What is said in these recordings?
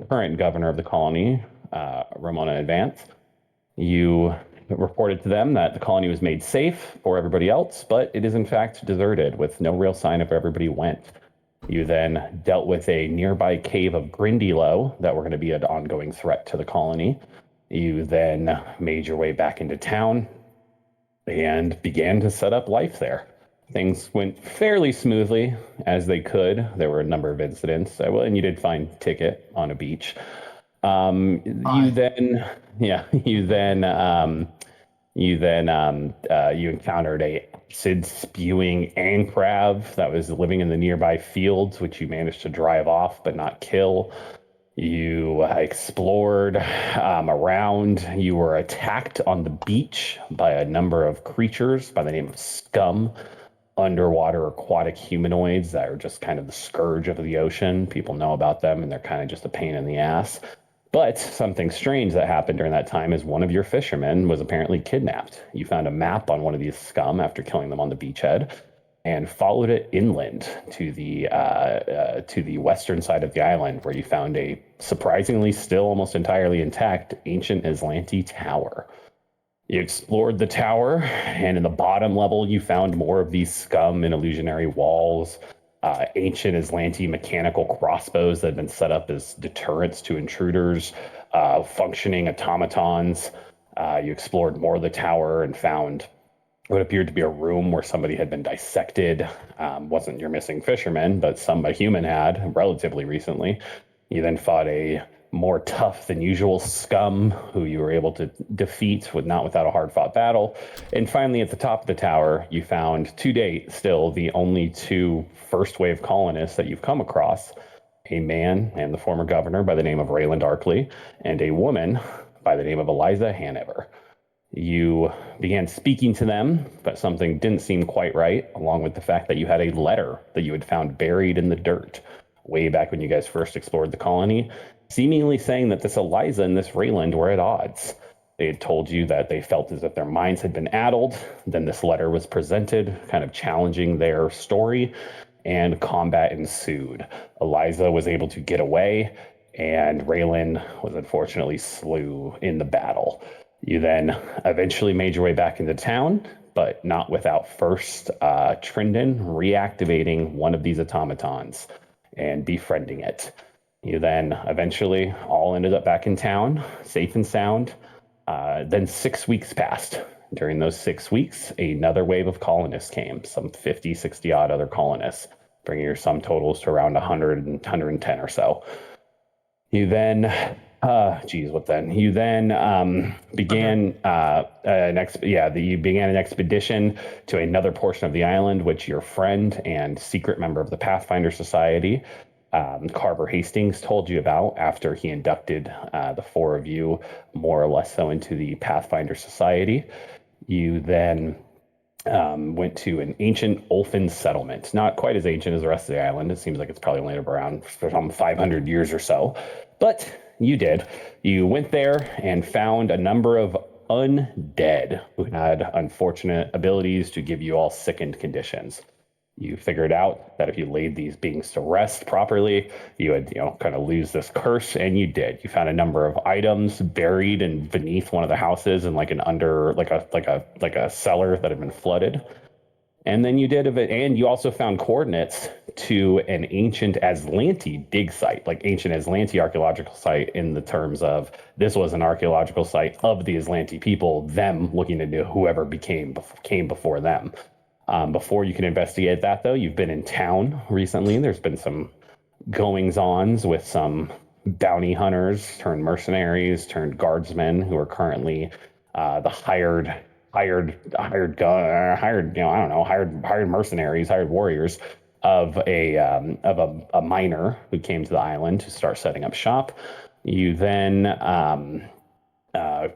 current governor of the colony, Ramona Advance. You reported to them that the colony was made safe for everybody else, but it is in fact deserted with no real sign of where everybody went. You then dealt with a nearby cave of Grindilo that were going to be an ongoing threat to the colony. You then made your way back into town and began to set up life there. Things went fairly smoothly as they could. There were a number of incidents. Well, and you did find Ticket on a beach. You Hi. then, yeah, you encountered a acid spewing Ancrav that was living in the nearby fields, which you managed to drive off but not kill. You explored around. You were attacked on the beach by a number of creatures by the name of scum, underwater aquatic humanoids that are just kind of the scourge of the ocean. People know about them and they're kind of just a pain in the ass. But something strange that happened during that time is one of your fishermen was apparently kidnapped. You found a map on one of these scum after killing them on the beachhead and followed it inland to the western side of the island, where you found a surprisingly still almost entirely intact ancient Aslanti tower. You explored the tower, and in the bottom level, you found more of these scum and illusionary walls, ancient Aslanti mechanical crossbows that had been set up as deterrents to intruders, functioning automatons. You explored more of the tower and found what appeared to be a room where somebody had been dissected. Wasn't your missing fisherman, but a human had relatively recently. You then fought a more tough than usual scum who you were able to defeat not without a hard fought battle. And finally, at the top of the tower, you found to date still the only two first wave colonists that you've come across, a man and the former governor by the name of Rayland Arkley, and a woman by the name of Eliza Hanover. You began speaking to them, but something didn't seem quite right, along with the fact that you had a letter that you had found buried in the dirt way back when you guys first explored the colony, seemingly saying that this Eliza and this Rayland were at odds. They had told you that they felt as if their minds had been addled. Then this letter was presented, kind of challenging their story, and combat ensued. Eliza was able to get away, and Raylan was unfortunately slew in the battle. You then eventually made your way back into town, but not without first Trindon reactivating one of these automatons and befriending it. You then eventually all ended up back in town, safe and sound. Then 6 weeks passed. During those 6 weeks, another wave of colonists came, some 50, 60 odd other colonists, bringing your sum totals to around 100 and 110 or so. You then, what then? You then began you began an expedition to another portion of the island, which your friend and secret member of the Pathfinder Society, Carver Hastings, told you about after he inducted the four of you more or less so into the Pathfinder Society. You then went to an ancient Ulfin settlement. Not quite as ancient as the rest of the island. It seems like it's probably only around some 500 years or so. But you did. You went there and found a number of undead who had unfortunate abilities to give you all sickened conditions. You figured out that if you laid these beings to rest properly, you would, kind of lose this curse, and you did. You found a number of items buried and beneath one of the houses in like a cellar that had been flooded. And then you did of it, and you also found coordinates to an ancient Aslanti dig site, like ancient Aslanti archaeological site, in the terms of this was an archaeological site of the Aslanti people, them looking into whoever came before them. Before you can investigate that, though, you've been in town recently. There's been some goings-ons with some bounty hunters turned mercenaries turned guardsmen who are currently the hired mercenaries, hired warriors of a miner who came to the island to start setting up shop. You then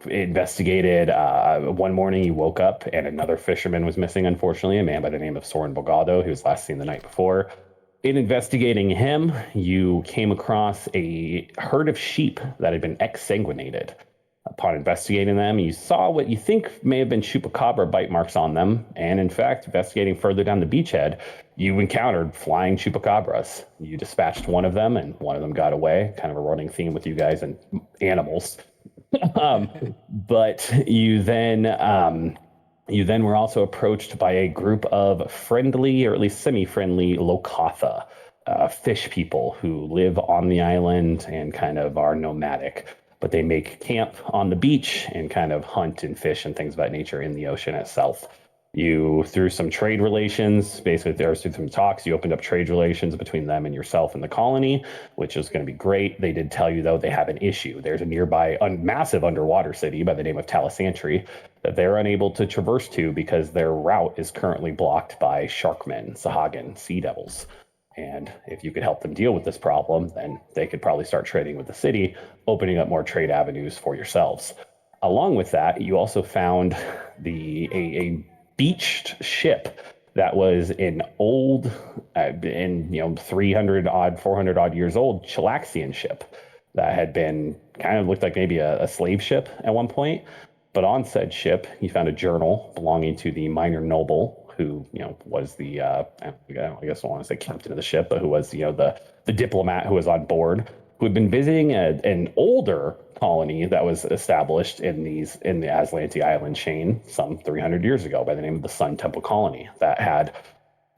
investigated. One morning, you woke up and another fisherman was missing, unfortunately, a man by the name of Soren Bogado, who was last seen the night before. In investigating him, you came across a herd of sheep that had been exsanguinated. Upon investigating them, you saw what you think may have been chupacabra bite marks on them, and in fact, investigating further down the beachhead, you encountered flying chupacabras. You dispatched one of them, and one of them got away. Kind of a running theme with you guys and animals. um, but you then were also approached by a group of friendly, or at least semi-friendly, Lokatha, fish people who live on the island and kind of are nomadic. But they make camp on the beach and kind of hunt and fish and things of that nature in the ocean itself. You, through some trade relations, basically through some talks, you opened up trade relations between them and yourself and the colony, which is going to be great. They did tell you, though, they have an issue. There's a nearby massive underwater city by the name of Talisantry that they're unable to traverse to because their route is currently blocked by sharkmen, Sahagin, sea devils. And if you could help them deal with this problem, then they could probably start trading with the city, opening up more trade avenues for yourselves. Along with that, you also found a beached ship that was an old, 300 odd, 400 odd years old Chilaxian ship that had been kind of looked like maybe a slave ship at one point. But on said ship, you found a journal belonging to the minor noble who, was the, I guess I want to say captain of the ship, but who was, the diplomat who was on board, who had been visiting an older colony that was established in the Aslanti Island chain some 300 years ago by the name of the Sun Temple Colony that had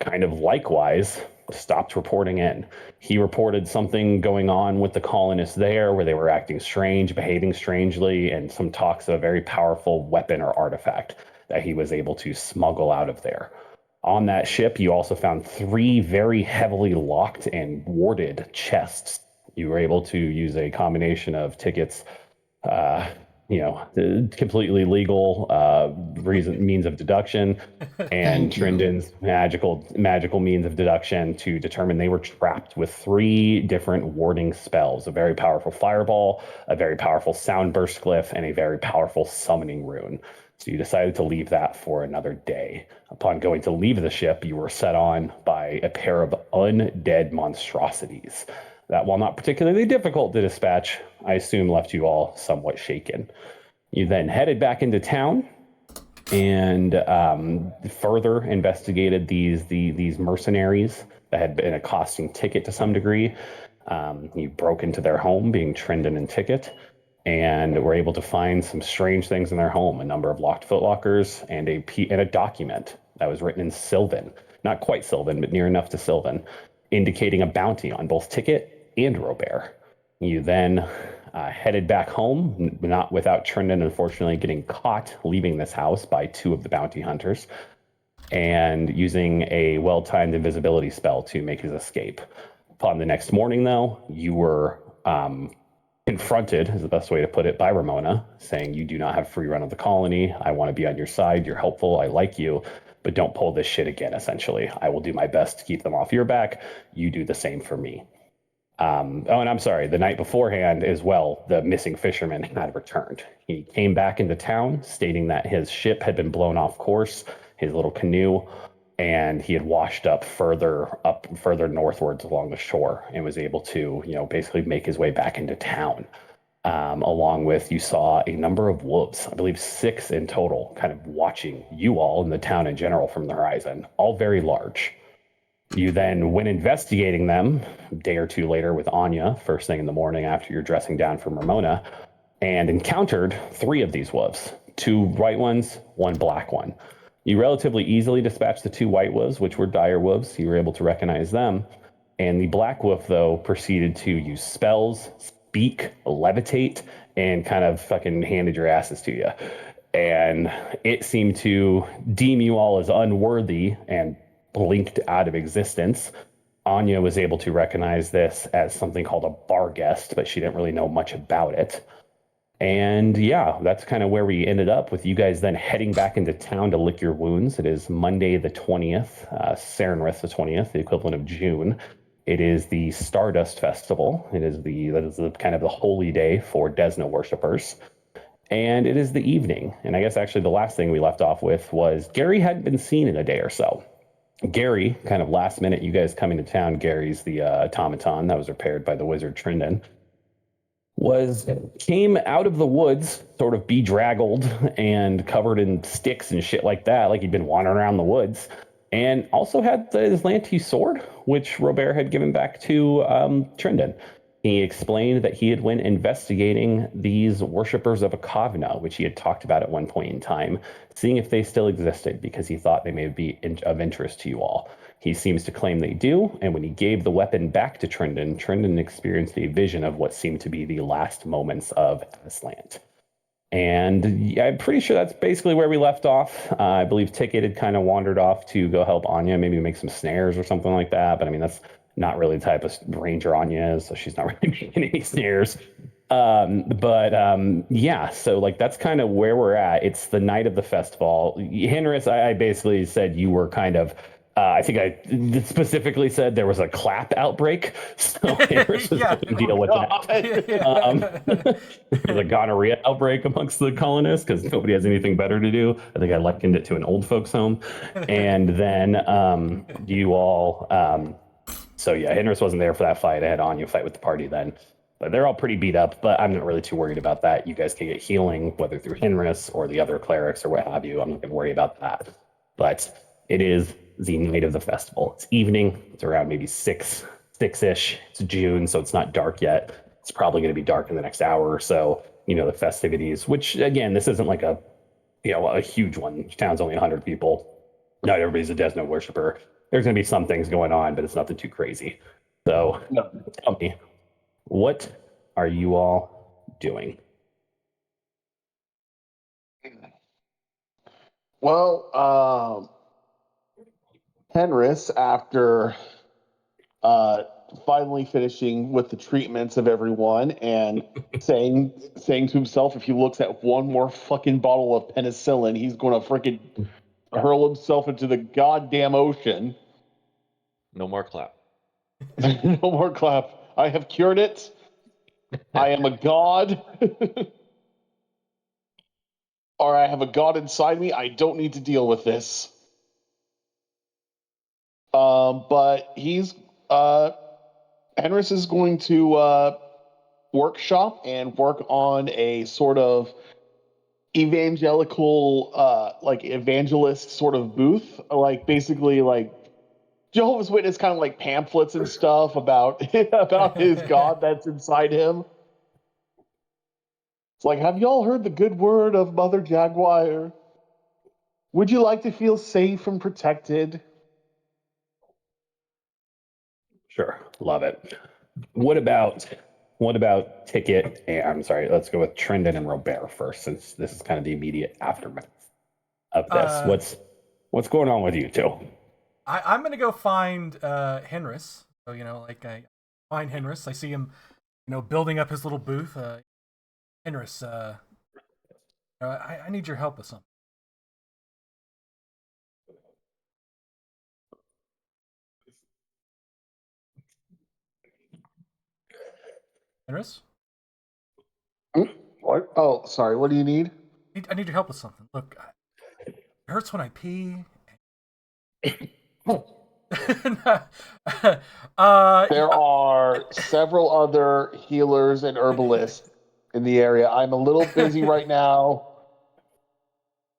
kind of likewise stopped reporting in. He reported something going on with the colonists there where they were acting strange, behaving strangely, and some talks of a very powerful weapon or artifact that he was able to smuggle out of there. On that ship, you also found 3 very heavily locked and warded chests. You were able to use a combination of tickets, uh, completely legal means of deduction, and Trindon's magical means of deduction to determine they were trapped with 3 different warding spells: a very powerful fireball, a very powerful soundburst glyph, and a very powerful summoning rune. So you decided to leave that for another day. Upon going to leave the ship, you were set on by a pair of undead monstrosities that, while not particularly difficult to dispatch, I assume left you all somewhat shaken. You then headed back into town and further investigated these mercenaries that had been accosting Ticket to some degree. You broke into their home, being Trindon and Ticket, and were able to find some strange things in their home: a number of locked footlockers and a document that was written in Sylvan, not quite Sylvan, but near enough to Sylvan, indicating a bounty on both Ticket and Robert. You then headed back home, not without Trindon unfortunately getting caught leaving this house by 2 of the bounty hunters, and using a well-timed invisibility spell to make his escape. Upon the next morning, though, you were confronted, is the best way to put it, by Ramona, saying, "You do not have free run of the colony. I want to be on your side. You're helpful. I like you. But don't pull this shit again, essentially. I will do my best to keep them off your back. You do the same for me." And I'm sorry, the night beforehand as well, the missing fisherman had returned. He came back into town stating that his ship had been blown off course, his little canoe, and he had washed up further northwards along the shore and was able to, basically make his way back into town. Along with, you saw a number of wolves, I believe 6 in total, kind of watching you all in the town in general from the horizon, all very large. You then went investigating them a day or 2 later with Anya, first thing in the morning after you're dressing down from Ramona, and encountered 3 of these wolves, 2 white ones, 1 black one. You relatively easily dispatched the 2 white wolves, which were dire wolves. You were able to recognize them. And the black wolf, though, proceeded to use spells, speak, levitate, and kind of fucking handed your asses to you. And it seemed to deem you all as unworthy and blinked out of existence. Anya was able to recognize this as something called a bar guest, but she didn't really know much about it. And yeah, that's kind of where we ended up, with you guys then heading back into town to lick your wounds. It is Monday the 20th, Sarenrath the 20th, the equivalent of June. It is the Stardust Festival. That is the kind of the holy day for Desna worshippers. And it is the evening. And I guess actually the last thing we left off with was Gary hadn't been seen in a day or so. Gary, kind of last minute, you guys coming to town, Gary's the automaton that was repaired by the wizard Trindon, was came out of the woods, sort of bedraggled and covered in sticks and shit like that, like he'd been wandering around the woods, and also had his Lanty sword, which Robert had given back to Trindon. He explained that he had went investigating these worshippers of a Kavna, which he had talked about at one point in time, seeing if they still existed because he thought they may be of interest to you all. He seems to claim they do, and when he gave the weapon back to Trindon, Trindon experienced a vision of what seemed to be the last moments of Aslant. And yeah, I'm pretty sure that's basically where we left off. I believe Ticket had kind of wandered off to go help Anya, maybe make some snares or something like that. But I mean, that's not really the type of ranger Anya is, so she's not really making any snares. Yeah, so like that's kind of where we're at. It's the night of the festival. Henris, I basically said you were kind of I think I specifically said there was a clap outbreak, so Henris was Yeah. going to deal with that. There's a gonorrhea outbreak amongst the colonists because nobody has anything better to do. I think I likened it to an old folks' home. And then you all, so yeah, Henris wasn't there for that fight. I had Anya fight with the party then. But they're all pretty beat up, but I'm not really too worried about that. You guys can get healing, whether through Henris or the other clerics or what have you. I'm not going to worry about that. But it is the night of the festival. It's evening. It's around maybe six-ish. It's June, so it's not dark yet. It's probably going to be dark in the next hour or so. You know, the festivities, which again, this isn't like a huge one. The town's only 100 people. Not everybody's a Desno worshiper. There's going to be some things going on, but it's nothing too crazy. So No. tell me, what are you all doing? Well, Henris, after uh, finally finishing with the treatments of everyone and saying to himself, if he looks at one more fucking bottle of penicillin, he's going to freaking hurl himself into the goddamn ocean. No more clap. No more clap. I have cured it. I am a god. Or I have a god inside me. I don't need to deal with this. But Henris is going to workshop and work on a sort of evangelical, like evangelist sort of booth, like basically like Jehovah's Witness kind of like pamphlets and stuff about about his God that's inside him. It's like, have y'all heard the good word of Mother Jaguar? Would you like to feel safe and protected? Sure, love it. What about Ticket? And I'm sorry, let's go with Trendon and Robert first, since this is kind of the immediate aftermath of this. Uh, What's going on with you two? I'm gonna go find Henris. So like I find Henris. I see him, building up his little booth. Henris, I need your help with something. Henris, What? Oh, sorry. What do you need? I need your help with something. Look, it hurts when I pee. There are several other healers and herbalists in the area. I'm a little busy right now.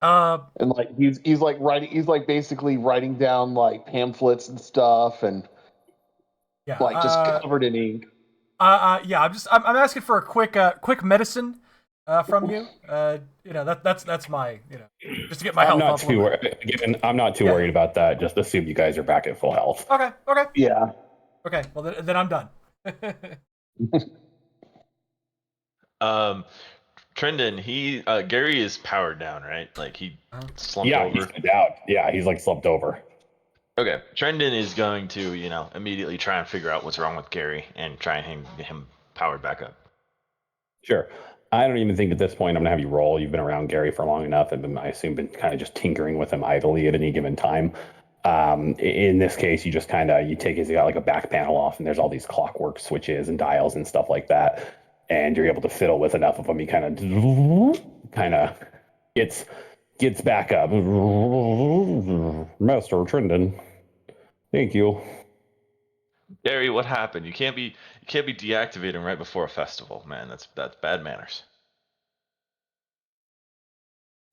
And like he's like basically writing down like pamphlets and stuff and yeah, like just covered in ink. yeah. I'm asking for a quick medicine from you. That's my just to get my I'm health not up a too little bit. again. I'm not too Yeah. worried about that. Just assume you guys are back at full health. Okay. Yeah. Okay. Well, then I'm done. Um, Trendon, Gary is powered down, right? Like he slumped Yeah, over. he's out. Yeah, he's like slumped over. Okay, Trendon is going to, immediately try and figure out what's wrong with Gary and try and get him powered back up. Sure. I don't even think at this point I'm gonna have you roll. You've been around Gary for long enough, and I assume been kind of just tinkering with him idly at any given time. In this case, you just kind of you take he's got like a back panel off, and there's all these clockwork switches and dials and stuff like that, and you're able to fiddle with enough of them. He kind of gets back up. Master Trendon, thank you. Gary, what happened? You can't be deactivating right before a festival, man. That's bad manners.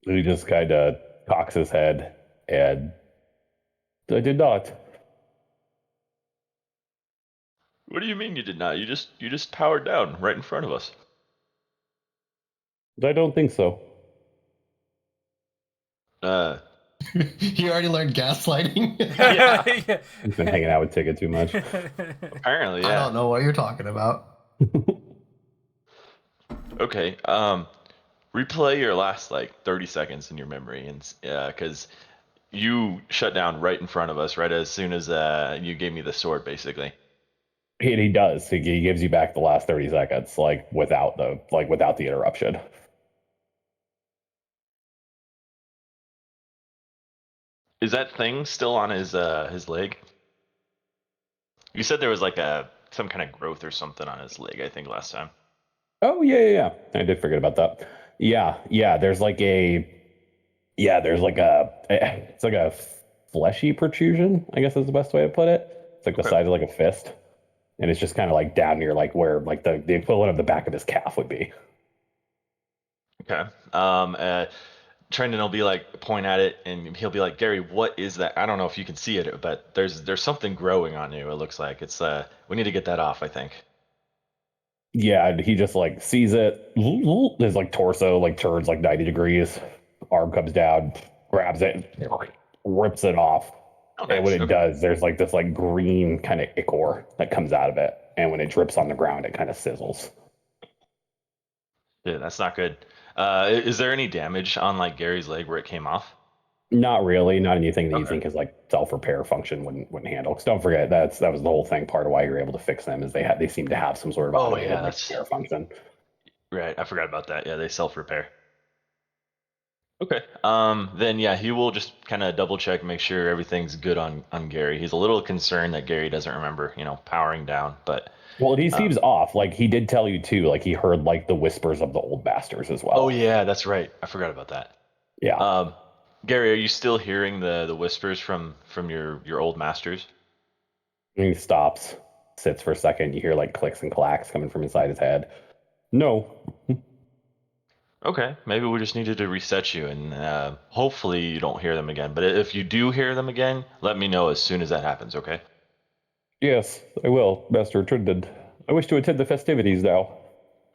He just kind of cocks his head, and I did not. What do you mean you did not? You just powered down right in front of us. I don't think so. Uh, You already learned gaslighting? Yeah. Yeah. He's been hanging out with Ticket too much. apparently, I yeah. don't know what you're talking about. Okay. Replay your last like 30 seconds in your memory, and because you shut down right in front of us, right as soon as you gave me the sword, basically. He does. He gives you back the last 30 seconds, without the interruption. Is that thing still on his leg? You said there was like some kind of growth or something on his leg, I think last time. Oh yeah. I did forget about that. Yeah. It's like a fleshy protrusion, I guess is the best way to put it. It's like the Okay. size of like a fist, and it's just kind of like down near like where like the equivalent of the back of his calf would be. Okay. Trendon will be like point at it, and he'll be like, Gary, what is that? I don't know if you can see it, but there's something growing on you. It looks like it's we need to get that off, I think. Yeah, he just like sees it. His like torso like turns like 90 degrees. Arm comes down, grabs it, rips it off. Oh, And when nice. it Okay. does, there's like this like green kind of ichor that comes out of it. And when it drips on the ground, it kind of sizzles. Yeah, that's not good. Is there any damage on like Gary's leg where it came off? Not really, not anything that you Okay. think is like self-repair function wouldn't handle. Because don't forget that was the whole thing. Part of why you're able to fix them is they seem to have some sort of Oh automated yeah, like that's repair function. right. I forgot about that. Yeah, they self-repair. Okay. Then yeah, he will just kind of double check, make sure everything's good on Gary. He's a little concerned that Gary doesn't remember, powering down, but Well, he um, seems off. Like he did tell you too. Like he heard like the whispers of the old masters as oh well. yeah, that's right. I forgot about that. Yeah. Um, Gary, are you still hearing the whispers from your old masters? And he stops, sits for a second. You hear like clicks and clacks coming from inside his head. No. Okay, maybe we just needed to reset you, and hopefully you don't hear them again. But if you do hear them again, let me know as soon as that happens. Okay? Yes, I will, Master Trindon. I wish to attend the festivities now.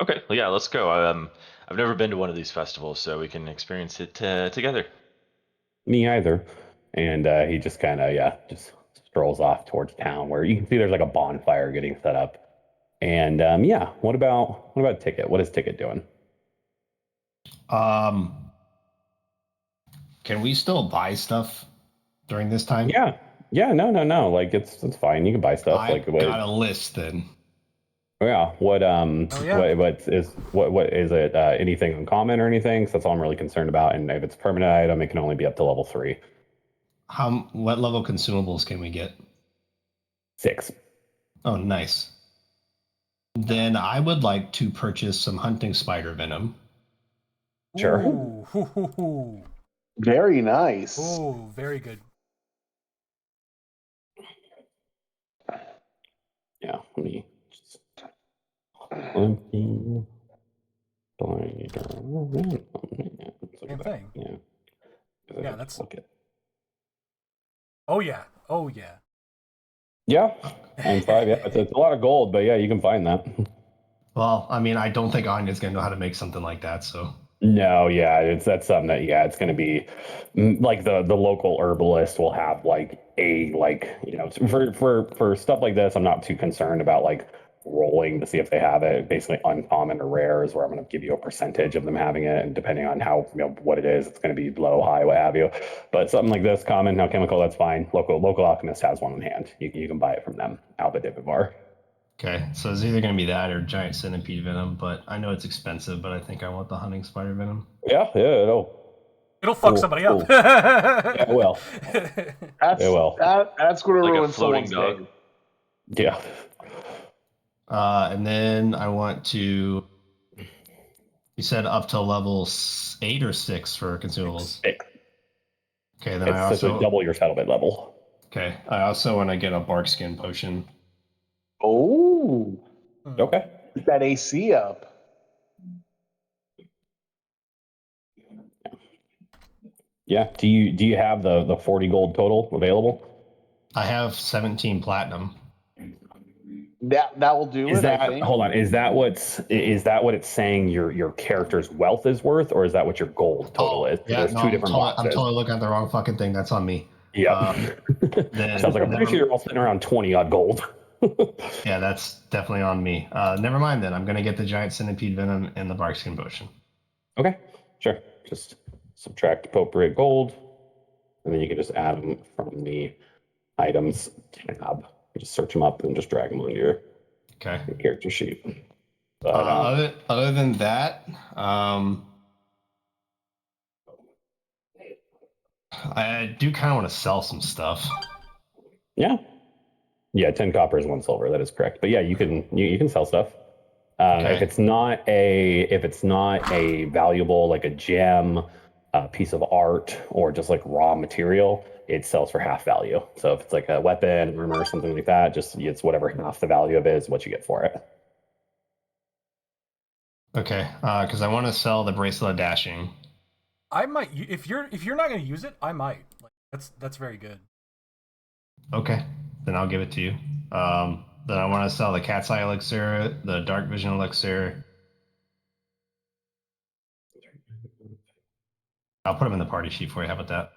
Okay. Well, yeah, let's go. I've never been to one of these festivals, so we can experience it together. Me either. And he just kind of, just strolls off towards town where you can see there's like a bonfire getting set up. And what about Ticket? What is Ticket doing? Um, can we still buy stuff during this time? Yeah, no. Like it's fine. You can buy stuff. I've Like what? got a list then. Yeah. What Oh, yeah. what is it? Anything uncommon or anything? So that's all I'm really concerned about. And if it's a permanent item, it can only be up to level 3. What level consumables can we get? 6. Oh, nice. Then I would like to purchase some hunting spider venom. Sure. Ooh, hoo, hoo, hoo. Very nice. Ooh, very good. Yeah. Let me just. Hunting spider. Same thing. Yeah. Yeah, that's. Look at. Oh yeah. Oh yeah. Yeah. I'm 5. Yeah. It's a lot of gold, but yeah, you can find that. Well, I mean, I don't think Anya's going to know how to make something like that, so. No, yeah, that's something that it's going to be like the local herbalist will have like for stuff like this. I'm not too concerned about like rolling to see if they have it. Basically, uncommon or rare is where I'm going to give you a percentage of them having it, and depending on how what it is, it's going to be low, high, what have you. But something like this, common, alchemical, that's fine. Local alchemist has one in hand. You can buy it from them. Alba Divivar. Okay, so it's either going to be that or giant centipede venom, but I know it's expensive, but I think I want the hunting spider venom. Yeah, It'll fuck Cool, somebody cool. up. Yeah, it will. That's It will. that's going to Like a ruin floating someone's dog? day. Yeah. And then I want to. You said up to level 8 or 6 for consumables. 6. Okay, then It's I essentially also. double your settlement level. Okay, I also want to get a bark skin potion. Oh, Okay. get that AC up. Yeah. Do you have the 40 gold total available? I have 17 platinum. That will do Is it, I that think. hold on? Is that what it's saying your character's wealth is worth, or is that what your gold total is? Yeah, There's no, two different I'm boxes. totally looking at the wrong fucking thing. That's on me. Yep. Then Sounds like I'm pretty sure you're all sitting around 20 odd gold. Yeah, that's definitely on me. Never mind then. I'm gonna get the giant centipede venom and the barkskin potion. Okay, sure. Just subtract appropriate gold, and then you can just add them from the items tab. You just search them up and just drag them onto your Okay. character sheet. But Other than that, I do kind of want to sell some stuff. yeah, 10 copper is 1 silver. That is correct. But yeah, you can sell stuff. Okay. If it's not a valuable, like a gem, a piece of art, or just like raw material, it sells for half value. So if it's like a weapon, armor, or something like that, just it's whatever half the value of it is what you get for it. Okay, because I want to sell the bracelet of dashing. I might if you're not going to use it, I might. Like that's very good. Okay, then I'll give it to you. Then I want to sell the cat's eye elixir, the dark vision elixir. I'll put them in the party sheet for you. How about that?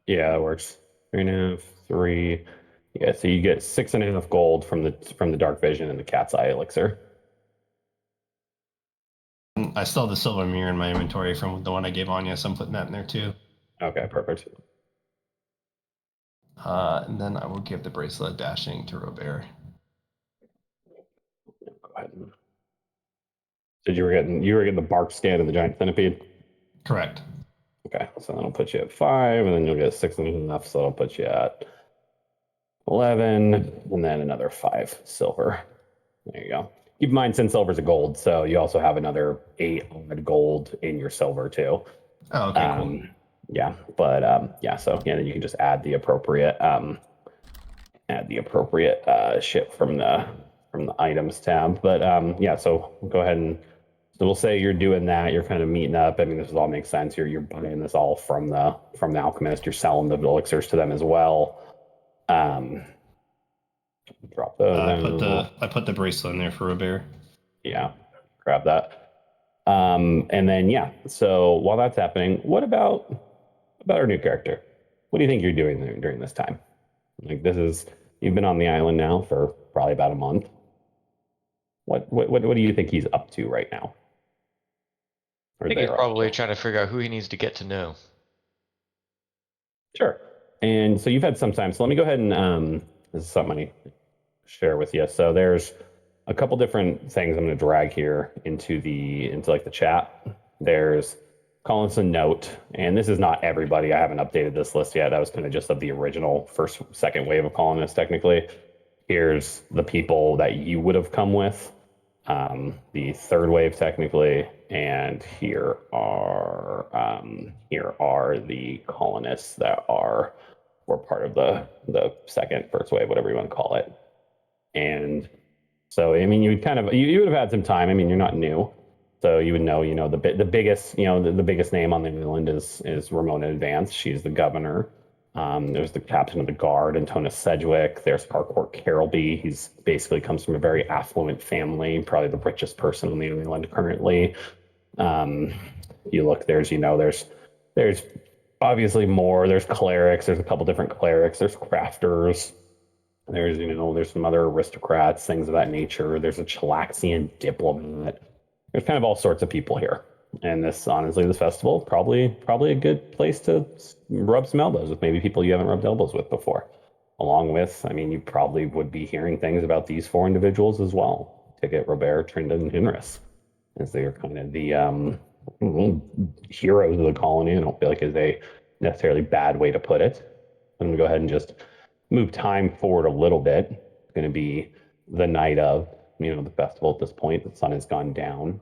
Yeah, that works. 3.5, 3. Yeah, so you get 6.5 gold from the dark vision and the cat's eye elixir. I still have the silver mirror in my inventory from the one I gave Anya, so I'm putting that in there too. Okay, perfect. And then I will give the bracelet of dashing to Robert. Go ahead. Did you were getting the bark scan and the giant centipede? Correct. Okay, so that'll put you at 5, and then you'll get 6.5, so that'll put you at 11, and then another 5 silver. There you go. Keep in mind, 10 silver is a gold, so you also have another 8 odd gold in your silver too. Oh, okay, cool. Yeah, but yeah, so yeah, then you can just add the appropriate ship from the items tab. But yeah, so go ahead and so we'll say you're doing that. You're kind of meeting up. I mean, this all makes sense. You're buying this all from the alchemist. You're selling the elixirs to them as well. Drop those. I put the bracelet in there for Robert. Yeah, grab that. And then yeah. So while that's happening, what about our new character? What do you think you're doing during this time? Like you've been on the island now for probably about a month. What do you think he's up to right now? I think he's probably trying to figure out who he needs to get to know. Sure. And so you've had some time. So let me go ahead and this is something I need to share with you. So there's a couple different things I'm going to drag here into like the chat. There's Collins a note, and this is not everybody. I haven't updated this list yet. That was kind of just of the original second wave of colonists technically. Here's the people that you would have come with, the third wave technically, and here are the colonists that were part of the first wave, whatever you want to call it. And so I mean, you would have had some time. I mean, you're not new, so you would know. The biggest the biggest name on the island is Ramona Advance. She's the governor. There's the captain of the guard, Antonis Sedgwick. There's Harcourt Carrolby. He's basically comes from a very affluent family, probably the richest person on the island currently. You look, there's obviously more. There's clerics. There's a couple different clerics. There's crafters. There's some other aristocrats, things of that nature. There's a Chilaxian diplomat. There's kind of all sorts of people here. And this festival, probably a good place to rub some elbows with maybe people you haven't rubbed elbows with before. Along with, I mean, you probably would be hearing things about these 4 individuals as well. Ticket, Robert, Trinda, and Hinris, as they are kind of the heroes of the colony. I don't feel like is a necessarily bad way to put it. I'm going to go ahead and just move time forward a little bit. It's going to be the night of the festival at this point. The sun has gone down,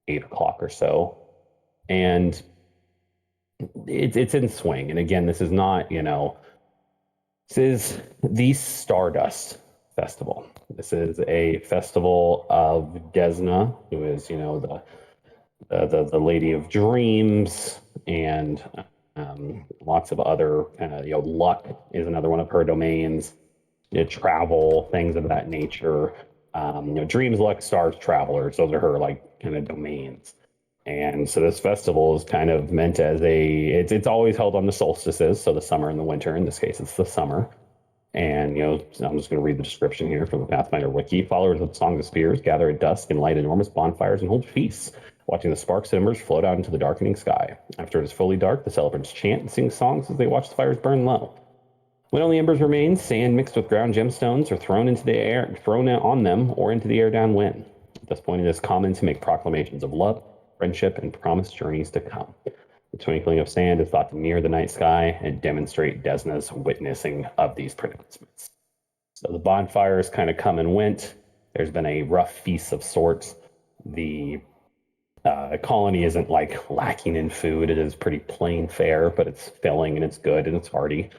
8 o'clock or so, and it's in swing. And again, this is not this is the stardust festival. This is a festival of Desna, who is, the Lady of Dreams, and lots of other kind of, luck is another one of her domains. Travel, things of that nature. Dreams, luck, stars, travelers. Those are her like kind of domains. And so this festival is kind of meant as it's always held on the solstices, so the summer and the winter. In this case, it's the summer. And, I'm just going to read the description here from the Pathfinder wiki. Followers of the Song of Spears gather at dusk and light enormous bonfires and hold feasts, watching the sparks and embers float out into the darkening sky. After it is fully dark, the celebrants chant and sing songs as they watch the fires burn low. When only embers remain, sand mixed with ground gemstones are thrown into the air, thrown on them, or into the air downwind. At this point, it is common to make proclamations of love, friendship, and promised journeys to come. The twinkling of sand is thought to mirror the night sky and demonstrate Desna's witnessing of these pronouncements. So the bonfires kind of come and went. There's been a rough feast of sorts. The colony isn't like lacking in food. It is pretty plain fare, but it's filling and it's good and it's hearty.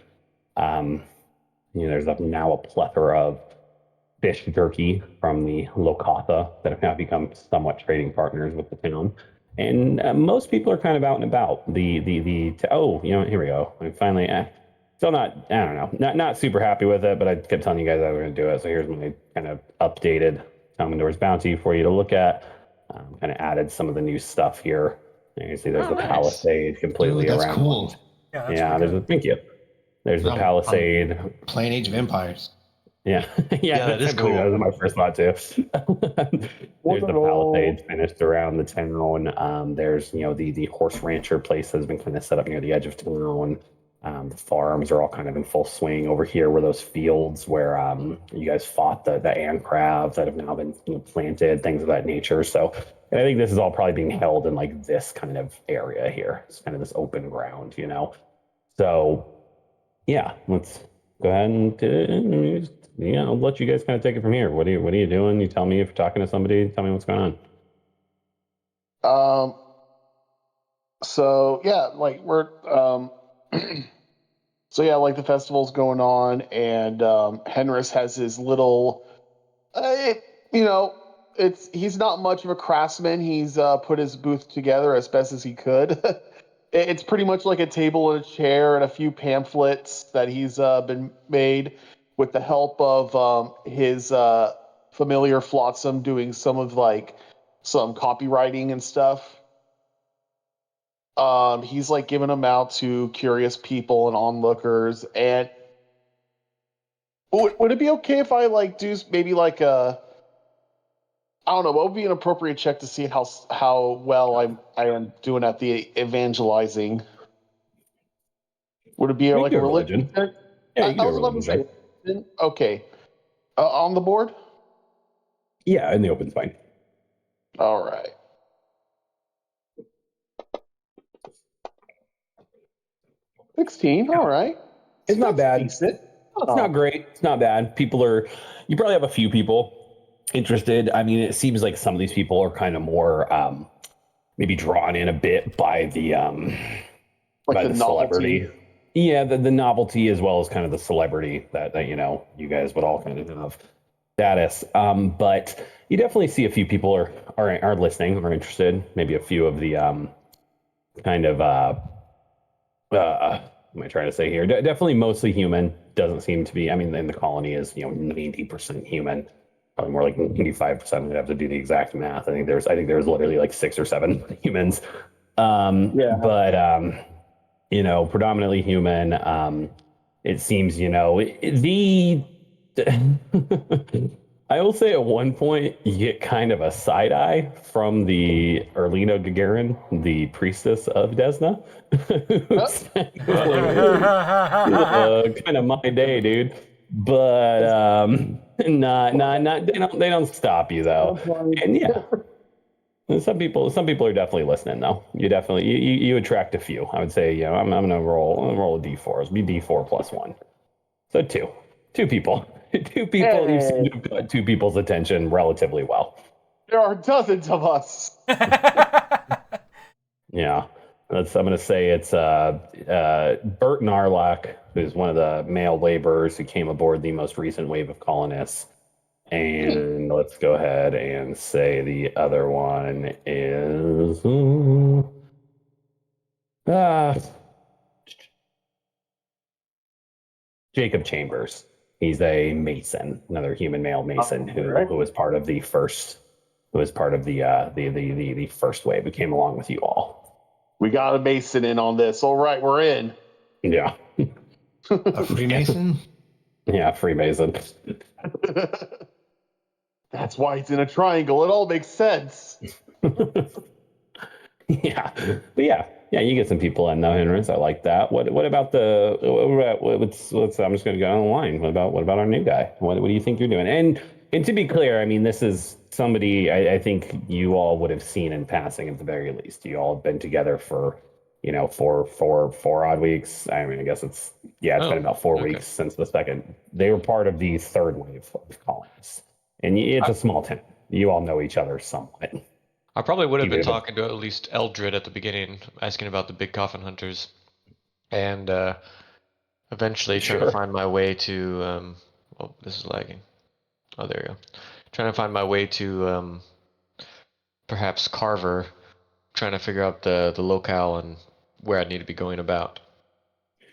There's now a plethora of fish jerky from the Lokatha that have now become somewhat trading partners with the town. And most people are kind of out and about. Here we go. I finally, still not, I don't know, not super happy with it, but I kept telling you guys I was going to do it. So here's my kind of updated Commodores bounty for you to look at. Kind of added some of the new stuff here. You can see there's the palisade completely that's around. Cool. Yeah, thank you. There's the palisade. Playing Age of Empires. Yeah, that is cool. That was my first thought too. There's the palisades finished around the town. There's the horse rancher place has been kind of set up near the edge of town. The farms are all kind of in full swing over here. Where those fields where you guys fought the ancravs that have now been planted, things of that nature. So I think this is all probably being held in like this kind of area here. It's kind of this open ground, So yeah, let's go ahead and I'll let you guys kind of take it from here. What are you doing? You tell me if you're talking to somebody. Tell me what's going on. So yeah, like we're so yeah, like the festival's going on, and Henris has his little, he's not much of a craftsman. He's put his booth together as best as he could. It's pretty much like a table and a chair and a few pamphlets that he's been made with the help of his familiar Flotsam doing some of like some copywriting and stuff. He's like giving them out to curious people and onlookers. And would it be okay if I like do maybe like I don't know, what would be an appropriate check to see how well I am doing at the evangelizing? Would it be like a religion check? Yeah, you can do a religion check. Okay. On the board? Yeah, in the open's fine. All right. $16. All right. It's not bad. Decent. It's not great. It's not bad. You probably have a few people interested. I mean, it seems like some of these people are kind of more maybe drawn in a bit by the by the celebrity. Yeah, the novelty as well as kind of the celebrity that you guys would all kind of have status. But you definitely see a few people are listening, are interested. Maybe a few of the kind of what am I trying to say here? Definitely mostly human. Doesn't seem to be. I mean, in the colony is 90% human. Probably more like 85%. I'd have to do the exact math. I think there's literally like 6 or 7 humans. But predominantly human. It seems I will say at one point you get kind of a side eye from the Erlina Gagarin, the priestess of Desna. Kind of my day, dude. But they don't stop you though. And yeah. Some people are definitely listening though. You attract a few. I would say, I'm gonna roll a D4. It'll be D4 plus 1. So two people. You seem to have got 2 people's attention relatively well. There are dozens of us. Yeah, I'm gonna say it's Bert Narlock, who's one of the male laborers who came aboard the most recent wave of colonists. And let's go ahead and say the other one is Jacob Chambers. He's a mason, another human male mason who was part of the first, who was part of the first wave who came along with you all. We got a mason in on this. All right, we're in. Yeah. A Freemason? Yeah, Freemason. That's why it's in a triangle. It all makes sense. Yeah, but yeah, you get some people in though, Henris. I like that. What about the what's I'm just going to go on the line. What about our new guy? What do you think you're doing? And to be clear, I mean, this is somebody I think you all would have seen in passing at the very least. You all have been together for four odd weeks. I mean, I guess it's been about 4 weeks since the second. They were part of the third wave of colonists, and it's a small town. You all know each other somewhat. I probably would have been talking to at least Eldred at the beginning, asking about the big coffin hunters, and eventually trying to find my way to. Oh, this is lagging. Oh, there you go. Trying to find my way to perhaps Carver, trying to figure out the locale and where I need to be going about.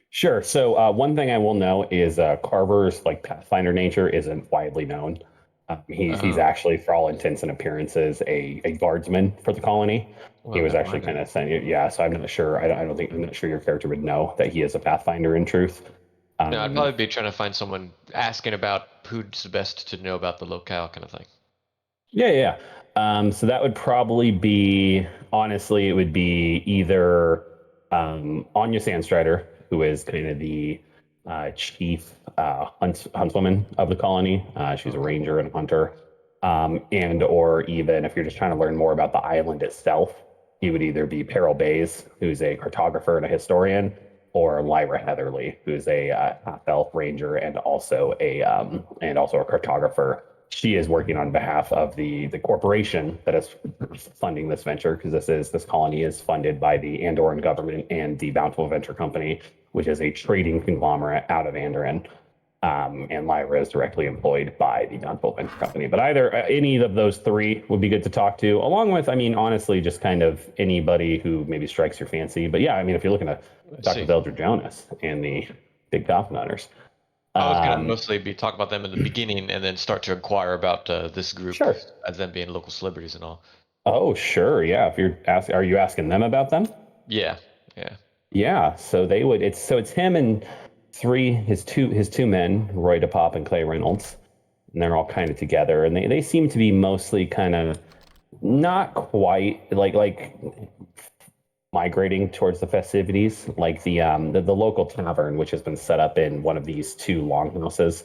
Sure. So one thing I will know is Carver's Pathfinder nature isn't widely known. He's actually, for all intents and appearances, a guardsman for the colony. Well, he was actually kind of sent. Yeah, so I'm not sure. I'm not sure your character would know that he is a Pathfinder in truth. No, I'd probably be trying to find someone asking about who's the best to know about the locale, kind of thing. Yeah. So that would probably be, honestly, it would be either Anya Sandstrider, who is kind of the chief huntswoman of the colony. She's a ranger and a hunter. And or even if you're just trying to learn more about the island itself, he would either be Peril Bays, who's a cartographer and a historian, or Lyra Heatherly, who's a half-elf ranger and also a cartographer. She is working on behalf of the corporation that is funding this venture, because this colony is funded by the Andoran government and the Bountiful Venture Company, which is a trading conglomerate out of Andoran. And Lyra is directly employed by the Bountiful Venture Company. But either any of those three would be good to talk to, along with, I mean, honestly, just kind of anybody who maybe strikes your fancy. But yeah, I mean, if you're looking to talk with Eldred Jonas and the Big Coffin Hunters. I was going to mostly be talking about them in the beginning and then start to inquire about this group as them being local celebrities and all. Oh, sure. Yeah. If you're are you asking them about them? Yeah. Yeah. So they would, it's him and his two men, Roy DePop and Clay Reynolds. And they're all kind of together, and they seem to be mostly kind of not quite like migrating towards the festivities, like the local tavern, which has been set up in one of these two longhouses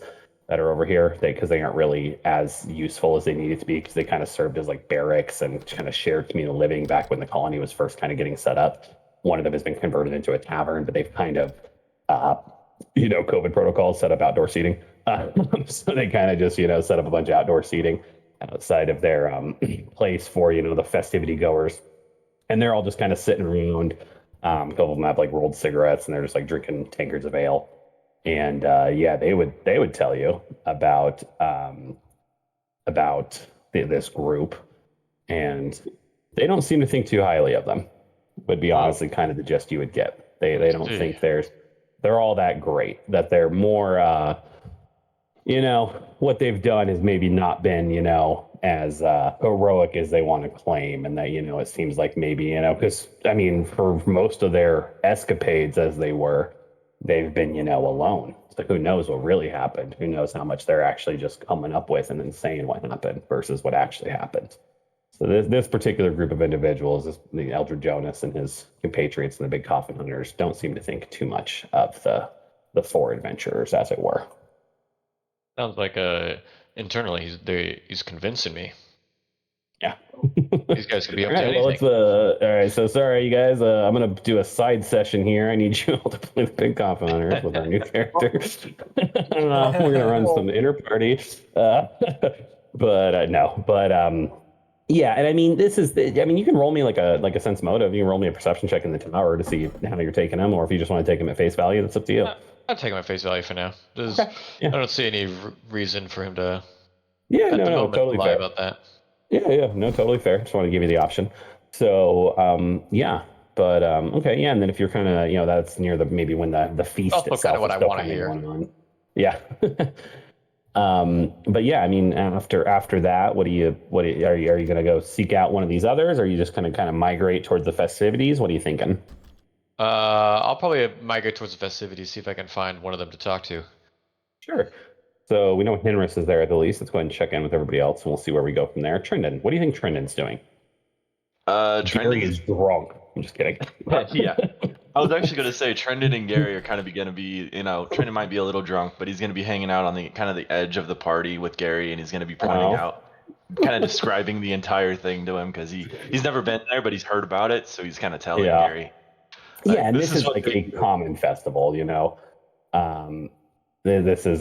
that are over here, because they aren't really as useful as they needed to be, because they kind of served as like barracks and kind of shared communal living back when the colony was first kind of getting set up. One of them has been converted into a tavern, but they've kind of, COVID protocols, set up outdoor seating. So they kind of just, set up a bunch of outdoor seating outside of their place for, the festivity goers. And they're all just kind of sitting around. A couple of them have like rolled cigarettes, and they're just like drinking tankards of ale. And they would tell you about this group, and they don't seem to think too highly of them. Would be honestly kind of the gist you would get. They don't think they're all that great. That they're more what they've done has maybe not been as heroic as they want to claim, and that it seems like maybe because I mean, for most of their escapades as they've been alone. So who knows what really happened? Who knows how much they're actually just coming up with and then saying what happened versus what actually happened. So this particular group of individuals, the Eldred Jonas and his compatriots and the Big Coffin Hunters, don't seem to think too much of the four adventurers, as it were. Sounds like internally he's convincing me. Yeah. These guys could be up to anything. Well, all right. So sorry, you guys. I'm gonna do a side session here. I need you all to play the Big Coffin Hunters with our new characters. We're gonna run some inter party. But no. But Yeah, and I mean, I mean, you can roll me like a sense motive. You can roll me a perception check in the tower to see how you're taking them, or if you just want to take them at face value, that's up to you. I'll take him at face value for now. Okay. Yeah. I don't see any reason for him to. Yeah. At the No. moment, Totally lie fair. about that. Yeah. No. Totally fair. Just want to give you the option. So, yeah. But okay. Yeah. And then if you're kind of, that's near maybe when the feast Also, itself kind of what is I still want to kind of hear. going on. Yeah. But yeah, I mean, after that, what are you going to go seek out one of these others? Or are you just going to kind of migrate towards the festivities? What are you thinking? I'll probably migrate towards the festivities, see if I can find one of them to talk to. Sure. So we know Henris is there at the least. Let's go ahead and check in with everybody else, and we'll see where we go from there. Trendon, what do you think Trendon's doing? Gary is drunk. I'm just kidding. Yeah. I was actually going to say Trendon and Gary are kind of going to be, Trendon might be a little drunk, but he's going to be hanging out on the kind of the edge of the party with Gary, and he's going to be pointing out, kind of describing the entire thing to him because he's never been there, but he's heard about it, so he's kind of telling Gary. Yeah, and this is like a common festival, This is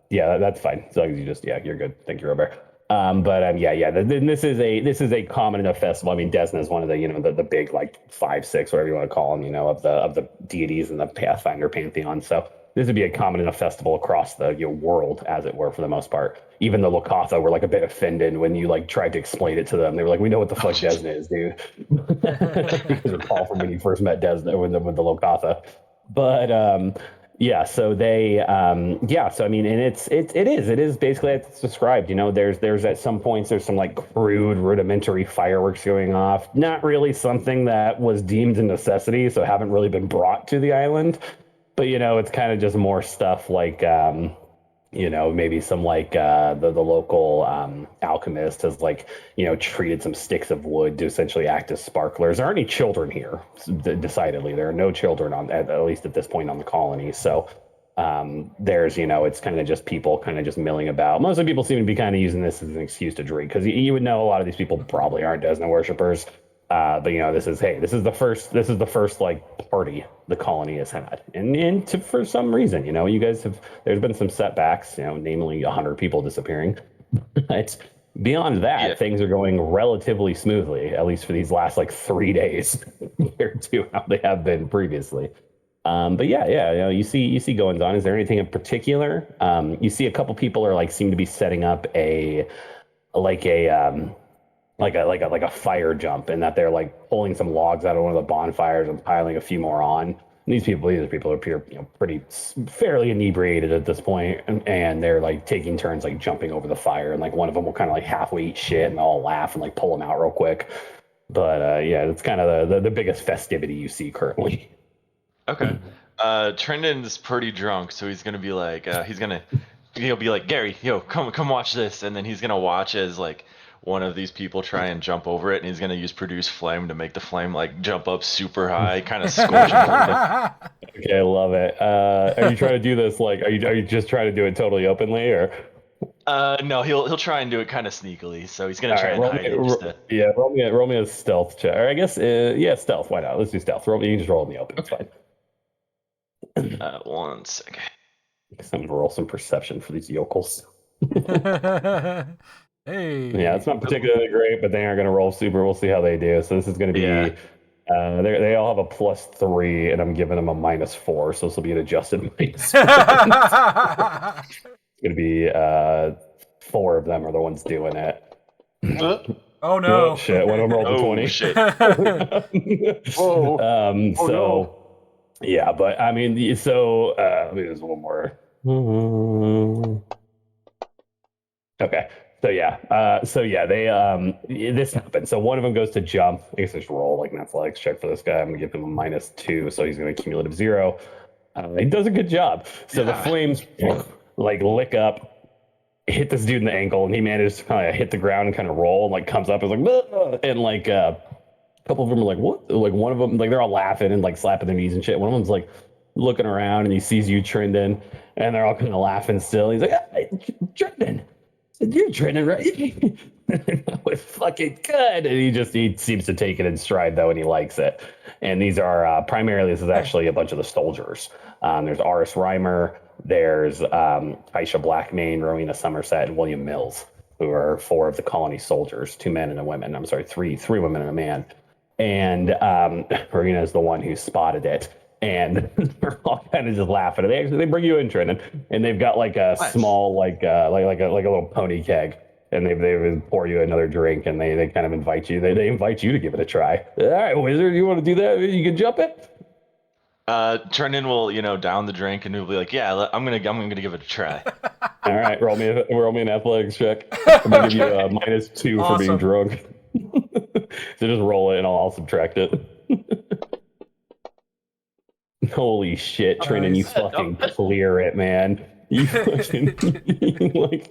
yeah, that's fine. As long as you just you're good. Thank you, Robert. This is a common enough festival. I mean, Desna is one of the the big like 5, 6, whatever you want to call them, of the deities in the Pathfinder pantheon. So this would be a common enough festival across the world, as it were, for the most part. Even the Lokatha were like a bit offended when you like tried to explain it to them. They were like, "We know what the fuck Desna is, dude." Because recall from when you first met Desna with the Lokatha, but yeah, so they so I mean, and it is basically as it's described. There's at some points there's some like crude rudimentary fireworks going off, not really something that was deemed a necessity, so haven't really been brought to the island. But it's kind of just more stuff like maybe some like the local alchemist has like treated some sticks of wood to essentially act as sparklers. There aren't any children here, decidedly. There are no children at least at this point on the colony. So there's it's kind of just people kind of just milling about. Most of the people seem to be kind of using this as an excuse to drink, because you would know a lot of these people probably aren't Desna worshippers. But this is the first like party the colony has had, and for some reason, you guys have, there's been some setbacks, namely 100 people disappearing. It's beyond that, things are going relatively smoothly, at least for these last like 3 days compared to how they have been previously. But you see goings on. Is there anything in particular? You see a couple people are like seem to be setting up a fire jump, and that they're like pulling some logs out of one of the bonfires and piling a few more on. And these people appear pretty fairly inebriated at this point, and they're like taking turns like jumping over the fire, and like one of them will kind of like halfway eat shit and all laugh and like pull them out real quick. But it's kind of the biggest festivity you see currently. Okay. Trendon's pretty drunk, so he's gonna be like, he'll be like, Gary, yo, come watch this, and then he's gonna watch as like one of these people try and jump over it, and he's gonna use produce flame to make the flame like jump up super high, kind of scorch him a little bit. Okay, I love it. Are you trying to do this like? Are you just trying to do it totally openly, or? No, he'll try and do it kind of sneakily, so he's gonna try and hide it. Roll me a stealth check, or I guess stealth. Why not? Let's do stealth. You can just roll in the open. It's fine. 1 second. I'm gonna roll some perception for these yokels. Hey. Yeah, it's not particularly great, but they aren't going to roll super. We'll see how they do. So this is going to be, they all have a +3, and I'm giving them a -4. So this will be an adjusted minus. It's going to be 4 of them are the ones doing it. Oh no! Oh, shit! One of them rolled a 20. Shit! No. Yeah, but I mean, so let me just one more. Okay. So they this happened. So one of them goes to jump. I guess I just roll like an athletics check for this guy. I'm gonna give him a -2, so he's gonna cumulative 0. He does a good job. So the flames like lick up, hit this dude in the ankle, and he manages to kind of hit the ground and kind of roll, and like comes up and is like, "Ugh," and like a couple of them are like, "What?" Like one of them, like they're all laughing and like slapping their knees and shit. One of them's like looking around and he sees you trending, and they're all kind of laughing still. He's like, "Hey, trending. You're trending, right?" That was fucking good. And he seems to take it in stride though, and he likes it. And these are primarily, this is actually a bunch of the soldiers. There's Aris Reimer, there's Aisha Blackmane, Rowena Somerset, and William Mills. who are 4 of the colony soldiers, 2 men and a woman. I'm sorry, three women and a man. And Marina is the one who spotted it. And they're all kind of just laughing. They bring you in, Trenton, and they've got like a small like a little pony keg, and they pour you another drink, and they kind of invite you. They invite you to give it a try. All right, wizard, you want to do that? You can jump it. Trenton will, down the drink, and he'll be like, "Yeah, I'm gonna give it a try." All right, roll me an athletics check. I'm gonna give you a -2 for being drunk. So just roll it, and I'll subtract it. Holy shit, Trenton, you fucking clear it, man. You fucking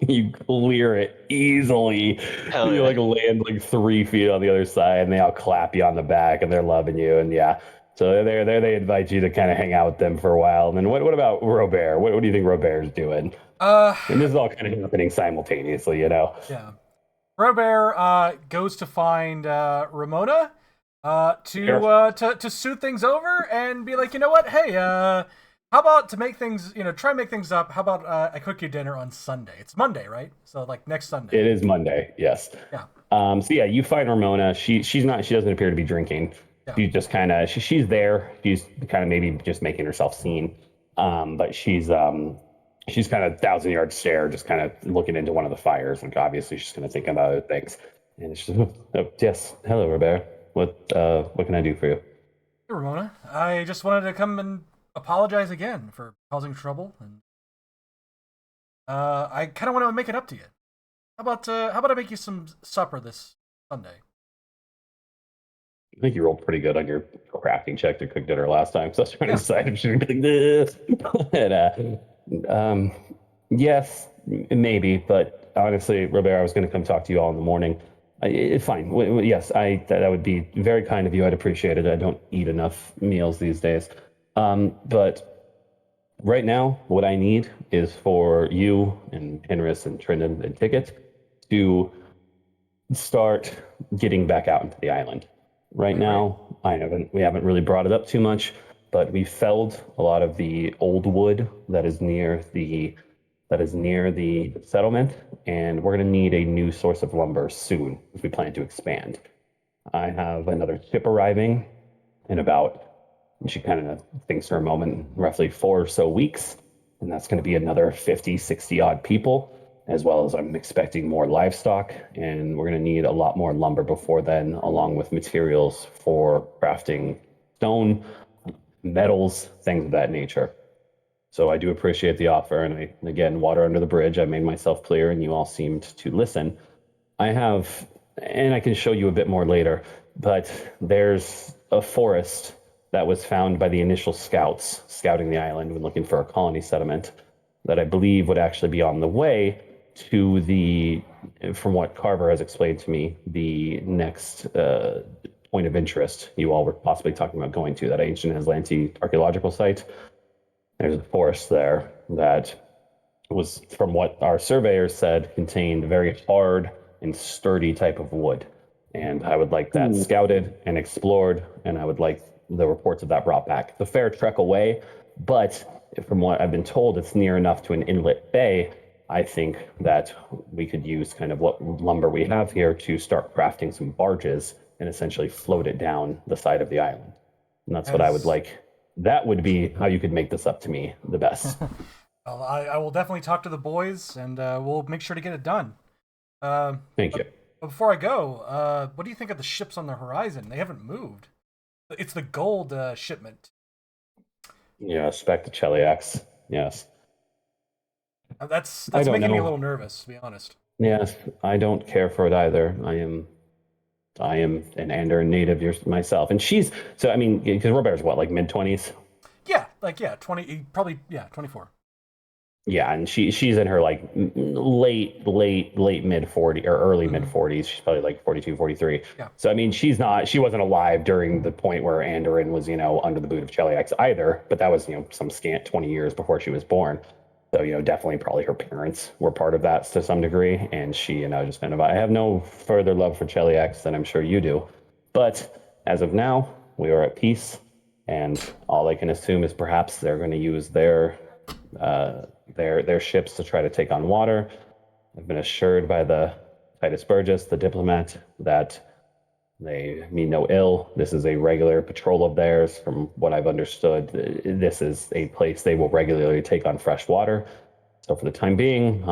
you clear it easily. Hell You yeah. like land like 3 feet on the other side, and they all clap you on the back, and they're loving you, and yeah. So they're there. They invite you to kind of hang out with them for a while. And then what about Robert? What do you think Robert's doing? And this is all kind of happening simultaneously, Yeah. Robert goes to find Ramona to smooth things over and be like, you know what? Hey, how about to make things, try and make things up? How about I cook you dinner on Sunday? It's Monday, right? So like next Sunday. It is Monday, yes. Yeah. So yeah, you find Ramona. She doesn't appear to be drinking. Yeah. She's just kind of she's there. She's kind of maybe just making herself seen. But she's kind of 1,000-yard stare, just kind of looking into one of the fires. Like obviously she's kind of thinking about other things. And she's yes, hello, Robert. What can I do for you? Hey, Ramona. I just wanted to come and apologize again for causing trouble, and I kind of want to make it up to you. How about I make you some supper this Sunday? I think you rolled pretty good on your crafting check to cook dinner last time, so I was trying to decide if she would be like this. But, yes, maybe, but honestly, Robert, I was going to come talk to you all in the morning. Fine. Yes, that would be very kind of you. I'd appreciate it. I don't eat enough meals these days. But right now, what I need is for you and Henris and Trindon and Ticket to start getting back out into the island. Right now, we haven't really brought it up too much, but we felled a lot of the old wood that is near the settlement, and we're going to need a new source of lumber soon if we plan to expand. I have another ship arriving in about, and she kind of thinks for a moment, roughly 4 or so weeks, and that's going to be another 50, 60 odd people, as well as I'm expecting more livestock, and we're going to need a lot more lumber before then, along with materials for crafting stone, metals, things of that nature. So I do appreciate the offer, and again, water under the bridge. I made myself clear, and you all seemed to listen. I have, and I can show you a bit more later, but there's a forest that was found by the initial scouts scouting the island when looking for a colony settlement that I believe would actually be on the way to from what Carver has explained to me, the next point of interest you all were possibly talking about going to, that ancient Aslanti archaeological site. There's a forest there that was, from what our surveyors said, contained very hard and sturdy type of wood. And I would like that scouted and explored, and I would like the reports of that brought back. It's a fair trek away, but from what I've been told, it's near enough to an inlet bay. I think that we could use kind of what lumber we have here to start crafting some barges and essentially float it down the side of the island. And that's what I would like. That would be how you could make this up to me the best. Well, I will definitely talk to the boys, and we'll make sure to get it done. Thank you. But before I go, what do you think of the ships on the horizon? They haven't moved. It's the gold shipment. Yes, back to Cheliax. Yes. That's making me a little nervous, to be honest. Yes, I don't care for it either. I am an Andarin native myself, and she's so. I mean, because Robert's what, like mid-20s? Yeah, 20, probably 24. Yeah, and she's in her like late mid-40s or early mid-40s. She's probably like 42, 43. Yeah. So I mean, she wasn't alive during the point where Andarin was, under the boot of Cheliax either, but that was, some scant 20 years before she was born. So, definitely probably her parents were part of that to some degree, and she, just kind of, I have no further love for Cheliax than I'm sure you do. But as of now, we are at peace, and all I can assume is perhaps they're going to use their ships to try to take on water. I've been assured by the Titus Burgess, the diplomat, that they mean no ill. This is a regular patrol of theirs. From what I've understood, this is a place they will regularly take on fresh water. So for the time being,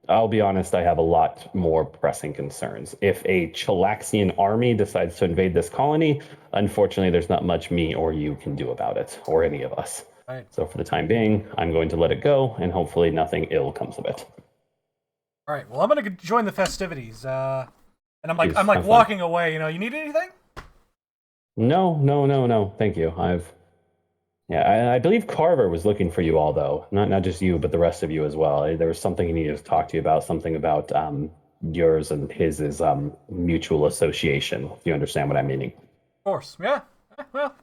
I'll be honest, I have a lot more pressing concerns. If a Chilaxian army decides to invade this colony, unfortunately, there's not much me or you can do about it, or any of us. Right. So for the time being, I'm going to let it go, and hopefully nothing ill comes of it. All right. Well, I'm gonna join the festivities. And I'm Please, like have fun. walking away. You need anything? No. Thank you. I believe Carver was looking for you all, though. Not just you, but the rest of you as well. There was something he needed to talk to you about. Something about yours and his is mutual association. If you understand what I'm meaning. Of course. Yeah. Well,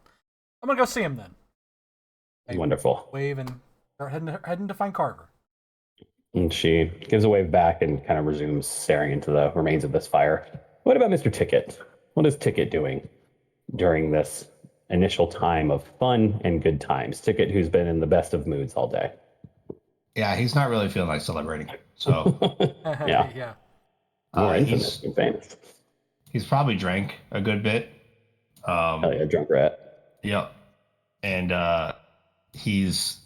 I'm gonna go see him then. Wonderful. Wave and start heading to find Carver. And she gives a wave back and kind of resumes staring into the remains of this fire. What about Mr. Ticket? What is Ticket doing during this initial time of fun and good times? Ticket, who's been in the best of moods all day. Yeah, he's not really feeling like celebrating. So yeah. Yeah. More infamous and famous. He's probably drank a good bit. Hell yeah, drunk rat. Yep. And he's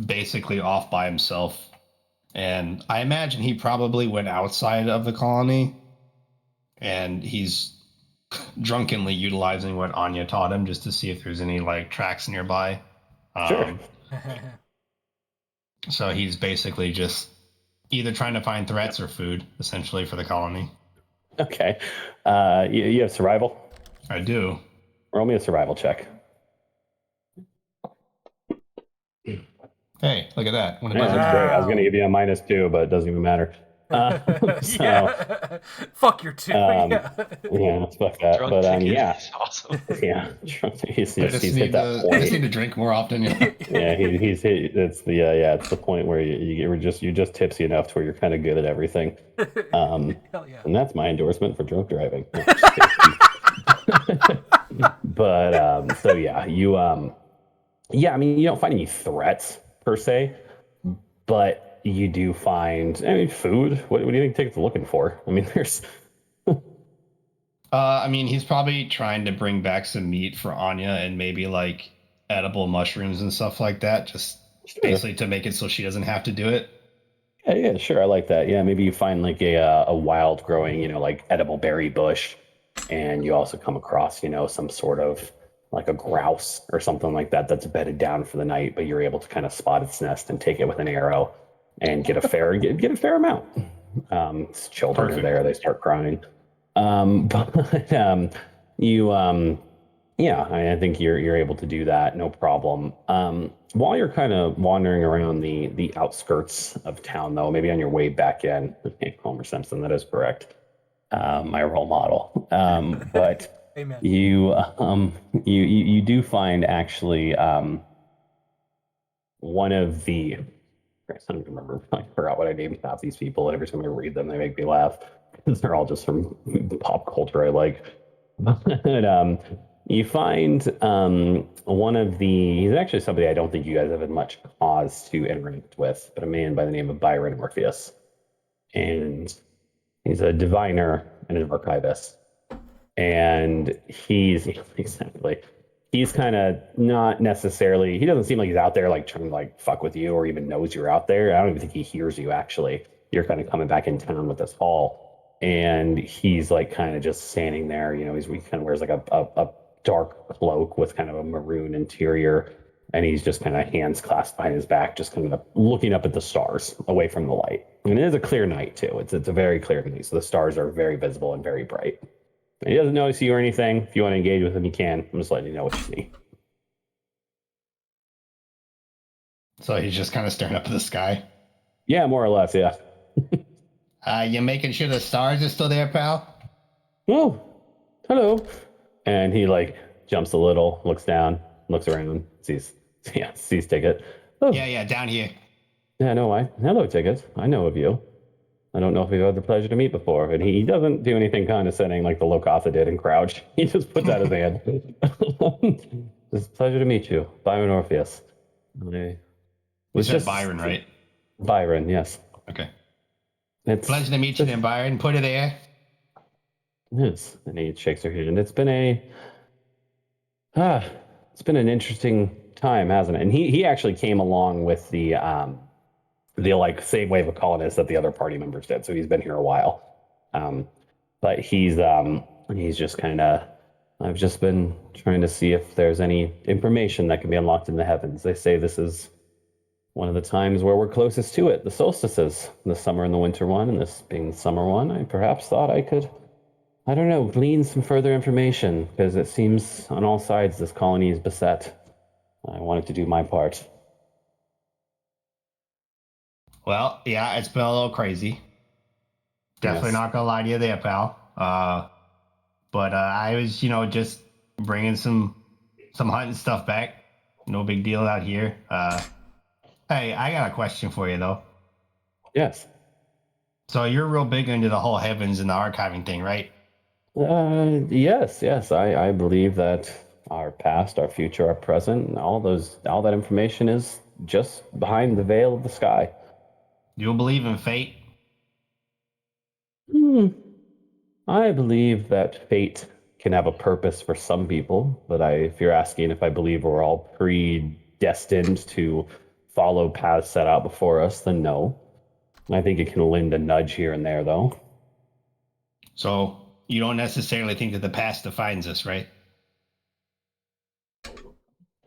basically off by himself. And I imagine he probably went outside of the colony, and he's drunkenly utilizing what Anya taught him just to see if there's any like tracks nearby. Sure. So he's basically just either trying to find threats or food, essentially, for the colony. Okay. You have survival? I do. Roll me a survival check. Hey, look at that. Yeah, that's great. I was going to give you a -2, but it doesn't even matter. Yeah. Fuck your two. Yeah, fuck that. Drunk but Ticket yeah, is awesome. yeah, he's I just hit that I point. just need to drink more often. Yeah. Yeah, he's hit. It's the it's the point where you're just tipsy enough to where you're kind of good at everything. Hell yeah. And that's my endorsement for drunk driving. But so yeah, you I mean, you don't find any threats per se, but you do find, food. What do you think Ticket's looking for? I mean, there's. I mean, he's probably trying to bring back some meat for Anya and maybe like edible mushrooms and stuff like that, just basically to make it so she doesn't have to do it. Yeah, sure. I like that. Yeah, maybe you find like a wild growing, like edible berry bush, and you also come across, some sort of like a grouse or something like that that's bedded down for the night, but you're able to kind of spot its nest and take it with an arrow and get a fair amount. Children Perfect. are there; they start crying. But I think you're able to do that, no problem. While you're kind of wandering around the outskirts of town, though, maybe on your way back in, Homer Simpson, that is correct. My role model. But Amen. you do find actually one of the. I don't even remember. I forgot what I named half these people. Every time I read them, they make me laugh because they're all just from pop culture I like. But you find one of the. He's actually somebody I don't think you guys have had much cause to interact with, but a man by the name of Byron Morpheus, and he's a diviner and an archivist, and he's kind of not necessarily, he doesn't seem like he's out there like trying to like fuck with you or even knows you're out there. I don't even think he hears you actually. You're kind of coming back in town with this haul, and he's like kind of just standing there. He kind of wears like a dark cloak with kind of a maroon interior, and he's just kind of hands clasped behind his back, just kind of looking up at the stars away from the light. And it is a clear night too. It's a very clear night, so the stars are very visible and very bright. He doesn't notice you or anything. If you want to engage with him, you can. I'm just letting you know what you see. So he's just kind of staring up at the sky. Yeah, more or less, yeah. You making sure the stars are still there, pal? Oh, hello. And he like jumps a little, looks down, looks around, sees Ticket. Oh. Yeah, down here. Yeah, hello, Ticket. I know of you. I don't know if we've had the pleasure to meet before. And he doesn't do anything condescending like the Lokatha did in Crouch. He just puts out his hand. It's a pleasure to meet you, Byron Orpheus. You said Byron, right? Byron, yes. Okay. It's Pleasure to meet you, then, Byron. Put it there. Yes, and he shakes her hand. It's been an interesting time, hasn't it? And he actually came along with the like same wave of colonists that the other party members did. So he's been here a while. But he's just kind of I've just been trying to see if there's any information that can be unlocked in the heavens. They say this is one of the times where we're closest to it, the solstices, the summer and the winter one, and this being the summer one, I perhaps thought I could, I don't know, glean some further information, because it seems on all sides this colony is beset. I wanted to do my part. Well, yeah, it's been a little crazy. Definitely Yes. not gonna lie to you there, pal. But I was, just bringing some hunting stuff back. No big deal out here. Hey, I got a question for you though. Yes. So you're real big into the whole heavens and the archiving thing, right? Yes. I believe that our past, our future, our present, and all that information is just behind the veil of the sky. Do you believe in fate? Hmm. I believe that fate can have a purpose for some people, but if you're asking if I believe we're all predestined to follow paths set out before us, then no. I think it can lend a nudge here and there, though. So you don't necessarily think that the past defines us, right?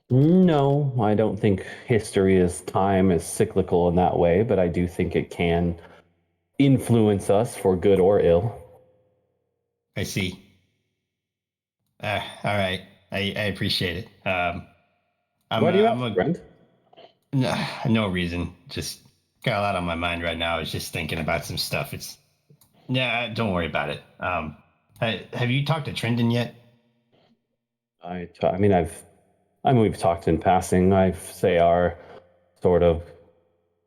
No, I don't think history is time is cyclical in that way, but I do think it can influence us for good or ill. I see. All right. I appreciate it. Why do you I'm ask, friend? no reason. Just got a lot on my mind right now. I was just thinking about some stuff. Don't worry about it. Have you talked to Trendon yet? I mean, we've talked in passing. I say our sort of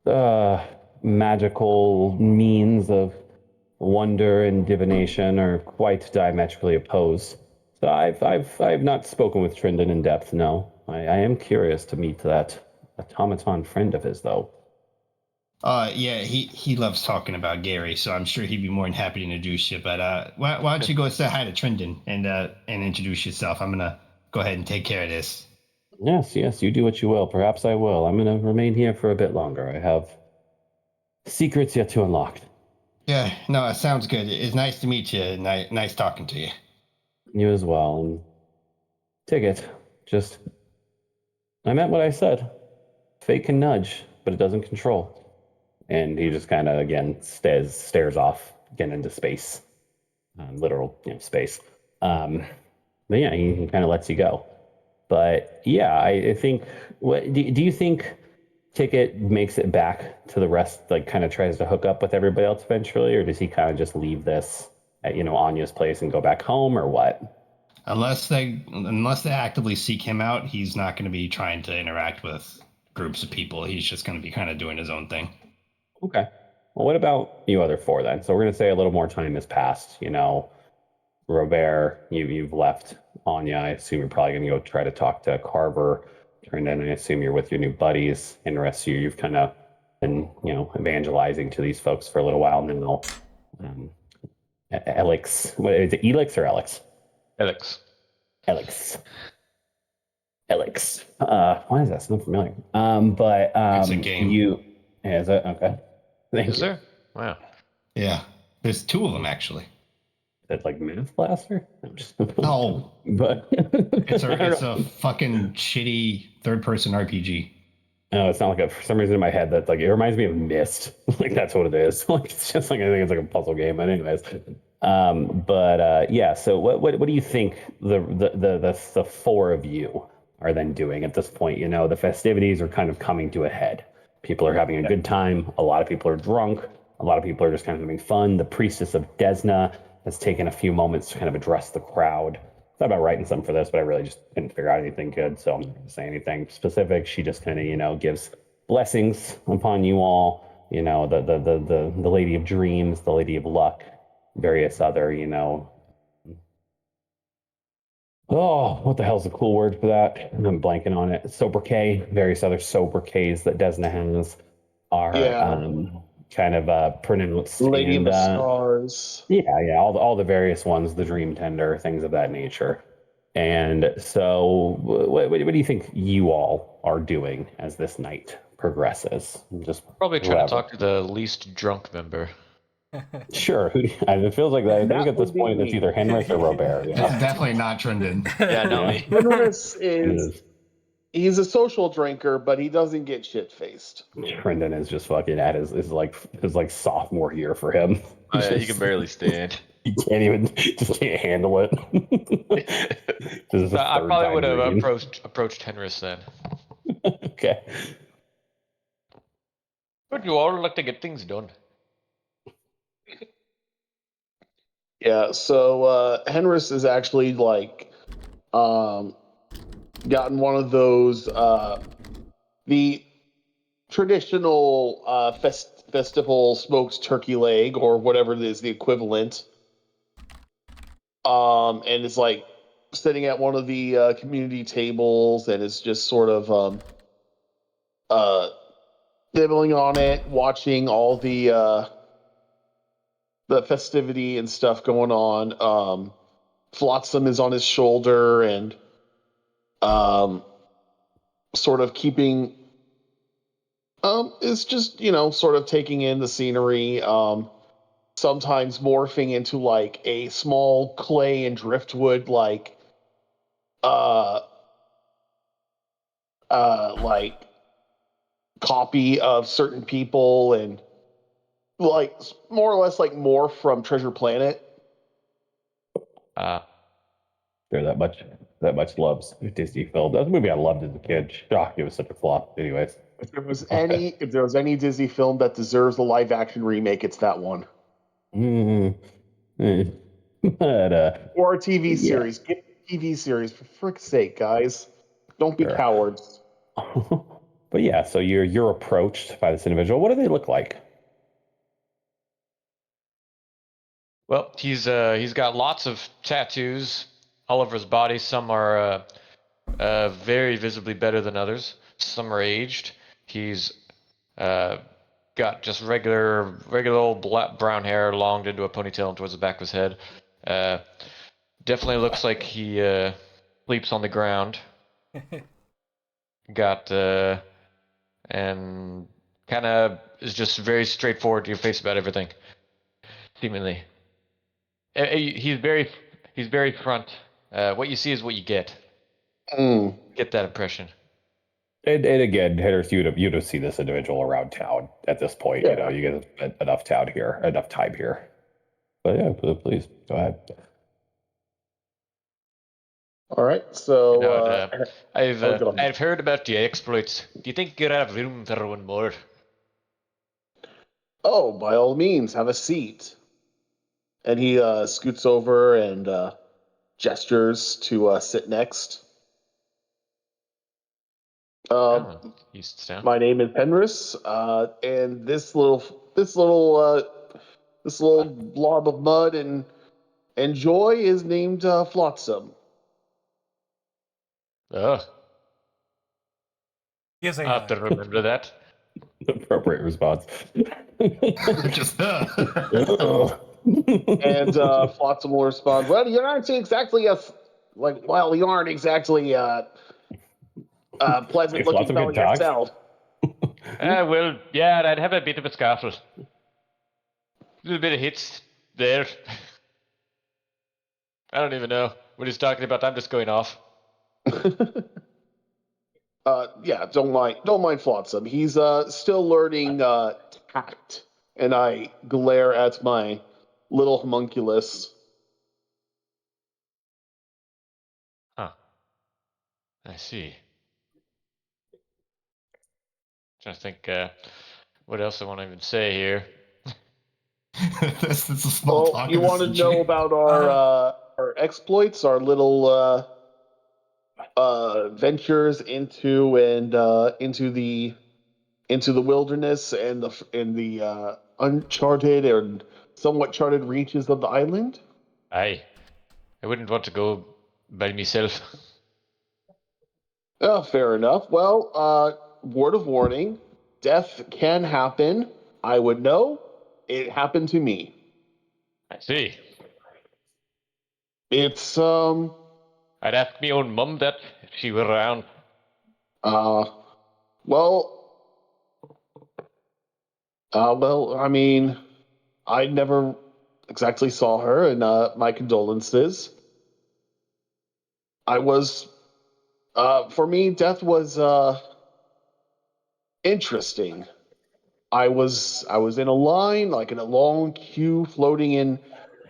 uh, magical means of wonder and divination are quite diametrically opposed. So I've not spoken with Trindon in depth. No, I am curious to meet that automaton friend of his, though. Yeah, he loves talking about Gary, so I'm sure he'd be more than happy to introduce you. But why don't you go say hi to Trendon and introduce yourself? I'm gonna go ahead and take care of this. Yes, you do what you will. Perhaps I will. I'm going to remain here for a bit longer. I have secrets yet to unlock. Yeah, no, it sounds good. It's nice to meet you. Nice talking to you. You as well. And Ticket, just, I meant what I said. Fate can nudge, but it doesn't control. And he just kind of, again, stares off again into space. Literal, space. But yeah, he kind of lets you go. But yeah, I think, what do you think Ticket makes it back to the rest, like kind of tries to hook up with everybody else eventually, or does he kind of just leave this at, Anya's place and go back home, or what? Unless they actively seek him out, he's not going to be trying to interact with groups of people. He's just going to be kind of doing his own thing. Okay. Well, what about you other four then? So we're going to say a little more time has passed. Robert, you've left Anya. I assume you're probably going to go try to talk to Carver. And then I assume you're with your new buddies. Interests you. You've kind of been, evangelizing to these folks for a little while now. Elix, what is it? Elix or Elix? Alex. Elix. Elix. Why is that so familiar? But It's a game. Is it okay? Thank Is you. there? Wow. Yeah, there's two of them actually. Is it like Menace Blaster? I'm just, No, but it's I don't it's know. a fucking shitty third-person RPG. No, it's not like for some reason in my head that's like it reminds me of Myst. Like that's what it is. Like it's just like I think it's like a puzzle game. But anyways, yeah. So what do you think the four of you are then doing at this point? The festivities are kind of coming to a head. People are having a good time. A lot of people are drunk. A lot of people are just kind of having fun. The priestess of Desna has taken a few moments to kind of address the crowd. Thought about writing something for this, but I really just couldn't figure out anything good, so I'm not going to say anything specific. She just kind of, gives blessings upon you all. The Lady of Dreams, the Lady of Luck, various other. Oh, what the hell's the cool word for that? I'm blanking on it. Sobriquet, various other sobriquets that Desna has are Yeah. kind of pronounced. Lady And of the Stars. yeah, all the various ones, the Dream Tender, things of that nature. And so, what do you think you all are doing as this night progresses? Just Probably trying to whoever. talk to the least drunk member. Sure. It feels like that. I think That at this would be point it's me. either Henrik or Robert. It's Yeah. definitely not Trendon. Yeah, not Yeah. me. Henris It is is. he's a social drinker, but he doesn't get shit faced. Brendan is just fucking at his like sophomore year for him. Oh, yeah, he can barely stand. He can't even just can't handle it. This is the I third probably time would have drinking. approached Henris then. Okay. Would you all like to get things done? Yeah, so Henris is actually like gotten one of those the traditional festival smoked turkey leg or whatever it is the equivalent, and is like sitting at one of the community tables and is just sort of uh nibbling on it, watching all the festivity and stuff going on. Flotsam is on his shoulder and um sort of keeping is just, sort of taking in the scenery, sometimes morphing into like a small clay and driftwood uh like copy of certain people, and like more or less like morph from Treasure Planet. There that much loves Disney film. That was a movie I loved as a kid. Shocked it was such a flop. Anyways. If there was any Disney film that deserves a live action remake, it's that one. Mm, eh. But Or a TV yeah. series. Get a TV series for frick's sake, guys. Don't be Sure. cowards. But yeah, so you're approached by this individual. What do they look like? Well, he's got lots of tattoos all over his body. Some are very visibly better than others. Some are aged. He's got just regular old brown hair, longed into a ponytail and towards the back of his head. Definitely looks like he sleeps on the ground. Got and kind of is just very straightforward to your face about everything. Seemingly, he's very front. What you see is what you get. Mm. Get that impression. And again, hitters, you'd have seen this individual around town at this point. Yeah. You get enough time here. But yeah, please go ahead. All right. So, go ahead. I've heard about your exploits. Do you think you'd have room for one more? Oh, by all means, have a seat. And he scoots over and gestures to sit next. Oh, he sits down. My name is Henris, and this little blob of mud and joy is named Flotsam. Oh, He is I have to AI. remember that. Appropriate response. Just And Flotsam will respond, "Well, you're not exactly you aren't exactly pleasant If lots looking of fellow good talks. yourself." Well, yeah, I'd have a bit of a scuffle. A little bit of hits there. I don't even know what he's talking about. I'm just going off. Yeah, don't mind Flotsam. He's still learning tact, and I glare at my little homunculus. Huh. I see. Trying to think what else I want to even say here. That's a small Oh, talk you of the want to know century. about our exploits, our little ventures into the wilderness and the uncharted and somewhat charted reaches of the island? I wouldn't want to go by myself. Oh, fair enough. Well, word of warning: death can happen I would know. It happened to me. I see. It's I'd ask me own mum that if she were around. Well, I mean, I never exactly saw her, and my condolences. I was, for me, death was interesting. I was in a line, like in a long queue, floating in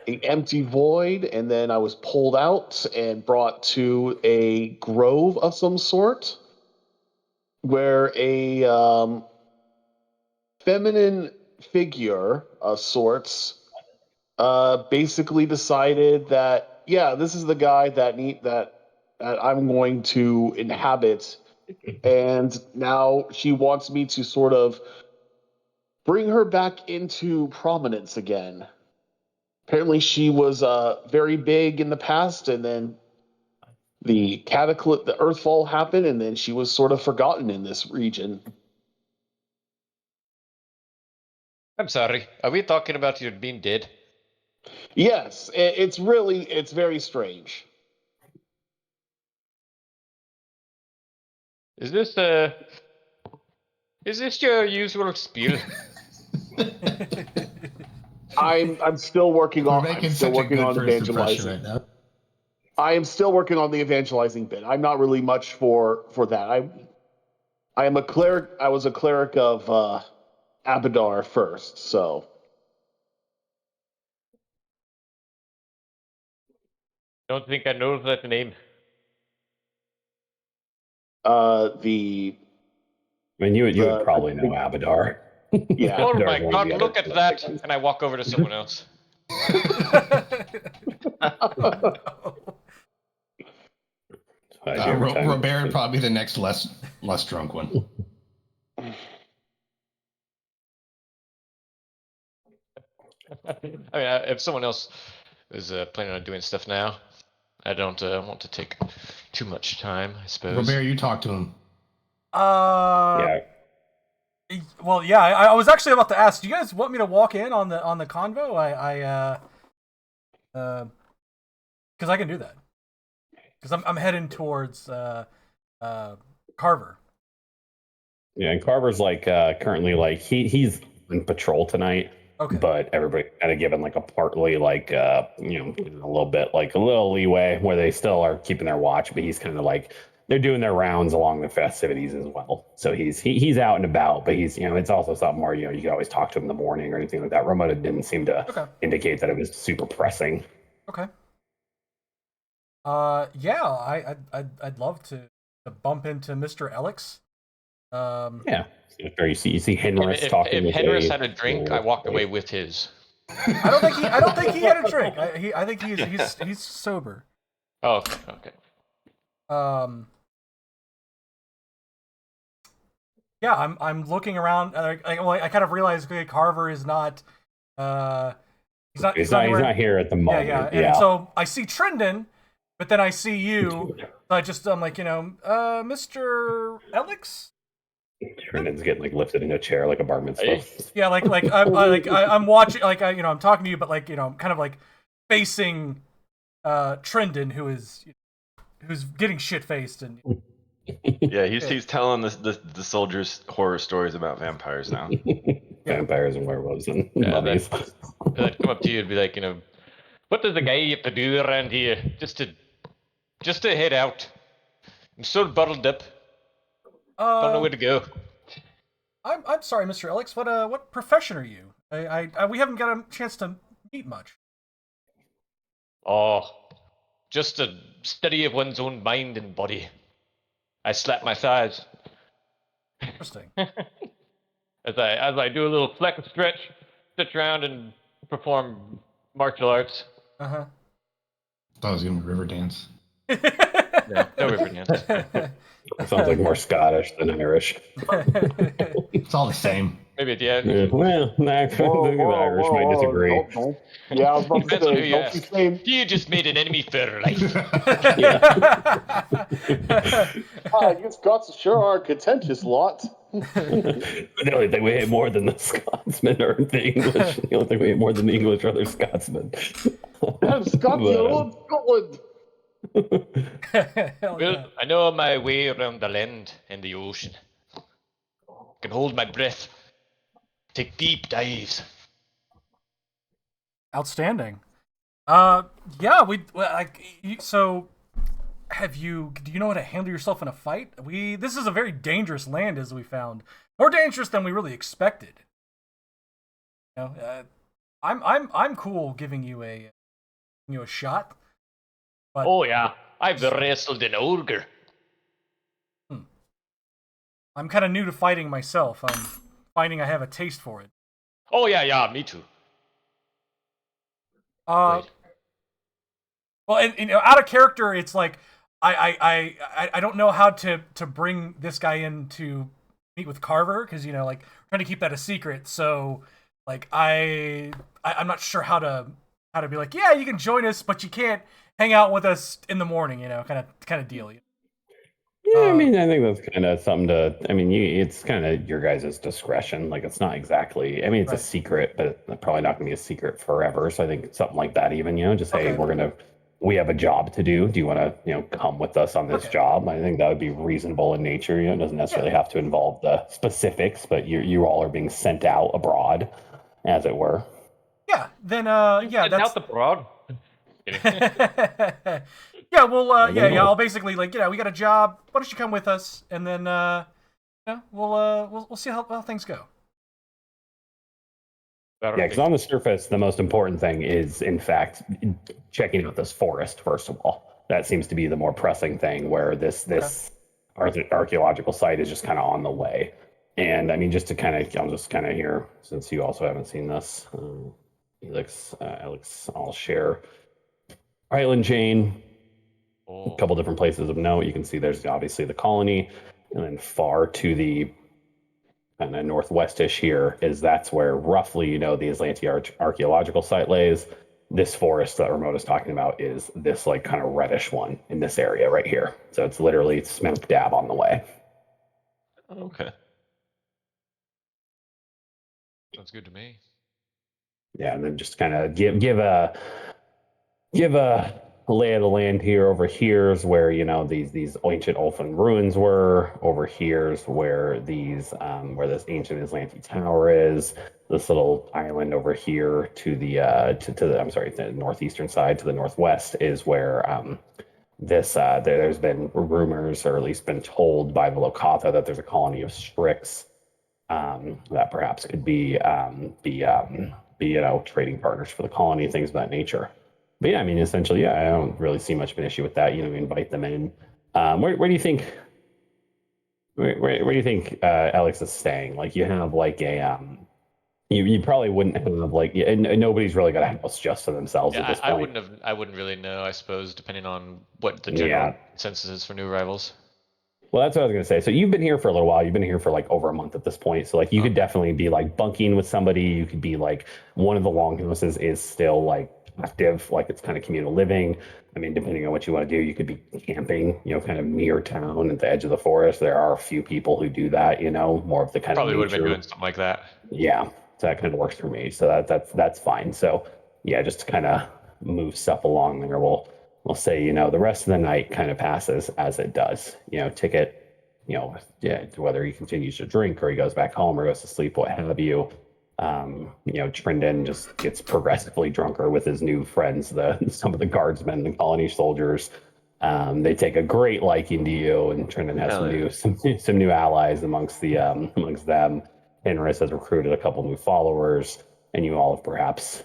an empty void, and then I was pulled out and brought to a grove of some sort, where a feminine figure of sorts basically decided that yeah, this is the guy that I'm going to inhabit, and now she wants me to sort of bring her back into prominence again. Apparently, she was very big in the past, and then the cataclysm, the Earthfall happened, and then she was sort of forgotten in this region. I'm sorry. Are we talking about you being dead? Yes, it's very strange. Is this your usual spiel? I'm still working We're on making such a good first impression right now. I am still working on the evangelizing bit. I'm not really much for that. I am a cleric. I was a cleric of Abadar first, so Don't think I know that name. the I mean, you would the probably know Abadar. yeah. Oh Abadar's my one of god, the look other at that! collections. And I walk over to someone else. Robert probably the next less drunk one. I mean, if someone else is planning on doing stuff now, I don't want to take too much time, I suppose. Robert, you talk to him. Yeah. Well, yeah. I was actually about to ask. Do you guys want me to walk in on the convo? Because I can do that. Because I'm heading towards Carver. Yeah, and Carver's like currently like he's in patrol tonight. Okay. But everybody kind of given like a partly like a little bit like a little leeway where they still are keeping their watch, but he's kind of like they're doing their rounds along the festivities as well. So he's out and about, but he's it's also something where you can always talk to him in the morning or anything like that. Ramona didn't seem to indicate that it was super pressing. Okay. Yeah, I'd love to bump into Mr. Alex. Yeah. Or you see Henris talking. If Henris had a drink, I walked away with his. I don't think he had a drink. I think he's sober. Oh, okay. Yeah, I'm looking around. I kind of realized Carver is not. He's not here at the moment. Yeah. And so I see Trendon, but then I see you. So I'm like, Mr. Alex. Trendon's getting like lifted in a chair like a bar mitzvah. Yeah, I'm watching, I'm talking to you, but I'm kind of like facing Trendon, who's getting shit faced and. Yeah, he's telling the soldiers horror stories about vampires now. Vampires and werewolves and mummies. They'd come up to you and be like, what does a guy have to do around here just to head out? I'm so bottled up. Don't know where to go. I'm sorry, Mr. Alex. What profession are you? We haven't got a chance to meet much. Oh, just a study of one's own mind and body. I slap my thighs. Interesting. as I do a little flex stretch, sit around and perform martial arts. Uh-huh. I thought it was gonna be river dance. Yeah, no river dance. Sounds like more Scottish than Irish. It's all the same. Maybe yeah. Well, the Irish might disagree. Don't. Yeah, I was about to Depends on who say, you don't ask. be saying. You just made an enemy for life. You Scots sure are a contentious lot. The only thing we hate more than the Scotsman or the English. The only thing we hate more than the English are the Scotsmen. Have Scots But, your own Scotland. Hell Well, yeah. I know my way around the land and the ocean. I can hold my breath, take deep dives. Outstanding. Yeah, so do you know how to handle yourself in a fight? This is a very dangerous land, as we found. More dangerous than we really expected. You know, I'm cool giving you a shot. But Oh yeah, I've wrestled an ogre. I'm kind of new to fighting myself. I'm finding I have a taste for it. Oh yeah, me too. Uh, Wait. well, and out of character, it's like I don't know how to bring this guy in to meet with Carver because like trying to keep that a secret. So like I'm not sure how to be like, yeah, you can join us, but you can't hang out with us in the morning. Kind of deal. yeah, I mean, I think that's kind of something to. I mean, it's kind of your guys' discretion. Like, it's not exactly. I mean, it's a Right. secret, but it's probably not going to be a secret forever. So I think something like that, even just hey, Okay. we have a job to do. Do you want to come with us on this Okay. job? I think that would be reasonable in nature. It doesn't necessarily Yeah. have to involve the specifics, but you all are being sent out abroad, as it were. Yeah. Then Getting out the broad. yeah, well, yeah. I'll basically like, we got a job. Why don't you come with us, and then we'll see how things go. Yeah, because on the surface, the most important thing is, in fact, checking out this forest first of all. That seems to be the more pressing thing. Where this archaeological site is just kind of on the way. And I mean, I'll just kind of here, since you also haven't seen this, Alex, I'll share island chain. A Oh. couple different places of note. You can see there's obviously the colony, and then far to the kind of northwestish here that's where roughly the Atlantic archaeological site lays. This forest that Remote is talking about is this like kind of reddish one in this area right here. So it's literally smack dab on the way. Okay. Sounds good to me. Yeah, and then just kind of give a lay of the land here. Over here is where these ancient Ulfin ruins were. Over here is where where this ancient Islandi tower is. This little island over here to the to the the northeastern side to the northwest is where there's been rumors, or at least been told by the Locata, that there's a colony of Strix that perhaps could be trading partners for the colony, things of that nature. But yeah, I mean, essentially, yeah, I don't really see much of an issue with that. We invite them in. Where do you think? Where do you think Alex is staying? Like, you have like you probably wouldn't have like, and nobody's really got a house just for themselves at Yeah, this I point. wouldn't have. I wouldn't really know. I suppose depending on what the general Yeah. consensus is for new arrivals. Well, that's what I was going to say. So you've been here for a little while. You've been here for like over a month at this point. So like you could Okay. definitely be like bunking with somebody. You could be like, one of the longhouses is still like active, like it's kind of communal living. I mean, depending on what you want to do, you could be camping, kind of near town at the edge of the forest. There are a few people who do that, more of the kind of Probably would have been nature. doing something like that. Yeah, so that kind of works for me. So that's fine. So yeah, just to kind of move stuff along there, we'll say the rest of the night kind of passes as it does. Ticket, yeah, whether he continues to drink or he goes back home or goes to sleep, what have you. Trindon just gets progressively drunker with his new friends, some of the guardsmen, the colony soldiers. They take a great liking to you, and Trindon has Hell yeah. some new allies amongst them. Henris has recruited a couple new followers, and you all have perhaps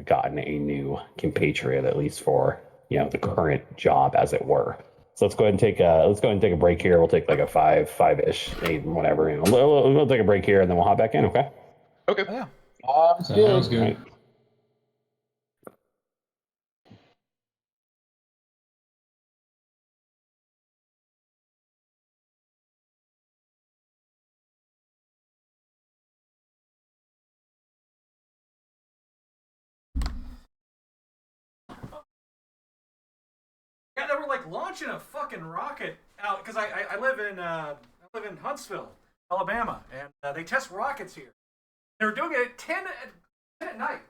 gotten a new compatriot, at least for the current job, as it were. So let's go ahead and take a break here. We'll take like a five-ish, eight, whatever. We'll take a break here, and then we'll hop back in. Okay. Okay. Oh, yeah. Sounds good. Right. Yeah, they were like launching a fucking rocket out because I live in Huntsville, Alabama, and they test rockets here. They were doing it at 10 at night.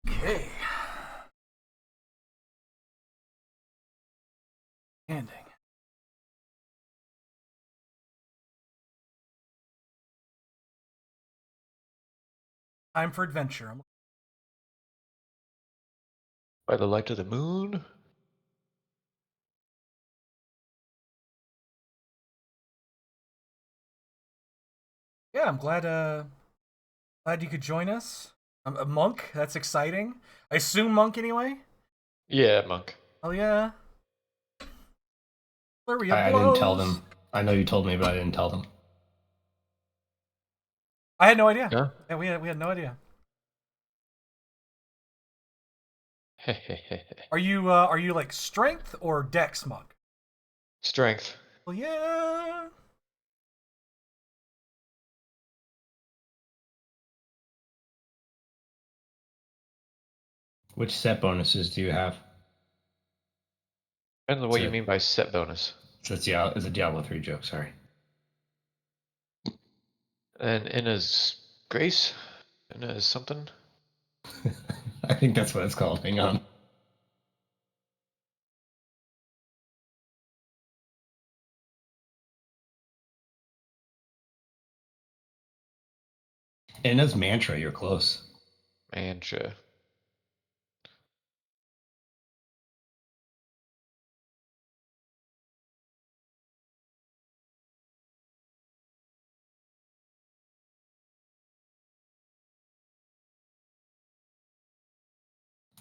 Okay. Ending. Time for adventure. By the light of the moon? Yeah, I'm glad you could join us. A monk, that's exciting. I assume monk anyway? Yeah, monk. Oh yeah. Flurry of I didn't tell blows. them. I know you told me, but I didn't tell them. I had no idea. Yeah. Yeah, we had no idea. Are you like strength or dex monk? Strength. Well, yeah. Which set bonuses do you have? Depends on what you mean by set bonus. So it's a Diablo 3 joke, sorry. And Inna's Grace? Inna's something? I think that's what it's called. Hang on. Inna's Mantra, you're close. Mantra.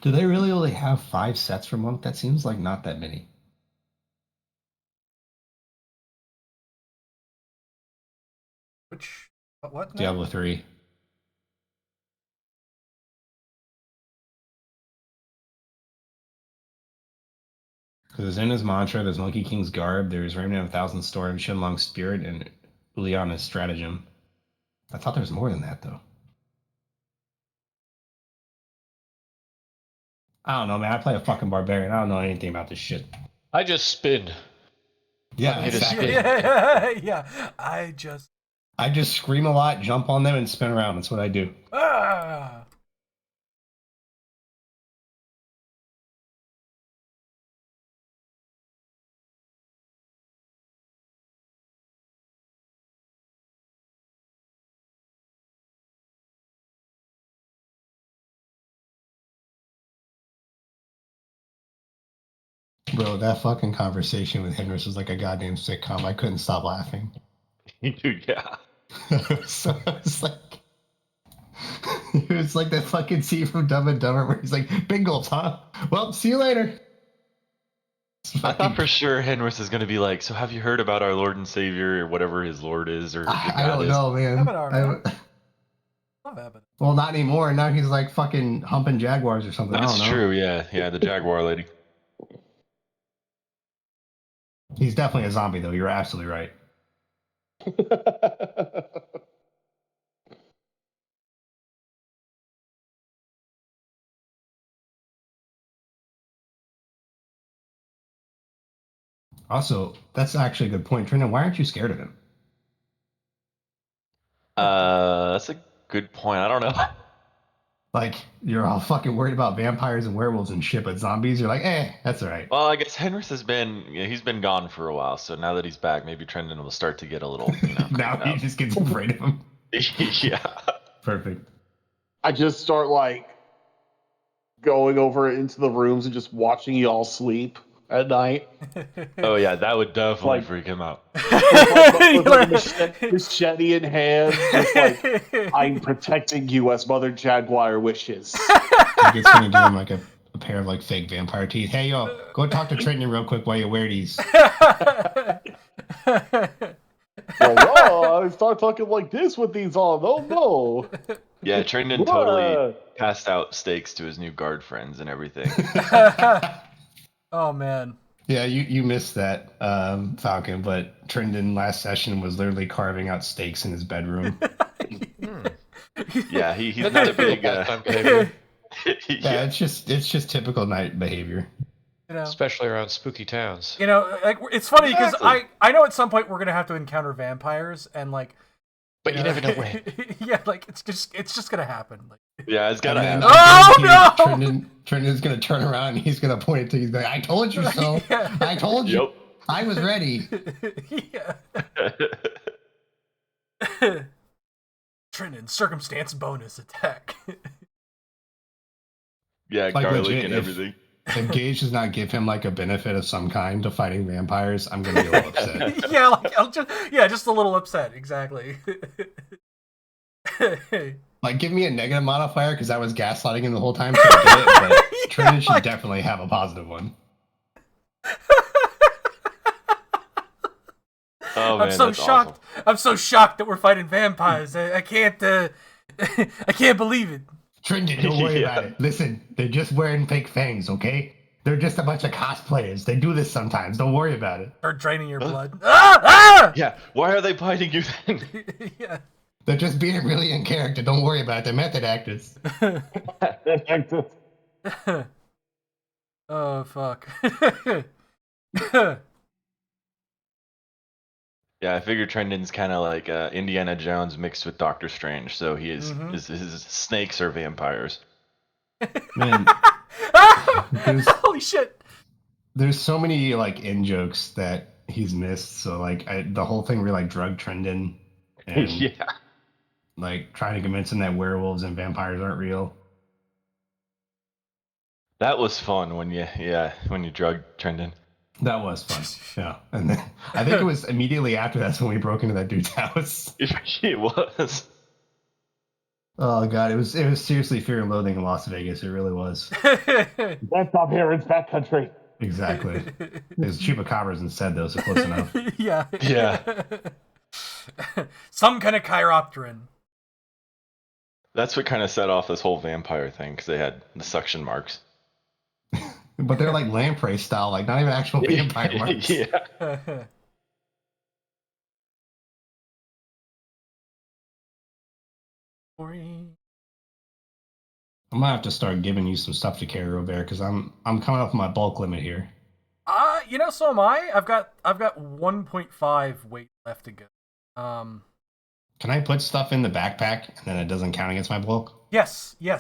Do they really only have 5 sets for monk? That seems like not that many. Which what? Now? Diablo 3. Because there's Inna's Mantra, there's Monkey King's Garb, there's Remnant of 1,000 Storm, Shenlong's Spirit, and Uliana's Stratagem. I thought there was more than that, though. I don't know, man. I play a fucking barbarian. I don't know anything about this shit. I just spin. Yeah, exactly. Yeah. I just scream a lot, jump on them, and spin around. That's what I do. ah. Bro, that fucking conversation with Henry was like a goddamn sitcom. I couldn't stop laughing. Yeah. It's like it was like that fucking scene from Dumb and Dumber where he's like, "Big gulps, huh? Well, see you later." I thought for sure Henris is going to be like, so have you heard about our Lord and Savior or whatever his Lord is or I don't know, man. Love Abaddon. Well, not anymore. Now he's like fucking humping jaguars or something. That's I don't know. true, yeah, the Jaguar lady. He's definitely a zombie, though. You're absolutely right. Also, that's actually a good point. Trina, why aren't you scared of him? That's a good point. I don't know. Like, you're all fucking worried about vampires and werewolves and shit, but zombies, you're like, that's all right. Well, I guess Henris he's been gone for a while, so now that he's back, maybe Trendon will start to get a little, now he just gets afraid of him. Yeah. Perfect. I just start like going over into the rooms and just watching y'all sleep at night. Oh yeah, that would definitely freak him out. With like a machete in hand, just like, I'm protecting you as Mother Jaguar wishes. Like it's gonna give him like a pair of like fake vampire teeth. Hey yo, go talk to Trenton real quick while you wear these. I start talking like this with these on. Oh no. Yeah, Trendon totally passed out steaks to his new guard friends and everything. Oh man. Yeah, you missed that, Falcon, but Trendon last session was literally carving out steaks in his bedroom. Yeah, he's not a big behavior. Yeah, it's just typical night behavior. Especially around spooky towns. Like it's funny because I know at some point we're gonna have to encounter vampires and like. But you never know when. Yeah, like it's just gonna happen. Like, yeah, it's gotta happen. Oh no! Trendon's gonna turn around and he's gonna point it to you. He's like, "I told you so. Yeah. I told you. Yep. I was ready." Yeah. Trendon, circumstance bonus attack. Yeah, Like, garlic legit, and everything. If Gage does not give him like a benefit of some kind to fighting vampires, I'm gonna be a little upset. Yeah, like just a little upset. Exactly. Like, give me a negative modifier because I was gaslighting him the whole time. So I get it, but Trendon should definitely have a positive one. Oh man, I'm so shocked. Awesome. I'm so shocked that we're fighting vampires. I can't. I can't believe it. Trendon, don't worry about it. Listen, they're just wearing fake fangs, okay? They're just a bunch of cosplayers. They do this sometimes. Don't worry about it. Start draining your Huh? blood. Ah! Yeah. Why are they biting you then? Yeah. They're just being really in character. Don't worry about it. They're method actors. Oh fuck. Yeah, I figure Trendon's kind of like Indiana Jones mixed with Doctor Strange, so he is his snakes are vampires. Man, Holy shit. there's so many like in jokes that he's missed. So like the whole thing really like drug Trendon and Yeah. like trying to convince him that werewolves and vampires aren't real. That was fun when you drugged Trendon. That was fun. Yeah. And then I think it was immediately after that's when we broke into that dude's house. It was. Oh god, it was seriously Fear and Loathing in Las Vegas. It really was. That's up here. It's backcountry. Exactly. There's chupacabras instead though, so close enough. Yeah. Yeah. Some kind of chiropteran. That's what kind of set off this whole vampire thing, because they had the suction marks. But they're like lamprey style, like not even actual vampire marks. Yeah. I'm gonna have to start giving you some stuff to carry, Robert, because I'm coming up with my bulk limit here. So am I. I've got 1.5 weight left to go. Can I put stuff in the backpack and then it doesn't count against my bulk? Yes. Yeah,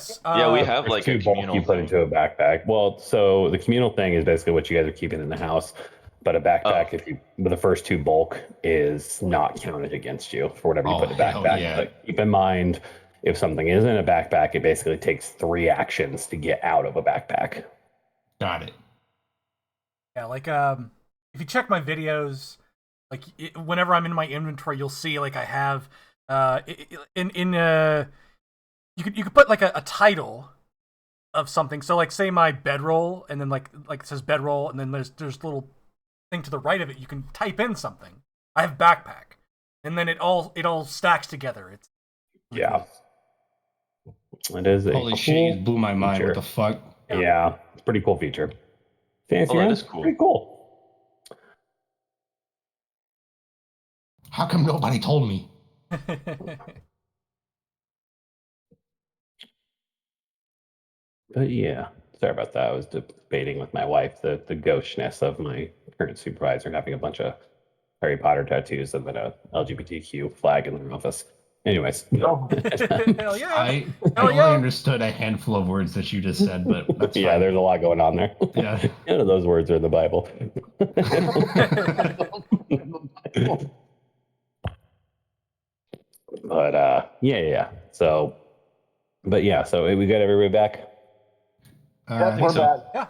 we have There's like two a bulk communal you put thing. into a backpack. Well, so the communal thing is basically what you guys are keeping in the house, but a backpack, but the first two bulk is not counted against you for whatever you put in the hell backpack. yeah. But keep in mind, if something is in a backpack, it basically takes 3 actions to get out of a backpack. Got it. Yeah, like if you check my videos, like whenever I'm in my inventory, you'll see like I have you could put like a title of something. So like say my bedroll, and then like it says bedroll, and then there's a little thing to the right of it. You can type in something. I have backpack, and then it all stacks together. It's Yeah. It is a Holy cool shit, you blew my mind. feature. What the fuck? Yeah, it's a pretty cool feature. Fancy, Oh, that man. is cool. Pretty cool. How come nobody told me? But yeah, sorry about that. I was debating with my wife the gaucheness of my current supervisor having a bunch of Harry Potter tattoos and then a LGBTQ flag in their office. Anyways, Hell yeah. I Hell only yeah. understood a handful of words that you just said, but that's yeah, fine. there's a lot going on there. Yeah. None of those words are in the Bible. But yeah. So, but yeah, so we got everybody back. All That's right. we're so. back. Yeah.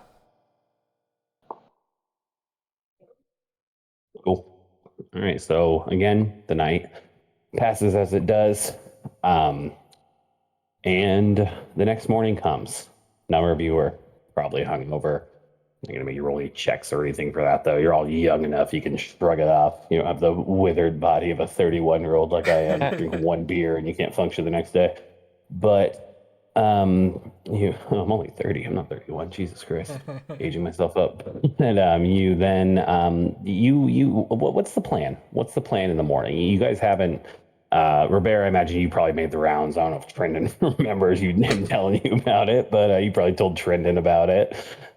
Cool. All right. So again, the night passes as it does, and the next morning comes. A number of you are probably hungover. I'm not gonna make you roll any checks or anything for that, though. You're all young enough; you can shrug it off. You don't have the withered body of a 31-year-old like I am, drinking one beer and you can't function the next day. But I'm only 30. I'm not 31. Jesus Christ, aging myself up. And you then what's the plan? What's the plan in the morning? You guys haven't. Robert, I imagine you probably made the rounds. I don't know if Trendon remembers him telling you about it, but you probably told Trendon about it.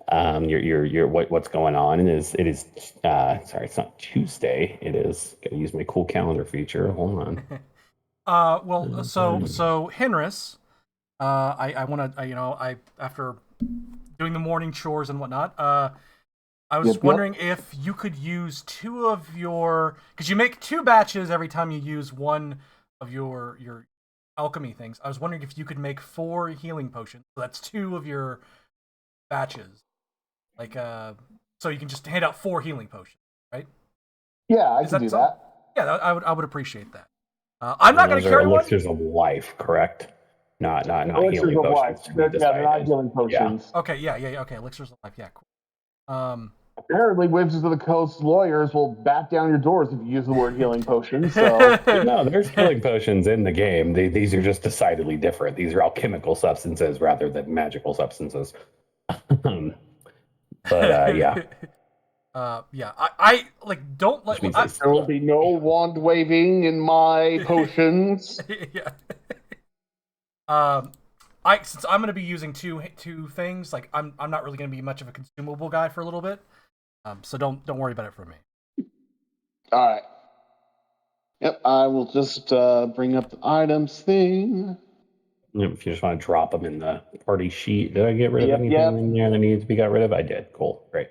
What's going on? And it is sorry, it's not Tuesday. It is. Gotta use my cool calendar feature. Hold on. Well, so Henris, I want to, I after doing the morning chores and whatnot, I was wondering if you could use 2 of your, because you make 2 batches every time you use one of your alchemy things. I was wondering if you could make 4 healing potions. So that's 2 of your batches, like so you can just hand out 4 healing potions, right? Yeah, I can do that. Yeah, I would appreciate that. I'm not going to carry one. Elixirs of life, correct? Not Elixirs healing of potions. life. They're not healing potions. Okay, yeah. Okay, elixirs of life. Yeah, cool. Apparently, Wizards of the Coast lawyers will bat down your doors if you use the word healing potion. So No, there's healing potions in the game. These are just decidedly different. These are alchemical substances rather than magical substances. Yeah. Yeah. I like don't Which like. means I, There will be no wand waving in my potions. yeah. I since I'm gonna be using two things, like I'm not really gonna be much of a consumable guy for a little bit. So don't worry about it for me. All right. Yep, I will just bring up the items thing. If you just want to drop them in the party sheet, did I get rid of Yep, anything yep. in there that needs to be got rid of? I did. Cool. Great.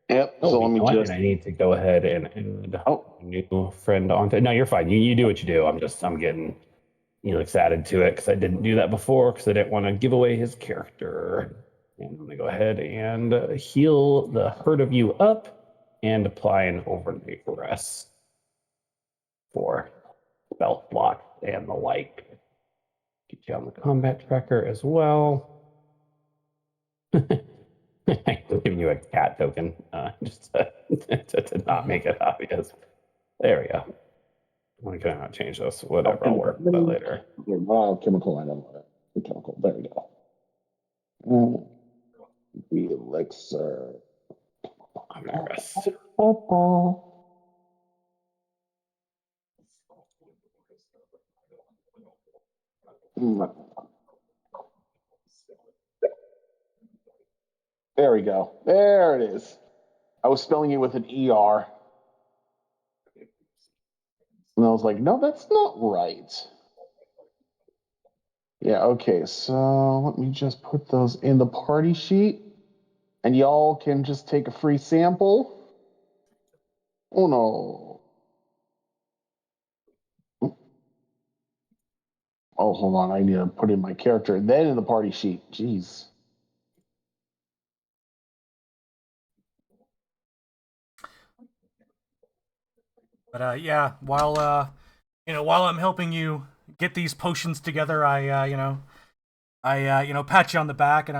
Yep. Oh, So you let me know what? just. And I need to go ahead and add Oh, a new friend onto. No, you're fine. You do what you do. I'm getting Helix added to it because I didn't do that before because I didn't want to give away his character. And I'm gonna go ahead and heal the hurt of you up and apply an overnight rest for spell block and the like. Get you on the combat tracker as well. I'm giving you a cat token just to not make it obvious. There we go. Why can I not change this? Whatever, I'll work with that later. Chemical item. Chemical. There we go. The elixir. Rest. There we go. There it is. I was spelling it with an ER. And I was like, no, that's not right. Yeah, okay, so let me just put those in the party sheet. And y'all can just take a free sample. Oh no. Oh, hold on. I need to put in my character and then in the party sheet. Jeez. But yeah, while I'm helping you get these potions together, I pat you on the back, and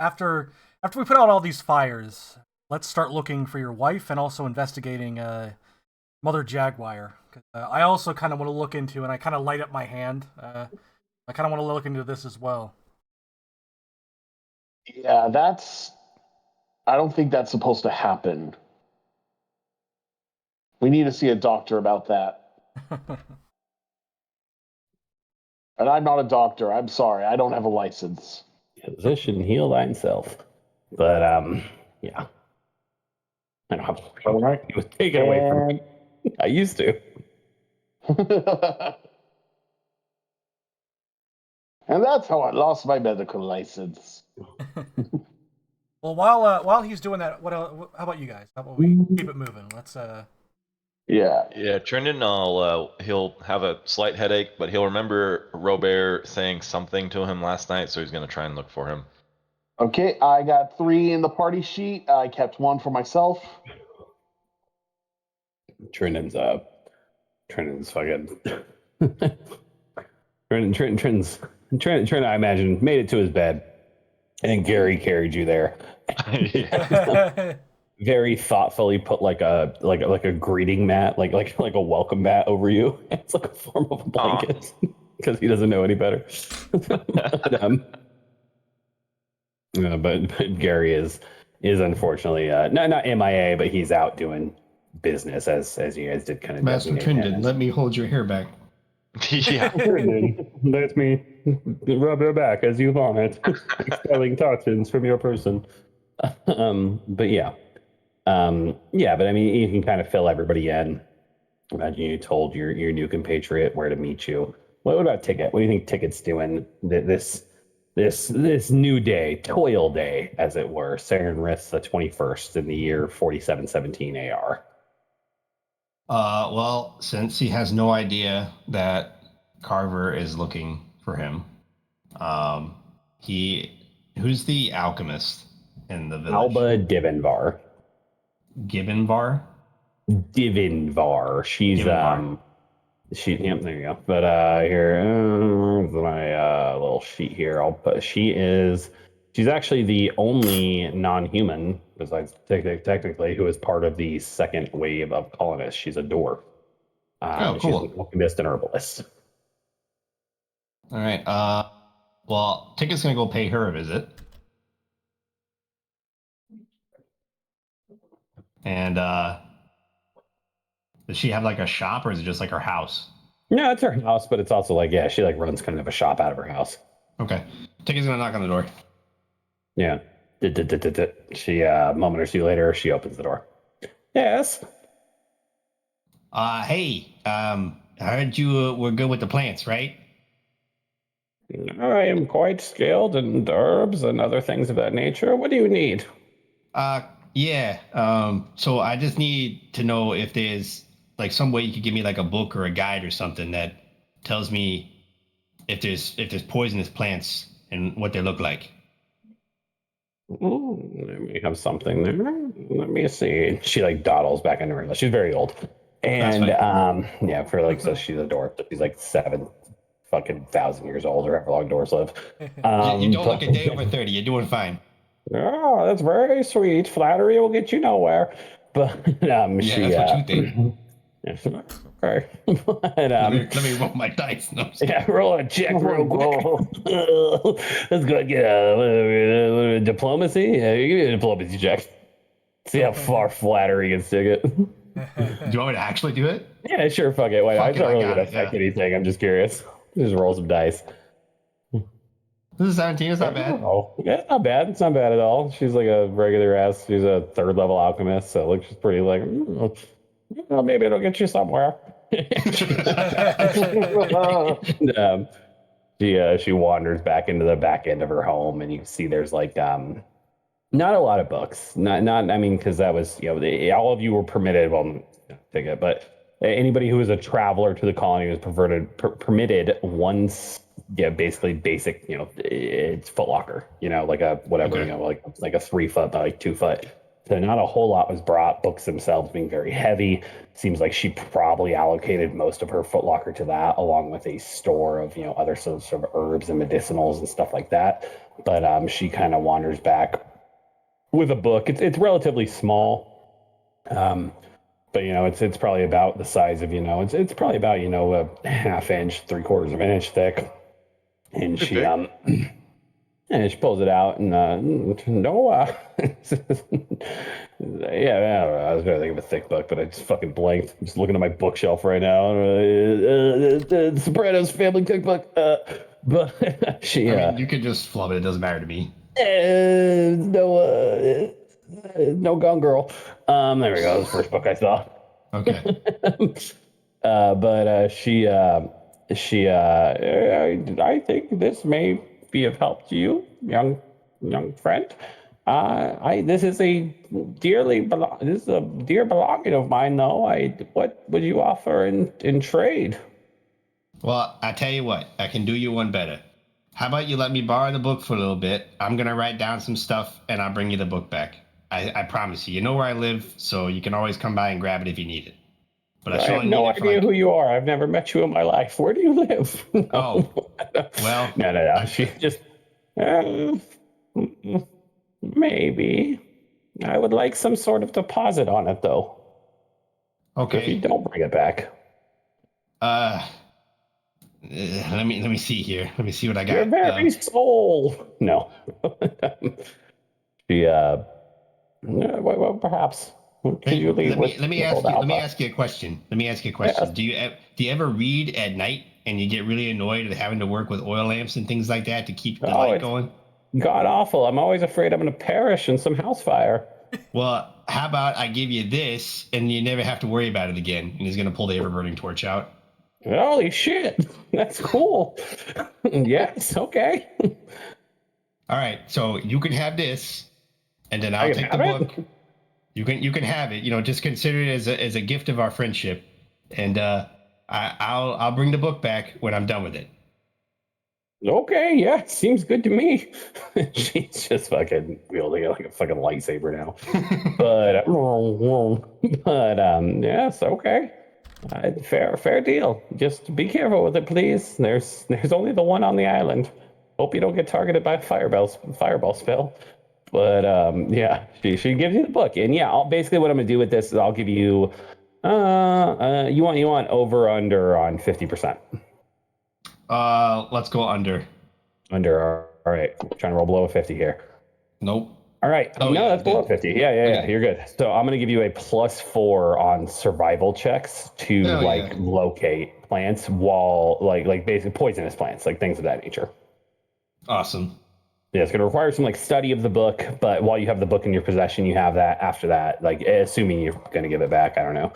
after we put out all these fires, let's start looking for your wife and also investigating Mother Jaguar. I also kind of want to look into, and I kind of light up my hand. I kind of want to look into this as well. Yeah, I don't think that's supposed to happen. We need to see a doctor about that. And I'm not a doctor. I'm sorry. I don't have a license. Physician heal thyself. But yeah. I don't have All right. it was taken away from me. I used to. And that's how I lost my medical license. Well, while he's doing that, how about you guys? How about we keep it moving? Let's Yeah. Yeah, Trendon, he'll have a slight headache, but he'll remember Robert saying something to him last night, so he's gonna try and look for him. Okay, I got 3 in the party sheet. I kept 1 for myself. Trendon's fucking Trendon, I imagine, made it to his bed. And Gary carried you there. Yeah. Very thoughtfully put like a greeting mat, like a welcome mat over you. It's like a form of a blanket because he doesn't know any better. but Gary is unfortunately not MIA, but he's out doing business as you guys did kind of Master designate him Trindon, as. let me hold your hair back. Yeah. Let me rub your back as you vomit, expelling toxins from your person. But yeah. But I mean, you can kind of fill everybody in. Imagine you told your new compatriot where to meet you. What about Ticket? What do you think Ticket's doing this new day, toil day, as it were? Saren Risk the 21st in the year 4717 AR. Well, since he has no idea that Carver is looking for him, who's the alchemist in the village? Alba Divinvar. Gibbonvar? Divinvar. She's Divinvar. Yep, there you go. But here, where's my little sheet here? She's actually the only non-human, besides technically, who is part of the second wave of colonists. She's a dwarf. Oh, She's cool. an alchemist and herbalist. All right. Well, Ticket's gonna go pay her a visit. And does she have like a shop, or is it just like her house? No, it's her house, but it's also like, yeah, she like runs kind of a shop out of her house. Okay. Tiggy's gonna knock on the door. Yeah. She, a moment or two later, she opens the door. Yes. Hey, I heard you were good with the plants, right? I am quite skilled in herbs and other things of that nature. What do you need? Yeah. So I just need to know if there's like some way you could give me like a book or a guide or something that tells me if there's poisonous plants and what they look like. Let me have something there. Let me see. She like dawdles back into her. She's very old, and yeah, for like so she's a dwarf. She's like 7,000 years old, or however long dwarves live. You don't look a day over 30. You're doing fine. Oh, that's very sweet. Flattery will get you nowhere. But Yeah, she. that's what you think. Okay. But, let me roll my dice. No, yeah, roll a check real quick. Let's go get a diplomacy. Yeah, give me a diplomacy check. See how far flattery can stick it. do you want me to actually do it? Yeah, sure. Fuck it. Why not? It's not really I gonna affect anything. I'm just curious. Just roll some dice. This is 17. It's not bad. Oh, yeah, it's not bad. It's not bad at all. She's like a regular ass. She's a third level alchemist, so like she's pretty like. Well, maybe it'll get you somewhere. um, she wanders back into the back end of her home, and you see there's like not a lot of books. Not I mean, because that was all of you were permitted. Well, take it, but anybody who was a traveler to the colony was permitted once. Yeah, basically basic. It's Foot Locker. Like a whatever. Okay. Like a 3 foot by like 2 foot. So not a whole lot was brought. Books themselves being very heavy. Seems like she probably allocated most of her Foot Locker to that, along with a store of other sort of herbs and medicinals and stuff like that. But she kind of wanders back with a book. It's relatively small, but it's probably about the size of it's probably about a half inch, 3/4 of an inch thick, and she and she pulls it out and yeah, I was gonna think of a thick book, but I just fucking blanked. I'm just looking at my bookshelf right now. The Sopranos family cookbook. But she. I mean, you could just flub it. It doesn't matter to me. No Gone Girl. There we go. That was the first book I saw. Okay. But she. I think this may be of help to you, young friend. This is a dear belonging of mine, though. What would you offer in trade? Well, I tell you what, I can do you one better. How about you let me borrow the book for a little bit? I'm gonna write down some stuff, and I'll bring you the book back. I promise you. You know where I live, so you can always come by and grab it if you need it. But I have no idea who you are. I've never met you in my life. Where do you live? No. Oh, well. No. She just. Maybe. I would like some sort of deposit on it, though. Okay. If you don't bring it back. Let me see here. Let me see what I got. Your very soul. No. She. Well, perhaps. Let me ask you a question. Yes. Do you ever read at night and you get really annoyed at having to work with oil lamps and things like that to keep the light going? God awful. I'm always afraid I'm going to perish in some house fire. Well, how about I give you this and you never have to worry about it again? And he's going to pull the ever-burning torch out. Holy shit. That's cool. Yes, okay. All right, so you can have this, and then I'll take the book. You can have it. Just consider it as a gift of our friendship, and I'll bring the book back when I'm done with it. Okay, yeah, seems good to me. She's just fucking wielding it like a fucking lightsaber now. but yes, okay. Fair deal. Just be careful with it, please. There's only the one on the island. Hope you don't get targeted by a fireball spell. But yeah, she gives you the book, and yeah, basically what I'm gonna do with this is I'll give you you want over under on 50%. Let's go under. Under, all right. I'm trying to roll below a 50 here. Nope. All right. Oh, no, yeah, that's below good. 50. Yeah, Okay. you're good. So I'm going to give you a +4 on survival checks to Oh, yeah. locate plants while like basically poisonous plants, like things of that nature. Awesome. Yeah, it's going to require some study of the book, but while you have the book in your possession, you have that after that, assuming you're going to give it back. I don't know.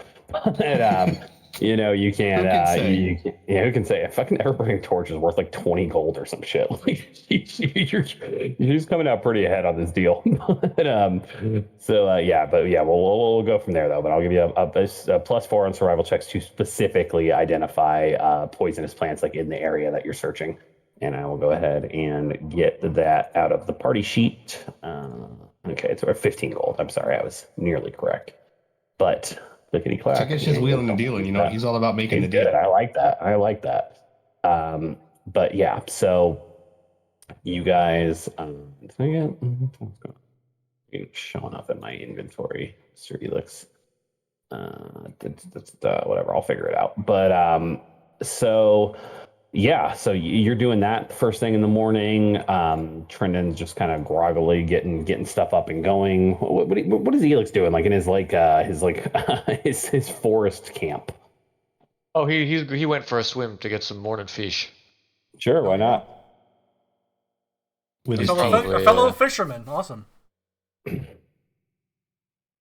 And, you can, Who can say? who can say a fucking ever-burning torch is worth like 20 gold or some shit. Like, you're just coming out pretty ahead on this deal. We'll go from there though, but I'll give you a +4 on survival checks to specifically identify poisonous plants like in the area that you're searching. And I will go ahead and get that out of the party sheet. Okay, it's 15 gold. I'm sorry, I was nearly correct. But clickety clack. Ticket's just wheeling and dealing. He's all about making the deal. Good. I like that. But yeah, so you guys, showing up in my inventory, Mr. Elix. Whatever, I'll figure it out. But so yeah, so you're doing that first thing in the morning. Trendon's just kind of groggily getting stuff up and going. What is Elix doing? Like in his his forest camp. Oh, he went for a swim to get some morning fish. Sure, why not? With his A fellow fisherman, awesome.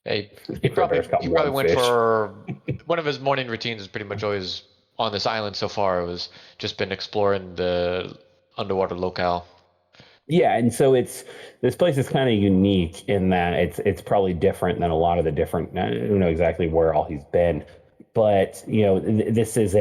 Hey, he probably went for one of his morning routines. Is pretty much always on this island so far. It was just been exploring the underwater locale. Yeah, and so this place is kind of unique in that it's probably different than a lot of the different. I don't know exactly where all he's been, but this is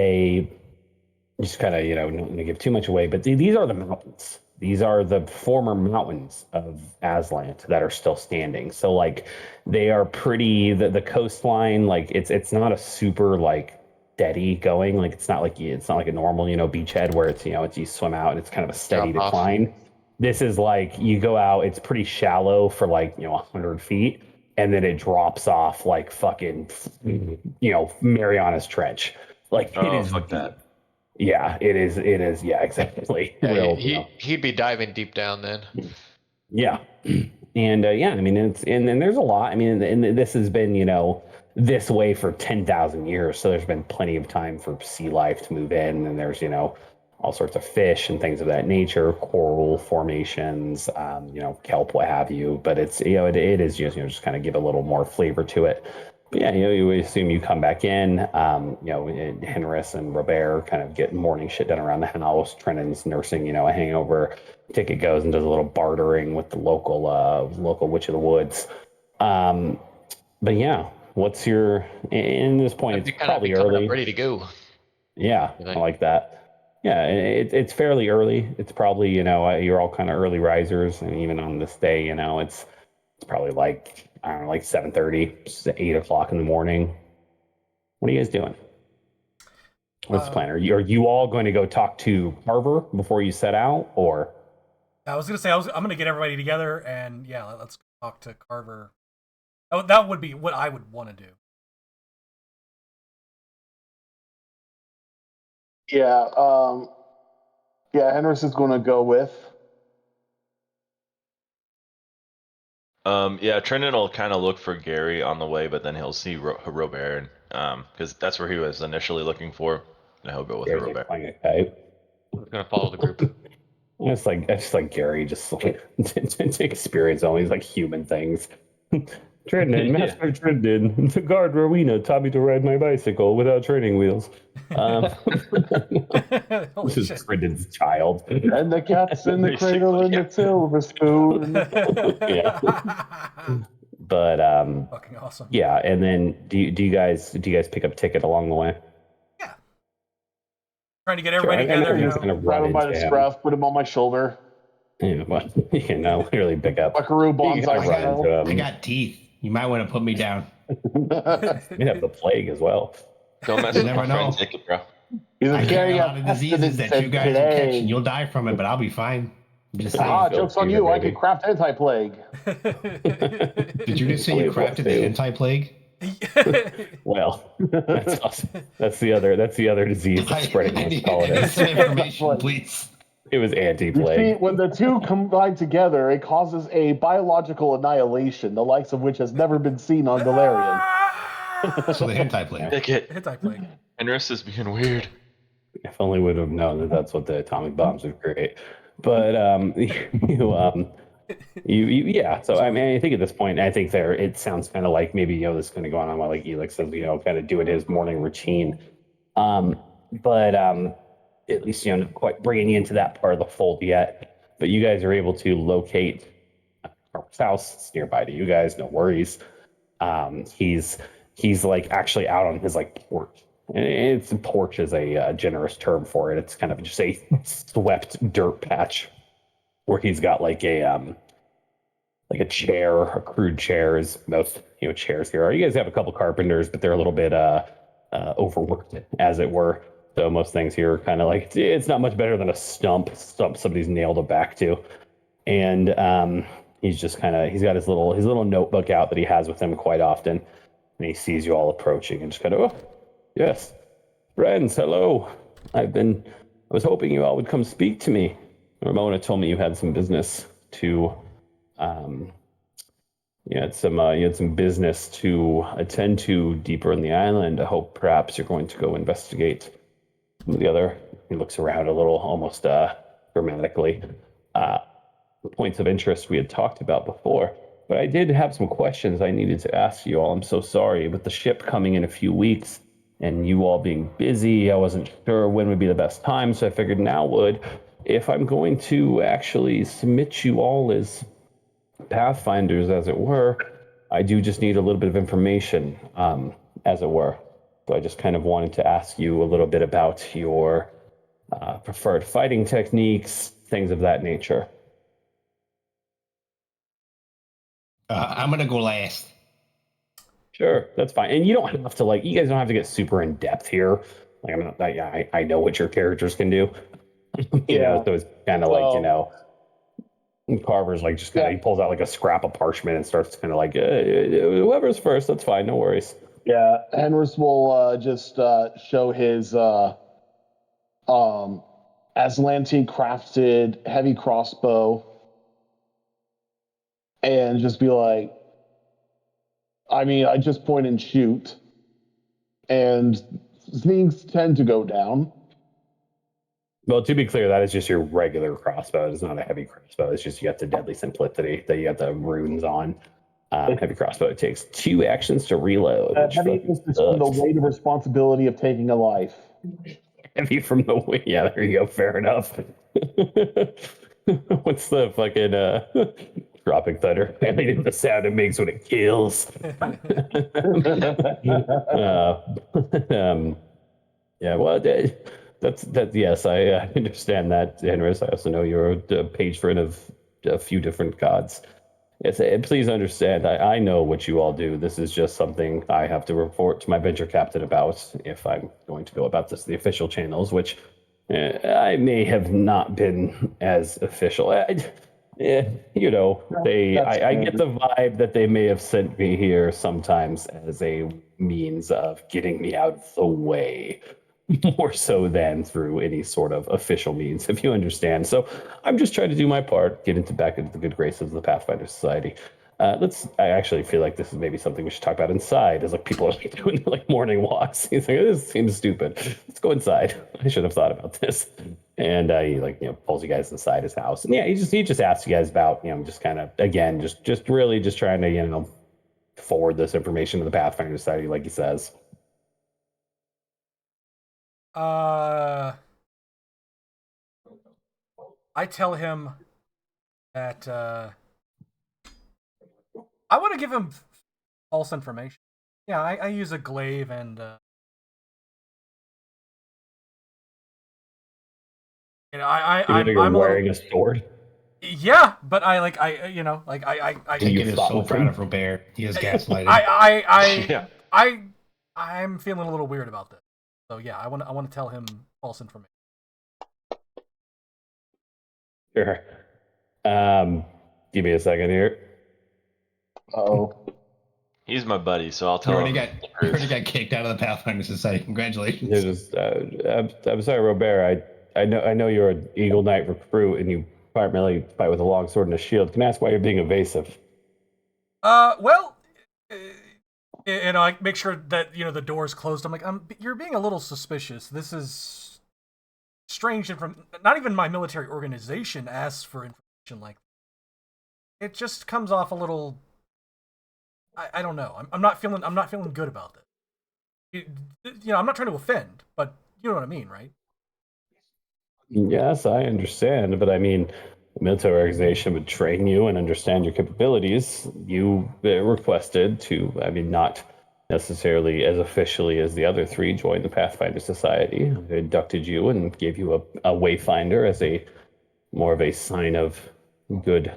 just kind of not going to give too much away. But these are the mountains. These are the former mountains of Aslant that are still standing. So like they are pretty. The coastline, like it's not a super like steady going. Like it's not like a normal beachhead where it's you swim out and it's kind of a steady Drop off. decline. This is like you go out, it's pretty shallow for 100 feet, and then it drops off like fucking Mariana's Trench. Like it is fuck deep. that. Yeah, it is. Yeah, exactly. Yeah, he'd be diving deep down then. Yeah, and I mean, and there's a lot. I mean, and this has been this way for 10,000 years, so there's been plenty of time for sea life to move in, and there's all sorts of fish and things of that nature, coral formations, kelp, what have you. But it's it is just kind of give a little more flavor to it. But yeah, you assume you come back in. Henris and Robert kind of get morning shit done around the house. Trennan's nursing a hangover. Ticket goes and does a little bartering with the local witch of the woods. But yeah, what's your in this point? It's probably early. Ready to go. Yeah, I like that. Yeah, it's fairly early. It's probably you're all kind of early risers, and even on this day, it's probably like I don't know, like 7:30, 8 o'clock in the morning. What are you guys doing? What's the plan? Are you all going to go talk to Carver before you set out, or? I was gonna say I'm gonna get everybody together and yeah, let's talk to Carver. That would be what I would want to do. Yeah, Henris is going to go with. Trendon will kind of look for Gary on the way, but then he'll see Robert, because that's where he was initially looking for, and he'll go with Robert. I'm gonna follow the group. It's like Gary, just like to experience all these like human things. Trendon, Master Trendon, the guard Rowena taught me to ride my bicycle without training wheels. This is Trendon's child. And the cat's in the cradle and the silver spoon. Yeah. But fucking awesome. Yeah, and then do you guys pick up a ticket along the way? Yeah. Trying to get everybody together. Grab him by the scruff, put him on my shoulder. Yeah, but you can literally pick up. Buckaroo bonsai. I got teeth. You might want to put me down. You have the plague as well. Don't mess with my friend's ticket, bro. I carry a lot of diseases that you guys will catch, and you'll die from it, but I'll be fine. I'm just saying. Joke's on you. I can craft anti-plague. Did you just say you crafted the anti-plague? Well, that's awesome. That's the other disease that's spreading. I need some information, please. It was You see, anti-plague. when the two combine together, it causes a biological annihilation, the likes of which has never been seen on Galarian. So the hentai plague. Pick it. Hentai plague. Henris is being weird. If only would have known that that's what the atomic bombs would create. But yeah. So I mean, I think at this point, I think it sounds kind of like maybe this is kind of going on while like Elix says kind of doing his morning routine. But at least not quite bringing you into that part of the fold yet. But you guys are able to locate Harper's house. It's nearby to you guys. No worries. He's like actually out on his like porch. And porch is a generous term for it. It's kind of just a swept dirt patch where he's got like a chair, a crude chair, as most chairs here are. You guys have a couple carpenters, but they're a little bit overworked, as it were. So most things here are kind of like it's not much better than a stump somebody's nailed it back to. And he's just he's got his little notebook out that he has with him quite often, and he sees you all approaching and just oh, yes, friends, hello. I was hoping you all would come speak to me. Ramona told me you had some business to you had some business to attend to deeper in the island. I hope perhaps you're going to go investigate the other. He looks around a little, almost dramatically. Points of interest we had talked about before. But I did have some questions I needed to ask you all. I'm so sorry. With the ship coming in a few weeks and you all being busy, I wasn't sure when would be the best time, so I figured now would. If I'm going to actually submit you all as Pathfinders, as it were, I do just need a little bit of information, as it were. So I just kind of wanted to ask you a little bit about your preferred fighting techniques, things of that nature. I'm gonna go last. Sure, that's fine. And you don't have to you guys don't have to get super in depth here. Like I know what your characters can do. you know, so it's kind of Carver's like just kind of he pulls out like a scrap of parchment and starts kind of whoever's first, that's fine, no worries. Yeah, Henris will just show his Aslanti crafted heavy crossbow and just be like, I mean, I just point and shoot, and things tend to go down. Well, to be clear, that is just your regular crossbow. It's not a heavy crossbow. It's just you got the deadly simplicity that you got the runes on. Heavy crossbow, it takes 2 actions to reload. Heavy is from the weight of responsibility of taking a life. Heavy from the weight. Yeah, there you go. Fair enough. What's the fucking dropping thunder? I mean, the sound it makes when it kills. Yeah, well, that's yes, I understand that, Henris. I also know you're a patron of a few different gods. Yes, please understand. I know what you all do. This is just something I have to report to my venture captain about if I'm going to go about this the official channels, which I may have not been as official. I get the vibe that they may have sent me here sometimes as a means of getting me out of the way. More so than through any sort of official means, if you understand. So I'm just trying to do my part, get back into the good graces of the Pathfinder Society. I actually feel like this is maybe something we should talk about inside, as people are doing morning walks. He's like, this seems stupid. Let's go inside. I should have thought about this. And he pulls you guys inside his house. And yeah, he just asks you guys about, just kind of, again, just really just trying to, forward this information to the Pathfinder Society, like he says. I tell him that I want to give him false information. Yeah, I use a glaive and I'm wearing a sword. Yeah, but I Ticket is so proud of Robert. He is gaslighting. I'm feeling a little weird about this. So yeah, I want to tell him false information. Sure. Give me a second here. Oh. He's my buddy, so I'll tell him. You already got kicked out of the Pathfinder Society. Congratulations. I'm sorry, Robert. I know you're an Eagle Knight recruit, and you primarily fight with a long sword and a shield. Can I ask why you're being evasive? Well, I make sure that the door's closed. I'm like, you're being a little suspicious. This is strange information. Not even my military organization asks for information like that. It just comes off a little. I don't know. I'm not feeling good about this. I'm not trying to offend, but you know what I mean, right? Yes, I understand, but I mean, the military organization would train you and understand your capabilities. You requested to, I mean, not necessarily as officially as the other three join the Pathfinder Society. They inducted you and gave you a wayfinder as a more of a sign of good,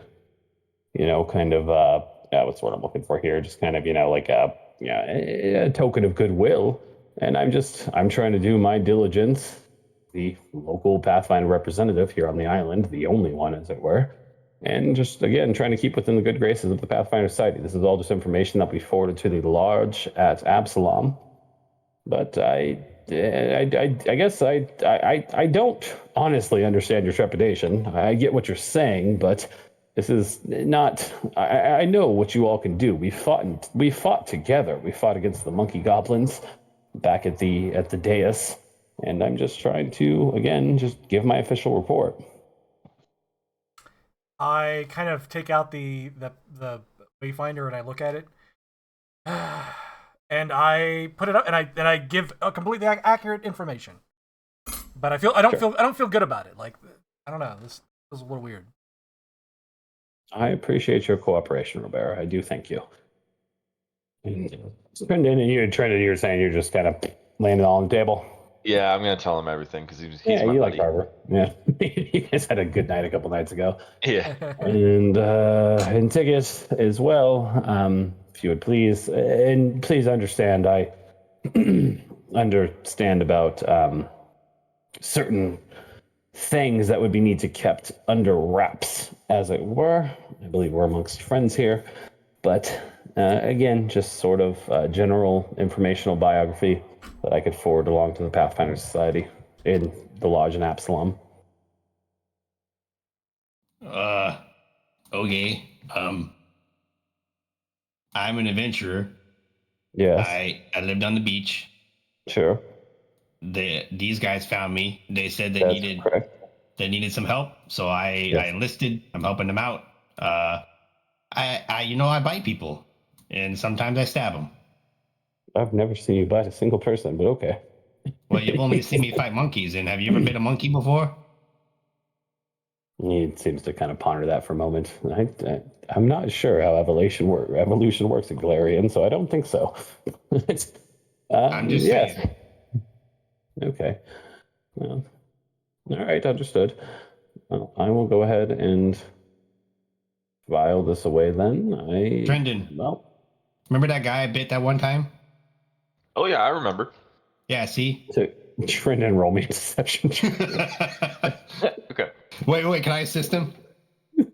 kind of what's what I'm looking for here? Just kind of, like a token of goodwill. And I'm trying to do my diligence, the local Pathfinder representative here on the island, the only one, as it were, and just again trying to keep within the good graces of the Pathfinder Society. This is all just information that we forwarded to the lodge at Absalom. But I guess I don't honestly understand your trepidation. I get what you're saying, but this is not. I know what you all can do. We fought together. We fought against the monkey goblins back at the dais, and I'm just trying to again just give my official report. I kind of take out the wayfinder and I look at it, and I put it up and I give a completely accurate information. But I don't feel good about it. Like, I don't know. This feels a little weird. I appreciate your cooperation, Robert. I do thank you. And Brendan, and you're saying you're just kind of laying it all on the table. Yeah, I'm gonna tell him everything because he's Yeah, my you buddy. like Carver. Yeah, you guys had a good night a couple nights ago. Yeah. And tickets as well, if you would please. And please understand, I understand about certain things that would be need to kept under wraps, as it were. I believe we're amongst friends here, but again, just sort of general informational biography that I could forward along to the Pathfinder Society in the lodge in Absalom. Okay. I'm an adventurer. Yes. I lived on the beach. Sure. These guys found me. They said That's correct. they needed some help, so I enlisted. I'm helping them out. I bite people, and sometimes I stab them. I've never seen you bite a single person, but okay. Well, you've only seen me fight monkeys, and have you ever bit a monkey before? He seems to kind of ponder that for a moment. I'm not sure how evolution works in Galarian, so I don't think so. I'm just saying. Okay. Well, all right, understood. Well, I will go ahead and file this away then. Trendon. Well, remember that guy I bit that one time? Oh yeah, I remember. Yeah, see? So, Trendon, roll me a deception. Okay. Wait, can I assist him?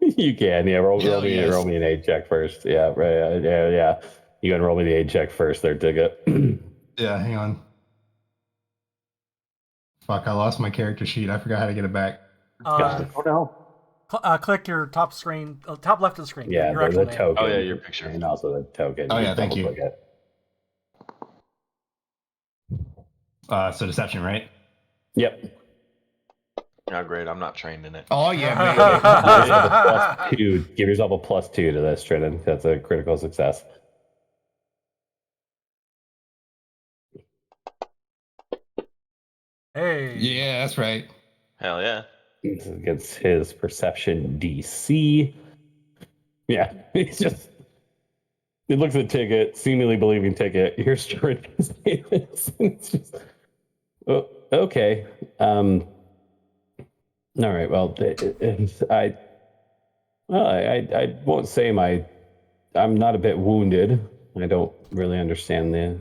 You can, yeah. Roll Yes. me an aid check first. Yeah, right. Yeah. You gotta roll me the aid check first there, Ticket. Yeah, hang on. Fuck, I lost my character sheet. I forgot how to get it back. Oh no. Click your top screen, top left of the screen. Yeah, your the name. token. Oh yeah, your picture. And also the token. Oh, yeah, thank you. Double-click it. So deception, right? Yep. Oh great, I'm not trained in it. Oh yeah, baby. Give yourself a +2 to this, Trendon. That's a critical success. Hey. Yeah, that's right. Hell yeah. This is against his perception DC. Yeah, he's just. He looks at Ticket, seemingly believing Ticket. Here's Trendon's statements. It's just. Oh, okay. All right. Well, I won't say I'm not a bit wounded. I don't really understand the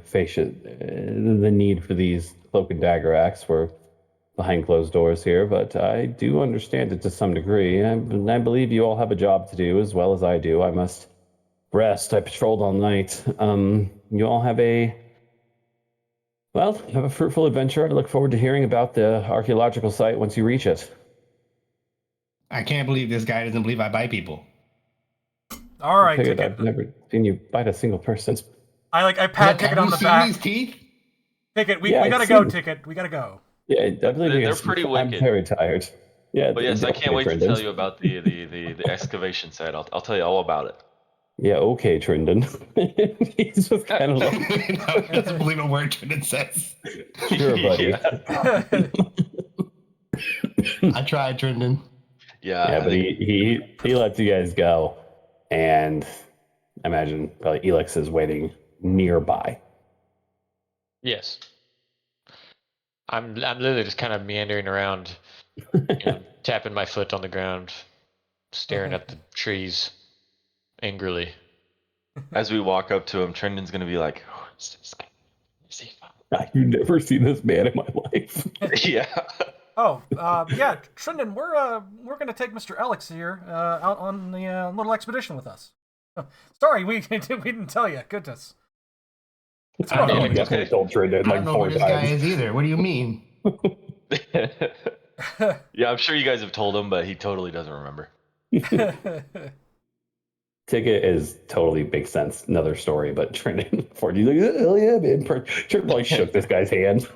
need for these cloak and dagger acts for behind closed doors here, but I do understand it to some degree. I believe you all have a job to do as well as I do. I must rest. I patrolled all night. You all have a Well, have a fruitful adventure. I look forward to hearing about the archaeological site once you reach it. I can't believe this guy doesn't believe I bite people. All right, Ticket, Ticket. I've never seen you bite a single person. I pat Look, Ticket have on you the seen back. these teeth? Ticket, we Yeah, gotta I've go, seen- Ticket. We gotta go. Yeah, I believe you They're guys. pretty I'm wicked. very tired. Yeah, But yes, I can't okay, wait to Trendon. tell you about the excavation site. I'll tell you all about it. Yeah, okay, Trendon. He's just kind of like, No, he doesn't believe a word Trinidad says. sure, buddy. Yeah. I tried, Trinidad. Yeah, Yeah, I but think he lets you guys go, and I imagine probably Elix is waiting nearby. Yes. I'm literally just kind of meandering around, tapping my foot on the ground, staring at the trees angrily. as we walk up to him, Trendon's gonna be like, "Who is this guy? Is he fine?" I've never seen this man in my life. Yeah. Oh, yeah, Trendon, we're gonna take Mr. Alex here out on the little expedition with us. Sorry, we didn't tell you. Goodness. What's I going mean, on? I definitely told Trendon I like don't know 4 who this guy times. is either. What do you mean? Yeah, I'm sure you guys have told him, but he totally doesn't remember. Ticket is totally makes sense. Another story, but Trendon, for you, like, hell yeah, man. Trendon probably shook this guy's hand.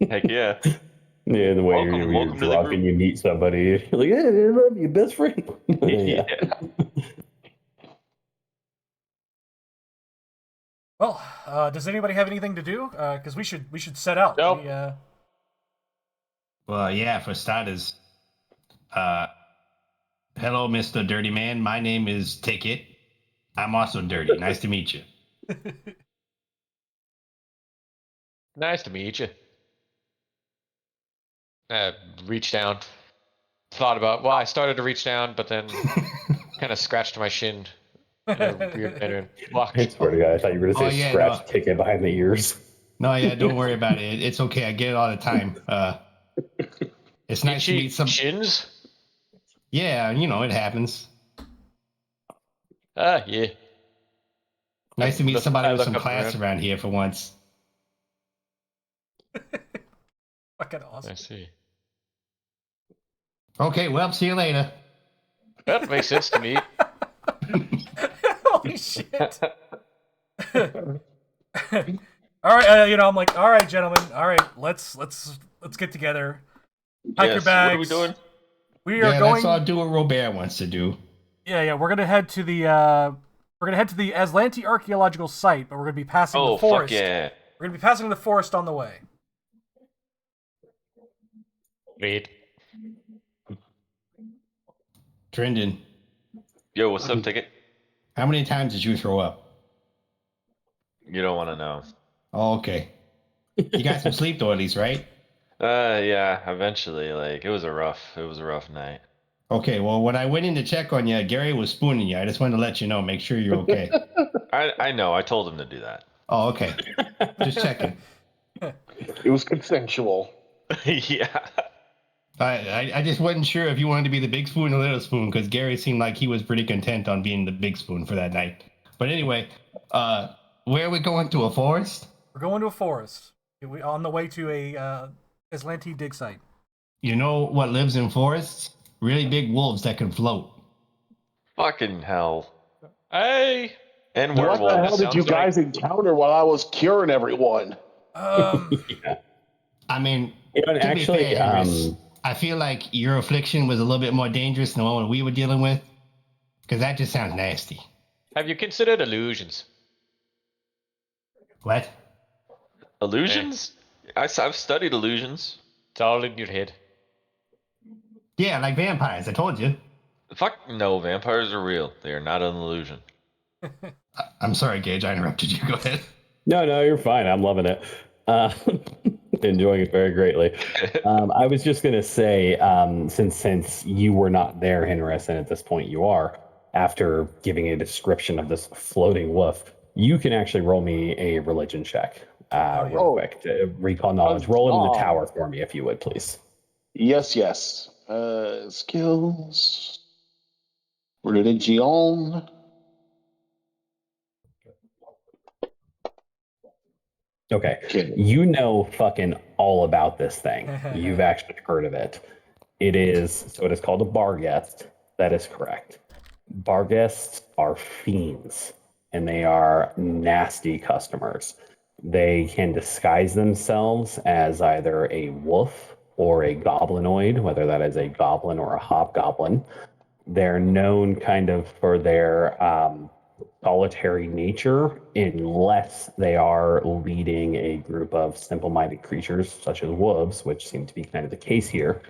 Heck yeah. Yeah, the way Welcome you're to the drunk group. and you meet somebody, you're like, yeah, I love you, best friend. Yeah. Well, does anybody have anything to do? Because we should set out. Nope. Well, yeah, for starters, hello, Mr. Dirty Man. My name is Ticket. I'm also dirty. Nice to meet you. Nice to meet you. Reached down, thought about. Well, I started to reach down, but then kind of scratched my shin in a weird manner and I walked. swear to God, I thought you were going to Oh, say yeah, scratch no. Ticket behind the ears. No, yeah, don't worry about it. It's okay. I get it all the time. It's nice to Itchy meet some. shins. Yeah, it happens. Yeah. Nice to meet somebody I with look some up class around. around here for once. Fucking awesome. I see. Okay, well, see you later. That makes sense to me. Holy shit! All right, I'm like, all right, gentlemen, all right, let's get together. Pack your Yes. bags. What are we doing? We are Yeah, going. that's all do what Robert wants to do. Yeah, we're gonna head to the Aslanti archaeological site, but we're gonna be passing Oh, the forest. fuck yeah. We're gonna be passing the forest on the way. Read. Trendon, Yo, what's up, Ticket? how many times did you throw up? You don't want to know. Oh, okay. You got some sleep though, at least, right? Yeah, eventually. Like, it was a rough night. Okay, well, when I went in to check on you, Gary was spooning you. I just wanted to let you know, make sure you're okay. I know, I told him to do that. Oh, okay. Just checking. It was consensual. Yeah. I just wasn't sure if you wanted to be the big spoon or little spoon, because Gary seemed like he was pretty content on being the big spoon for that night. But anyway, where are we going, to a forest? We're going to a forest. We on the way to a Aslanti dig site. You know what lives in forests? Really big wolves that can float. Fucking hell. Hey. And What the werewolves. hell did you Sounds like- guys encounter while I was curing everyone? Yeah. I mean, And to actually, be fair, Harris, I feel like your affliction was a little bit more dangerous than the one we were dealing with, because that just sounds nasty. Have you considered illusions? What? Illusions? I've studied illusions. It's all in your head. Yeah, like vampires. I told you. Fuck no, vampires are real. They are not an illusion. I'm sorry, Gage. I interrupted you. Go ahead. No, you're fine. I'm loving it. Enjoying it very greatly. I was just gonna say, since you were not there, Henris, and at this point you are, after giving a description of this floating wolf, you can actually roll me a religion check real quick to recall knowledge. Roll it in the tower for me, if you would, please. Yes. Skills. Religion. Okay. You know fucking all about this thing. You've actually heard of it. It is called a barghest. That is correct. Barghests are fiends, and they are nasty customers. They can disguise themselves as either a wolf or a goblinoid, whether that is a goblin or a hobgoblin. They're known kind of for their solitary nature, unless they are leading a group of simple-minded creatures such as wolves, which seem to be kind of the case here.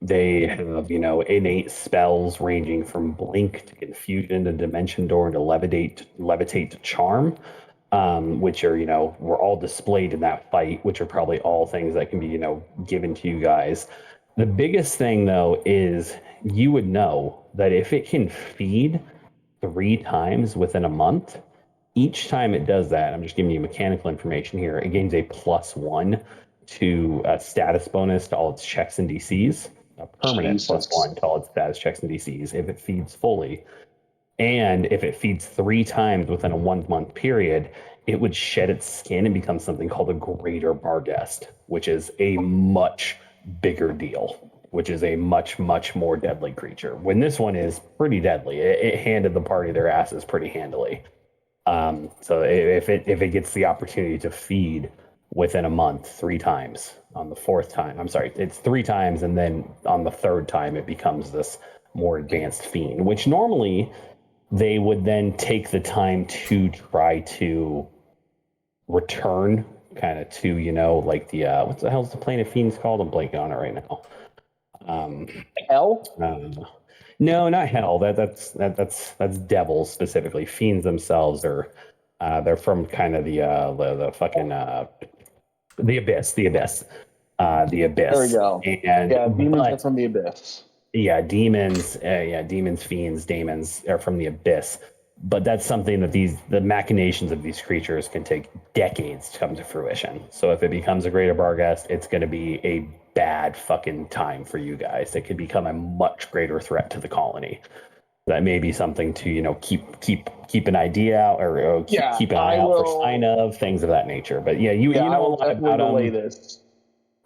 They have, innate spells ranging from blink to confusion to dimension door to levitate to charm, which are, were all displayed in that fight, which are probably all things that can be, given to you guys. The biggest thing, though, is you would know that if it can feed 3 times within a month, each time it does that, I'm just giving you mechanical information here, it gains a +1 to a status bonus to all its checks and DCs, a permanent +1 to all its status checks and DCs if it feeds fully. And if it feeds 3 times within a 1 month period, it would shed its skin and become something called a greater barghest, which is a much bigger deal, which is a much, much more deadly creature. When this one is pretty deadly, it handed the party their asses pretty handily. So if it gets the opportunity to feed within a month 3 times, on the 4th time, I'm sorry, it's 3 times, and then on the 3rd time it becomes this more advanced fiend, which normally they would then take the time to try to return kind of to, like the what the hell's the plane of fiends called? I'm blanking on it right now. Hell? No, not hell. That's devils specifically. Fiends themselves are they're from kind of the fucking the abyss, the abyss. There we go. And yeah, demons are from the abyss. Yeah, demons, demons, fiends, daemons are from the abyss. But that's something that the machinations of these creatures can take decades to come to fruition. So if it becomes a greater barghest, it's going to be a bad fucking time for you guys. It could become a much greater threat to the colony. That may be something to keep an idea out, or keep an eye out for sign of things of that nature. But yeah, you know a lot about them. This.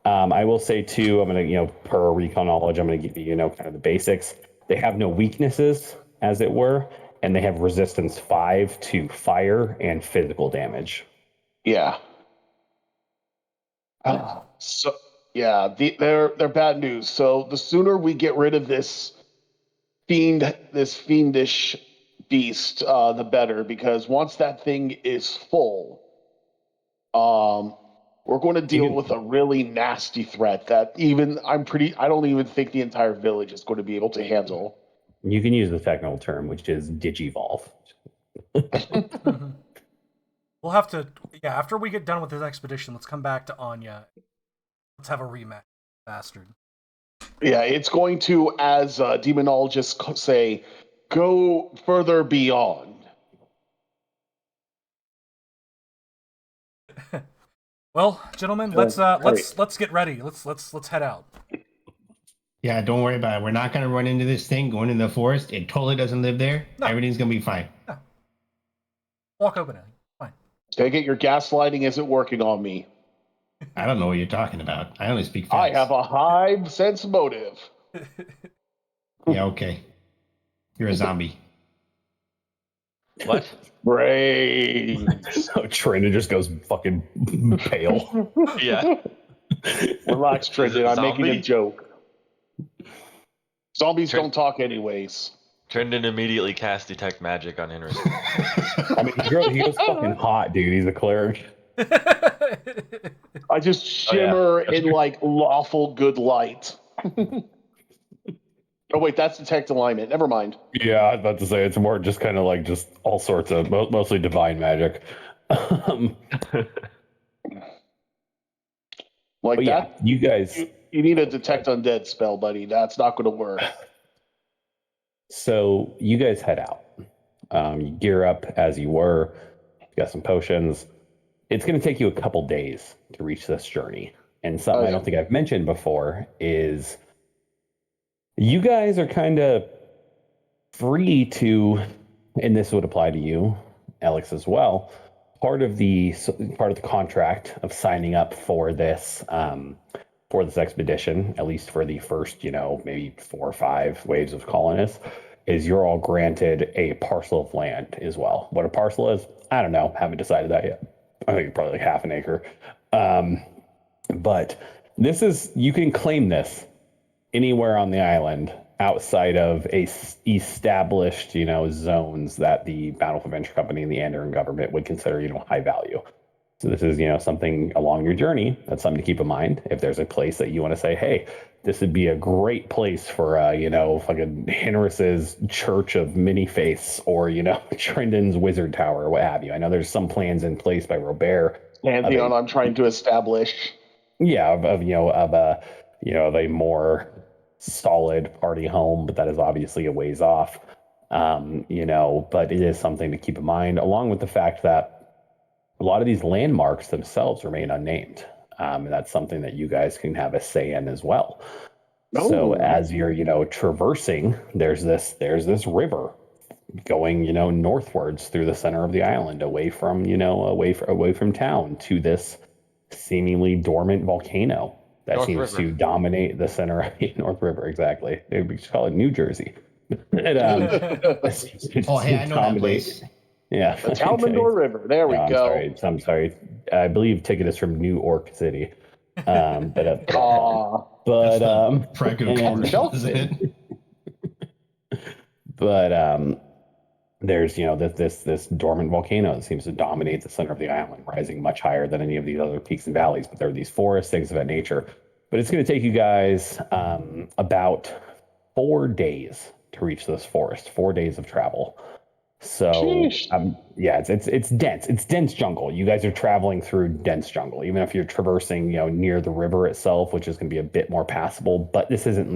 I will say too, I'm going to, per recon knowledge, I'm going to give you, kind of the basics. They have no weaknesses, as it were, and they have resistance 5 to fire and physical damage. Yeah. So yeah, they're bad news. So the sooner we get rid of this fiendish beast, the better, because once that thing is full, we're going to deal with a really nasty threat that I don't even think the entire village is going to be able to handle. You can use the technical term, which is digivolve. We'll have to, after we get done with this expedition, let's come back to Anya. Let's have a rematch, bastard. Yeah, it's going to, as demonologists say, go further beyond. Well, gentlemen, let's get ready. Let's head out. Yeah, don't worry about it. We're not gonna run into this thing going into the forest. It totally doesn't live there. No. Everything's gonna be fine. No. Walk open it. Fine. Take it your gaslighting isn't working on me. I don't know what you're talking about. I only speak facts. I have a high sense motive. Yeah, okay. You're a zombie. What? Brains. Trina just goes fucking pale. Yeah. Relax, Trina. I'm making a joke. Zombies don't talk anyways. Trendon immediately cast detect magic on Henry. I mean, he goes fucking hot, dude. He's a cleric. I just shimmer in like lawful good light. Oh wait, that's detect alignment. Never mind. Yeah, I was about to say it's more just kind of like just all sorts of mostly divine magic. Like that. Yeah, you guys. You need a detect undead spell, buddy. That's not going to work. So you guys head out. You gear up as you were. You got some potions. It's going to take you a couple days to reach this journey. And something I don't think I've mentioned before is you guys are kind of free to, and this would apply to you, Alex, as well, part of the contract of signing up for this expedition, at least for the first, maybe 4 or 5 waves of colonists, is you're all granted a parcel of land as well. What a parcel is, I don't know. Haven't decided that yet. I think probably like half an acre. But you can claim this anywhere on the island outside of established, zones that the Bountiful Venture Company and the Andaran government would consider, high value. So this is, something along your journey. That's something to keep in mind. If there's a place that you want to say, hey, this would be a great place for, fucking Henris's Church of Many Faiths, or, Trendon's Wizard Tower, or what have you. I know there's some plans in place by Robert. Pantheon I'm trying to establish. Yeah, of a more solid party home, but that is obviously a ways off. But it is something to keep in mind, along with the fact that a lot of these landmarks themselves remain unnamed. And that's something that you guys can have a say in as well. Oh. So as you're, traversing, there's this river going, northwards through the center of the island, away from town, to this seemingly dormant volcano that North seems River. to dominate the center of North River. Exactly. We should call it New Jersey. Oh, hey, I know that place. Yeah. The Talmador River. There we go. I'm sorry. I believe ticket is from New York City. But Prego, isn't it? But there's this dormant volcano that seems to dominate the center of the island, rising much higher than any of these other peaks and valleys. But there are these forests, things of that nature. But it's going to take you guys about 4 days to reach this forest. 4 days of travel. So yeah, it's dense. It's dense jungle. You guys are traveling through dense jungle, even if you're traversing, near the river itself, which is going to be a bit more passable. But this isn't,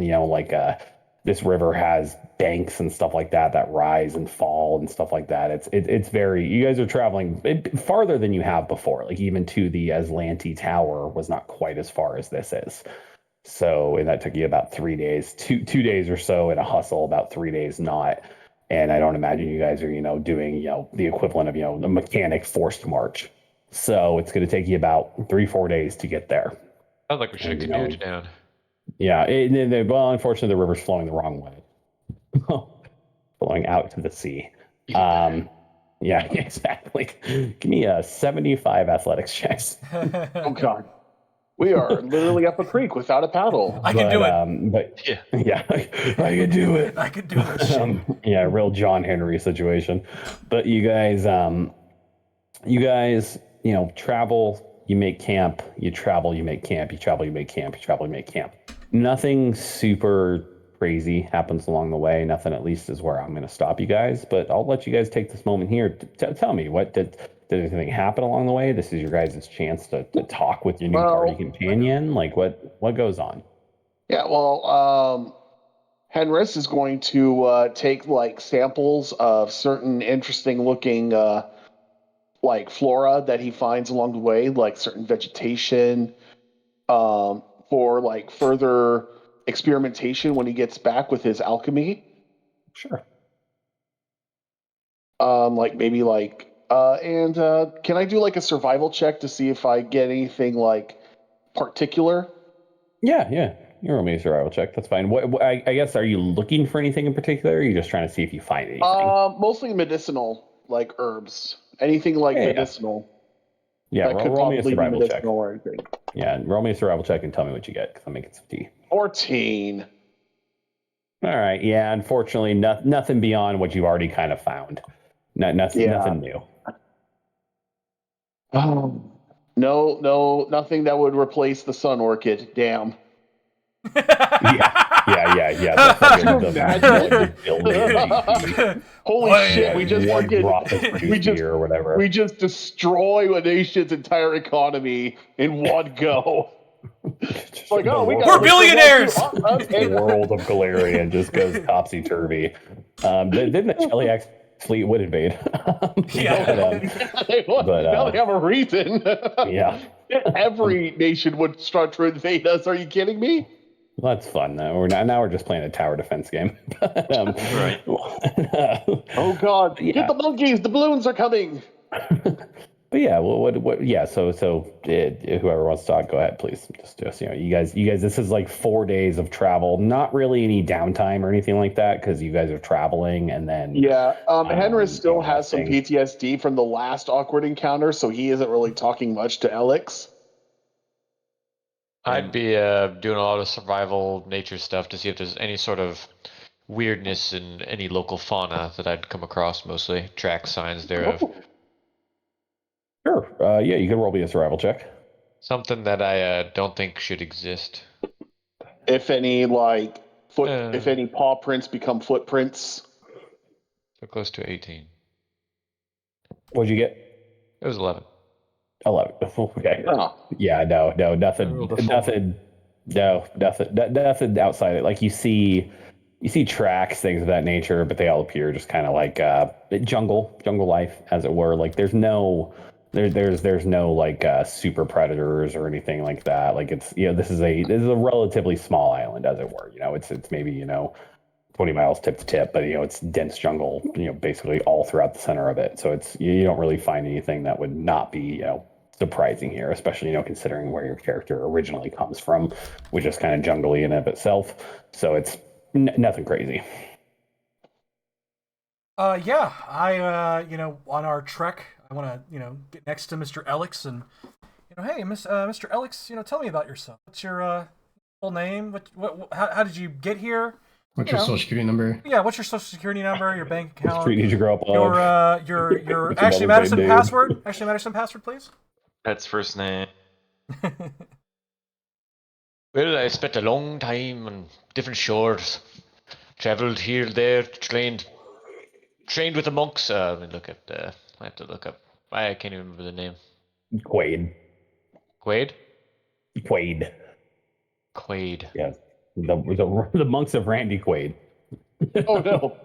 this river has banks and stuff like that rise and fall and stuff like that. It's very, you guys are traveling farther than you have before. Like even to the Aslanti Tower was not quite as far as this is. So, and that took you about 3 days, two days or so in a hustle, about 3 days not. And I don't imagine you guys are, doing, the equivalent of, the mechanic forced march. So it's going to take you about 3-4 days to get there. Sounds like we should have canoed down. Yeah. Well, unfortunately, the river's flowing the wrong way. Flowing out to the sea. Yeah, exactly. Give me a 75 athletics checks. Oh, God. We are literally up a creek without a paddle. I can do it. Yeah, I can do it. I can do it. Yeah, real John Henry situation. But you guys, travel, you make camp, you travel, you make camp, you travel, you make camp, you travel, you make camp. Nothing super crazy happens along the way. Nothing, at least, is where I'm going to stop you guys. But I'll let you guys take this moment here. Tell me, what did anything happen along the way? This is your guys' chance to talk with your new party companion. Like, what goes on? Yeah, well, Henris is going to take samples of certain interesting looking flora that he finds along the way, like certain vegetation, for further experimentation when he gets back with his alchemy. Sure. And can I do a survival check to see if I get anything particular? Yeah. You roll me a survival check. That's fine. What I guess, are you looking for anything in particular? Or are you just trying to see if you find anything? Mostly medicinal, herbs. Anything medicinal. Yeah, roll me a survival check. Or anything. Yeah, roll me a survival check and tell me what you get, because I'm making some tea. 14. All right. Yeah, unfortunately, nothing beyond what you've already kind of found. Nothing new. No, nothing that would replace the sun orchid. Damn. Yeah. Holy shit! We just destroy a nation's entire economy in one go. We're billionaires. The world of Galarian just goes topsy turvy. Didn't the Cheliax fleet would invade? Now they have a reason. Yeah. Every nation would start to invade us. Are you kidding me? Well, that's fun. Now we're just playing a tower defense game. Right. Oh God! Yeah. Get the monkeys! The balloons are coming. But yeah, what? Yeah, so whoever wants to talk, go ahead, please. Just you guys. This is like 4 days of travel. Not really any downtime or anything like that because you guys are traveling and then Yeah, Henry still has some resting. PTSD from the last awkward encounter, so he isn't really talking much to Alex. I'd be doing a lot of survival nature stuff to see if there's any sort of weirdness in any local fauna that I'd come across, mostly track signs thereof. Oh. Sure. Yeah, you can roll me a survival check. Something that I don't think should exist. If any, if any paw prints become footprints. So close to 18. What'd you get? It was 11. 11. Okay. Oh. Yeah, no, I nothing, rolled a 4. nothing outside it. Like you see tracks, things of that nature, but they all appear just kind of like jungle life, as it were. Like there's no like super predators or anything like that. Like it's this is a relatively small island, as it were. It's maybe 20 miles tip to tip, but it's dense jungle, basically all throughout the center of it. So it's you don't really find anything that would not be surprising here, especially considering where your character originally comes from, which is kind of jungly in and of itself. So it's nothing crazy. Yeah, I on our trek, I want to get next to Mr. Alex and hey, Mr. Alex, tell me about yourself. What's your full name? How did you get here? What's your social security number? Yeah, what's your social security number? Your bank account? What street did you grow up on? Your Ashley Madison password. Ashley Madison password, please. Pet's first name. Well, I spent a long time on different shores. Traveled here, there, trained with the monks. Let me look at. I have to look up. I can't even remember the name. Quaid. Quaid. Yeah, the monks of Randy Quaid. Oh no.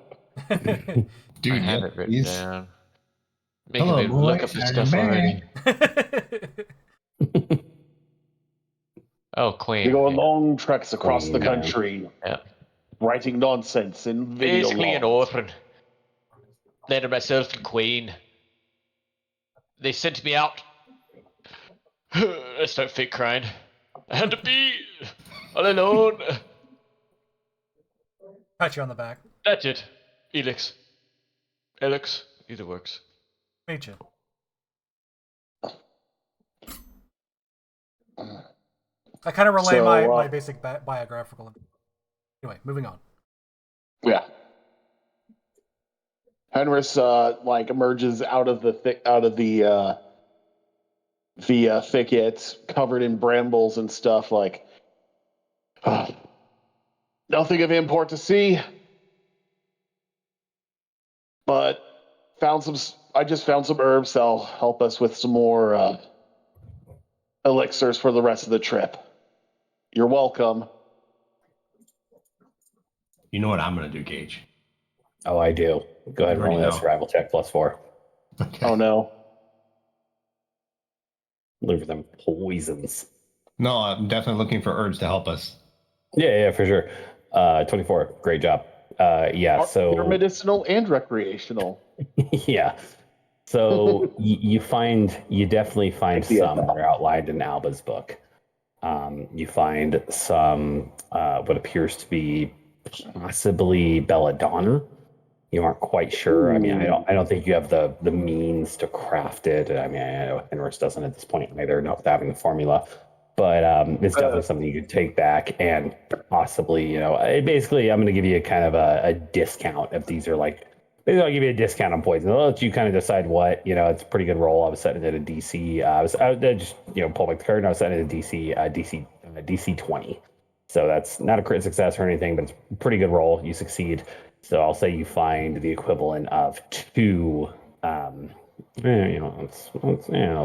Dude, I have it written down. Hello, Making me look boys. up this How's stuff your already. bag? Oh, They Queen. go on Yeah. long treks across the Queen, yeah. country, Yeah. writing nonsense in video Basically an logs. orphan. Then myself and Queen. They sent me out. I start fake crying. I had to be all alone. Pat you on the back. That's it. Elix. Alex. Either works. Meet you. I kind of relay my basic biographical. Anyway, moving on. Yeah. Henris emerges out of the thicket, covered in brambles and stuff. Nothing of import to see, but I just found some herbs that'll help us with some more elixirs for the rest of the trip. You're welcome. You know what I'm going to do, Gage? Oh, I do. Go ahead and roll me that survival check +4. Okay. Oh no. Look for them poisons. No, I'm definitely looking for herbs to help us. Yeah, for sure. 24. Great job. Yeah, so They're medicinal and recreational. yeah. So you definitely find some that are outlined in Alba's book. You find some what appears to be possibly belladonna. You aren't quite sure. I mean, I don't think you have the means to craft it. I mean, I know Henris doesn't at this point either, not having the formula. But it's definitely something you could take back and possibly, basically, I'm going to give you a kind of a discount if these are like, maybe I'll give you a discount on poison. I'll let you kind of decide what, it's a pretty good roll. I was setting it at a DC. I just, pull back the curtain. I was setting it at a DC 20. So that's not a crit success or anything, but it's a pretty good roll. You succeed. So I'll say you find the equivalent of two, I'll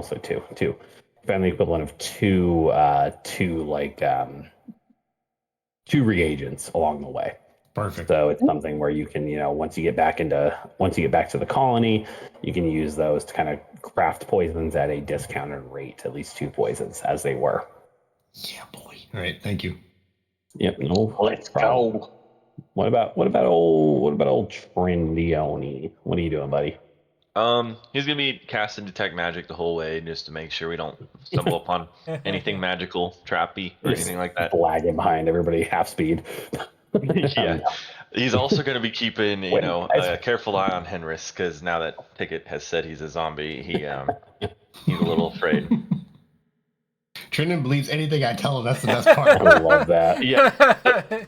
say two. Found the equivalent of two reagents along the way. Perfect. So it's something where you can, once you get back to the colony, you can use those to kind of craft poisons at a discounted rate, at least 2 poisons as they were. Yeah, boy. All right, thank you. Yep, no. Let's problem. go. What about old Trendione? What are you doing, buddy? He's gonna be casting detect magic the whole way just to make sure we don't stumble upon anything magical, trappy, or Just anything like that. lagging behind everybody half speed. Yeah. He's also going to be keeping, Wait, guys. a careful eye on Henris, because now that Ticket has said he's a zombie, he's a little afraid. Trinan believes anything I tell him. That's the best I part. love that. Yeah.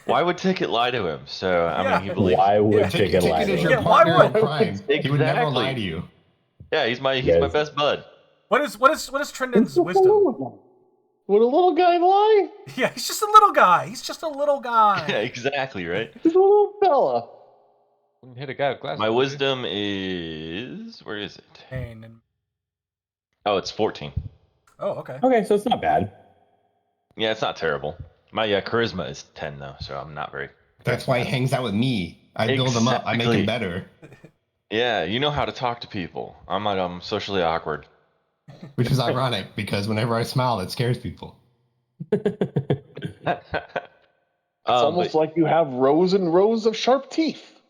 Why would Ticket lie to him? So I mean, he believes. Why would Yeah. Ticket lie Ticket to is him? your Yeah, why partner in would- crime. He would never lie Exactly. to you. Yeah, he's my Yes. best bud. What is Trindon's wisdom? Would a little guy lie? Yeah, he's just a little guy. He's just a little guy. Yeah, exactly, right? He's a little fella. Wouldn't hit a guy with glasses. My would you? wisdom is, where is it? And Oh, it's 14. oh, okay. Okay, so it's not bad. Yeah, it's not terrible. My charisma is 10 though, so I'm not very. That's why he hangs out with me. I build him up. I make him Exactly. better. Yeah, you know how to talk to people. I'm socially awkward. Which is ironic because whenever I smile, it scares people. It's almost like you have rows and rows of sharp teeth.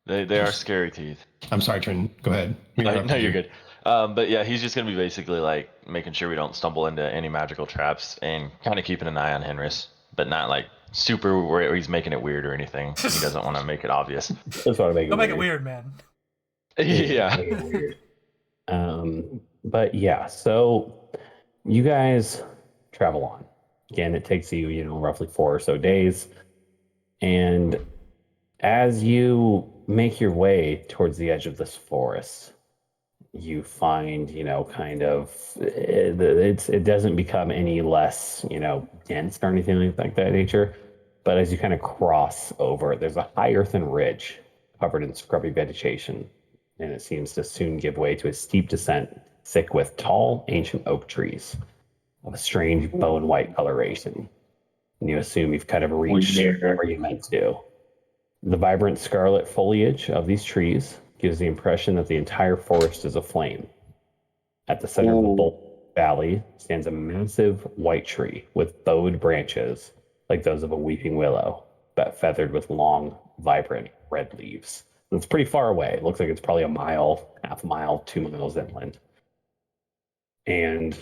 They are scary teeth. I'm sorry, Trin. Go ahead. No, you're good. But yeah, he's just gonna be basically like making sure we don't stumble into any magical traps and kind of keeping an eye on Henris, but not like super where he's making it weird or anything. He doesn't want to make it obvious. Just want to make it Don't make weird. it weird, man. Yeah. Make it weird. But yeah, so you guys travel on. Again, it takes you, roughly 4 or so days. And as you make your way towards the edge of this forest, you find, it doesn't become any less, dense or anything like that nature. But as you kind of cross over, there's a high earthen ridge covered in scrubby vegetation, and it seems to soon give way to a steep descent, thick with tall, ancient oak trees of a strange bone white coloration. And you assume you've kind of reached where you meant to. The vibrant scarlet foliage of these trees gives the impression that the entire forest is aflame. At the center of the bold valley stands a massive white tree with bowed branches like those of a weeping willow, but feathered with long, vibrant red leaves. And it's pretty far away. It looks like it's probably a mile, half a mile, 2 miles inland. And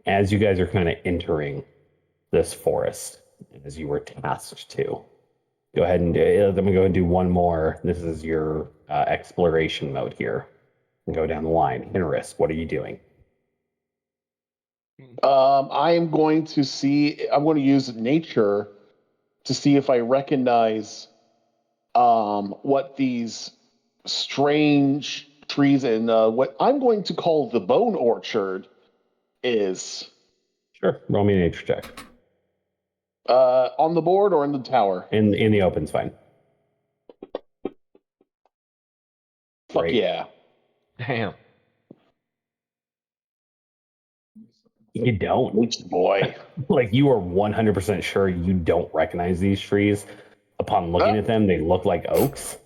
as you guys are kind of entering this forest, as you were tasked to, go ahead and I'm going to go and do one more. This is your exploration mode here. And go down the line. Henris, what are you doing? I am going to I'm going to use nature to see if I recognize what these strange trees and what I'm going to call the bone orchard is. Sure. Roll me a nature check. On the board or in the tower? In the open's fine. Fuck Great. yeah. Damn. You don't. Boy. Like, you are 100% sure you don't recognize these trees. Upon looking at them, they look like oaks,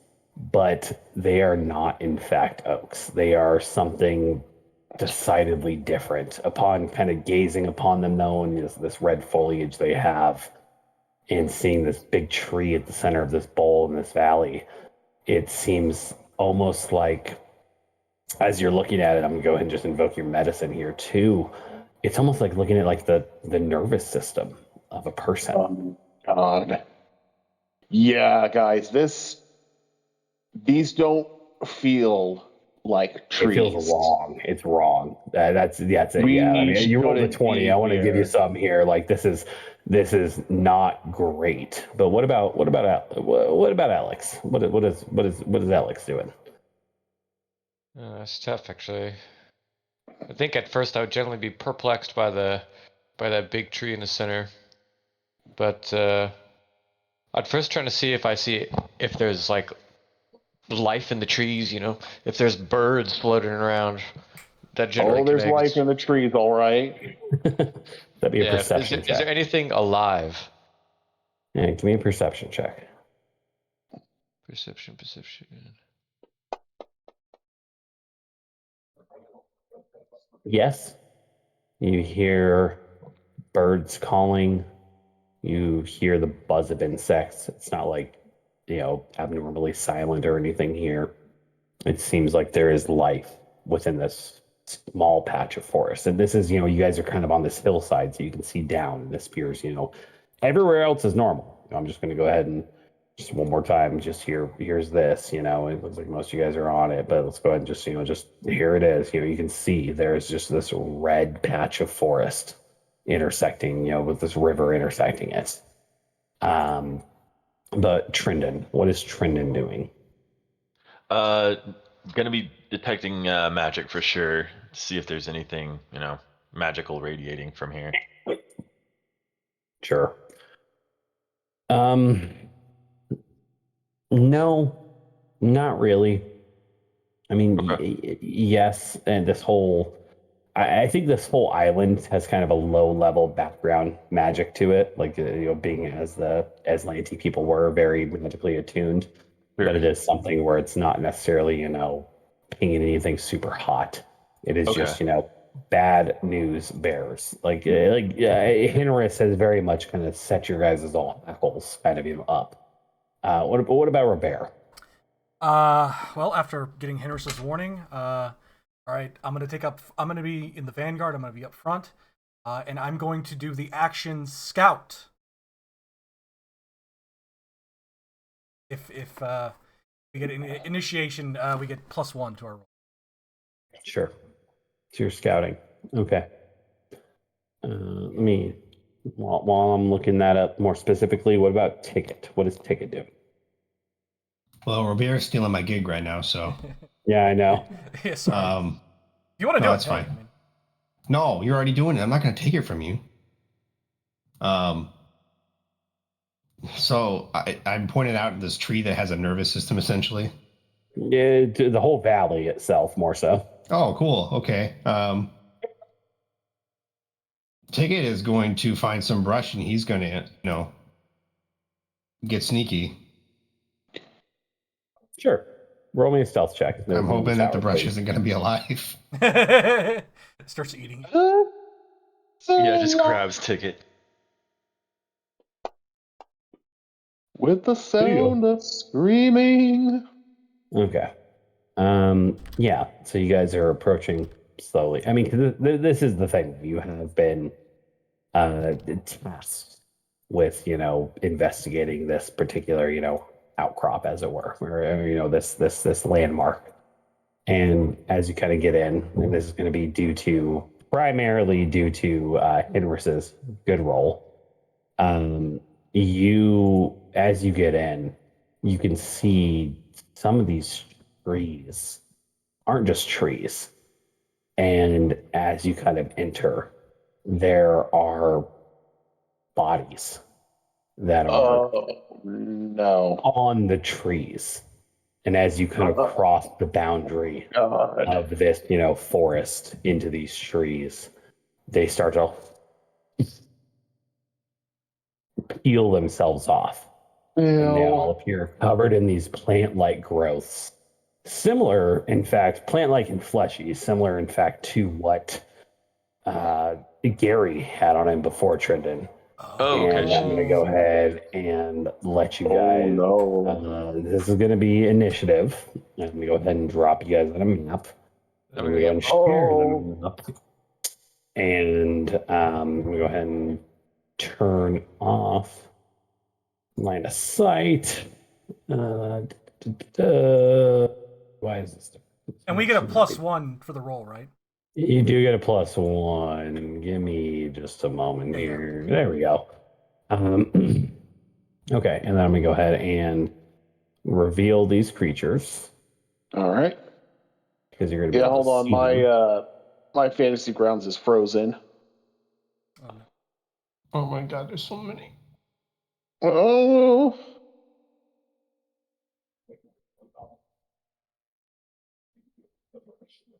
but they are not, in fact, oaks. They are something decidedly different. Upon kind of gazing upon them, though, and this red foliage they have, and seeing this big tree at the center of this bowl in this valley, it seems almost like, as you're looking at it, I'm going to go ahead and just invoke your medicine here, too. It's almost like looking at like the nervous system of a person. God. Yeah, guys, these don't feel like trees. It feels wrong. It's wrong. That's it. We Yeah, I mean, you rolled a shouldn't 20. be I want to give you here. some here. Like, this is not great. But what about Alex? What is Alex doing? It's tough, actually. I think at first I would generally be perplexed by that big tree in the center, but I'd first try to see if there's like life in the trees. If there's birds floating around. That generally There's connects. life in the trees, all right. That'd be a perception check. Is there anything alive? Yeah, give me a perception check. Perception. Yes. You hear birds calling. You hear the buzz of insects. It's not like abnormally silent or anything here. It seems like there is life within this small patch of forest. And this is, you guys are kind of on this hillside, so you can see down. And this appears, everywhere else is normal. I'm just going to go ahead and just one more time, just here's this, it looks like most of you guys are on it, but let's go ahead and just here it is. You can see there's just this red patch of forest intersecting, with this river intersecting it. But Trindon, what is Trindon doing? Gonna be detecting magic for sure. See if there's anything, magical radiating from here. Sure. No, not really. I mean, Okay. yes, and I think this whole island has kind of a low level background magic to it, like being as the Aslanti people were very magically attuned, but Sure. it is something where it's not necessarily pinging anything super hot. It is Okay. just bad news bears. Henris has very much kind of set your guys' all hackles kind of up. What about Robert? Well, after getting Henris's warning, all right, I'm gonna be in the vanguard. I'm gonna be up front, and I'm going to do the action scout. If we get an initiation, we get +1 to our roll. Sure. So you're scouting. Okay. Let me, while I'm looking that up more specifically, what about Ticket? What does Ticket do? Well, Robert's stealing my gig right now, so. Yeah, I know. Yeah, sorry. If you want to no, do it, that's hey, fine. I mean, No, you're already doing it. I'm not going to take it from you. So I'm pointing out this tree that has a nervous system, essentially. Yeah, the whole valley itself, more so. Oh, cool. Okay. Ticket is going to find some brush, and he's going to, get sneaky. Sure. Roll me a stealth check. I'm hoping that the brush please. isn't going to be alive. it starts eating. Yeah, just grabs Ticket. With the sound of screaming. Okay. Yeah. So you guys are approaching slowly. I mean, this is the thing. You have been tasked with, investigating this particular, outcrop, as it were, or this landmark. And as you kind of get in, and this is going to be primarily due to Henris's good roll. As you get in, you can see some of these trees aren't just trees. And as you kind of enter, there are bodies that are No. on the trees. And as you kind of cross the boundary God. of this, forest into these trees, they start to peel themselves off. And they all appear covered in these plant-like growths. Similar, in fact, plant-like and fleshy, similar, in fact, to what Gary had on him before Trindon. Oh, okay. And I'm going to go ahead and let you guys. This is going to be initiative. I'm going to go ahead and drop you guys on a map. I'm going to go ahead and share the map. And I'm going to go ahead and turn off line of sight. Why is this? And we get a +1 for the roll, right? You do get a +1. Give me just a moment here. There we go. Okay, and then I'm gonna go ahead and reveal these creatures. All right. Because you're gonna be able hold to on. see My fantasy grounds is frozen. Oh, no. Oh my god, there's so many. Oh.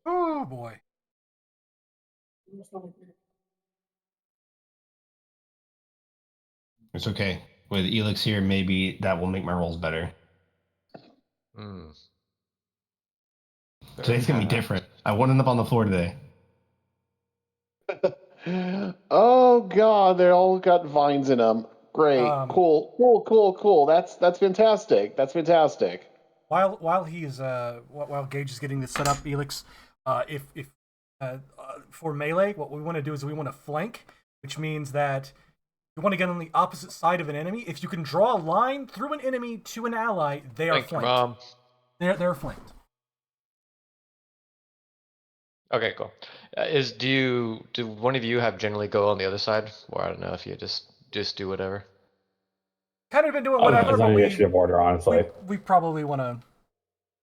Oh boy. It's okay. With Elixir, maybe that will make my rolls better. Today's gonna be different. I wouldn't up on the floor today. Oh god, they all got vines in them. Great. Cool. That's fantastic. That's fantastic. While Gage is getting this set up, Elix, if for melee, what we want to do is we want to flank, which means that you want to get on the opposite side of an enemy. If you can draw a line through an enemy to an ally, they are flanked. They're flanked. Okay, cool. Do one of you have generally go on the other side, or I don't know if you just do whatever? Kind of been doing whatever, It's but on initiative order, honestly. we probably want to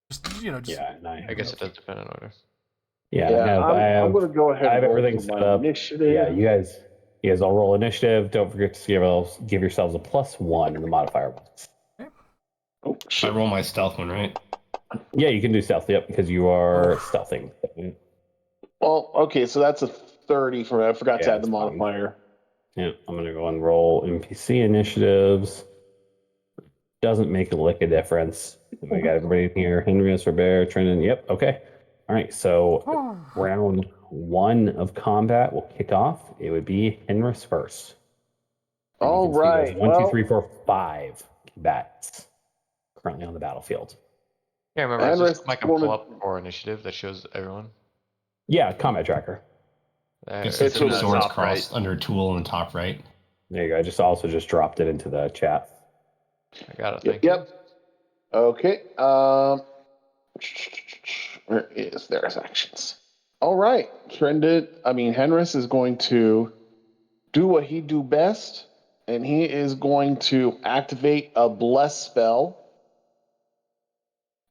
just yeah, nice. I guess it does depend on order. I'm going to go ahead. I have and roll everything for set my up. Initiative. Yeah, you guys all roll initiative. Don't forget to give yourselves a +1 in the modifier. Oh shit! I roll my stealth one, right? Yeah, you can do stealth. Yep, because you are stealthing. Well, okay, so that's a 30 for. I forgot to add the that's fine. modifier. Yeah, I'm gonna go and roll NPC initiatives. Doesn't make a lick of difference. We got everybody in here. Henrius, Robert, Trenton. Yep. Okay. All right. So round 1 of combat will kick off. It would be Henris first. And All you can see right. there's 1, 2, 3, 4, 5 combatants currently on the battlefield. Yeah, remember, is Henris this I can pull up for initiative that shows everyone? Yeah, combat tracker. It's It's two in the swords top crossed right. under tool in the top right. There you go. I just dropped it into the chat. I got it. Thank you. Okay. Where is there's actions? All right. Henris is going to do what he do best, and he is going to activate a bless spell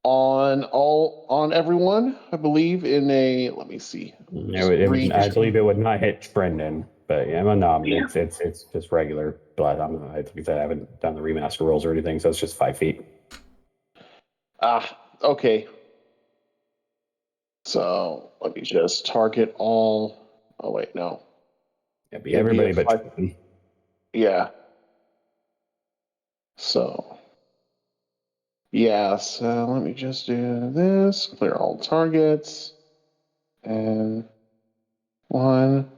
on everyone. I believe in a. Let me see. I believe it would not hit Trendon, but yeah, it's just regular. But like I said, I haven't done the remaster rolls or anything, so it's just 5 feet. Okay. So let me just target all. Oh wait, no. It'd be everybody but Trendon. Yeah. So. Yes. Let me just do this. Clear all targets. And 1,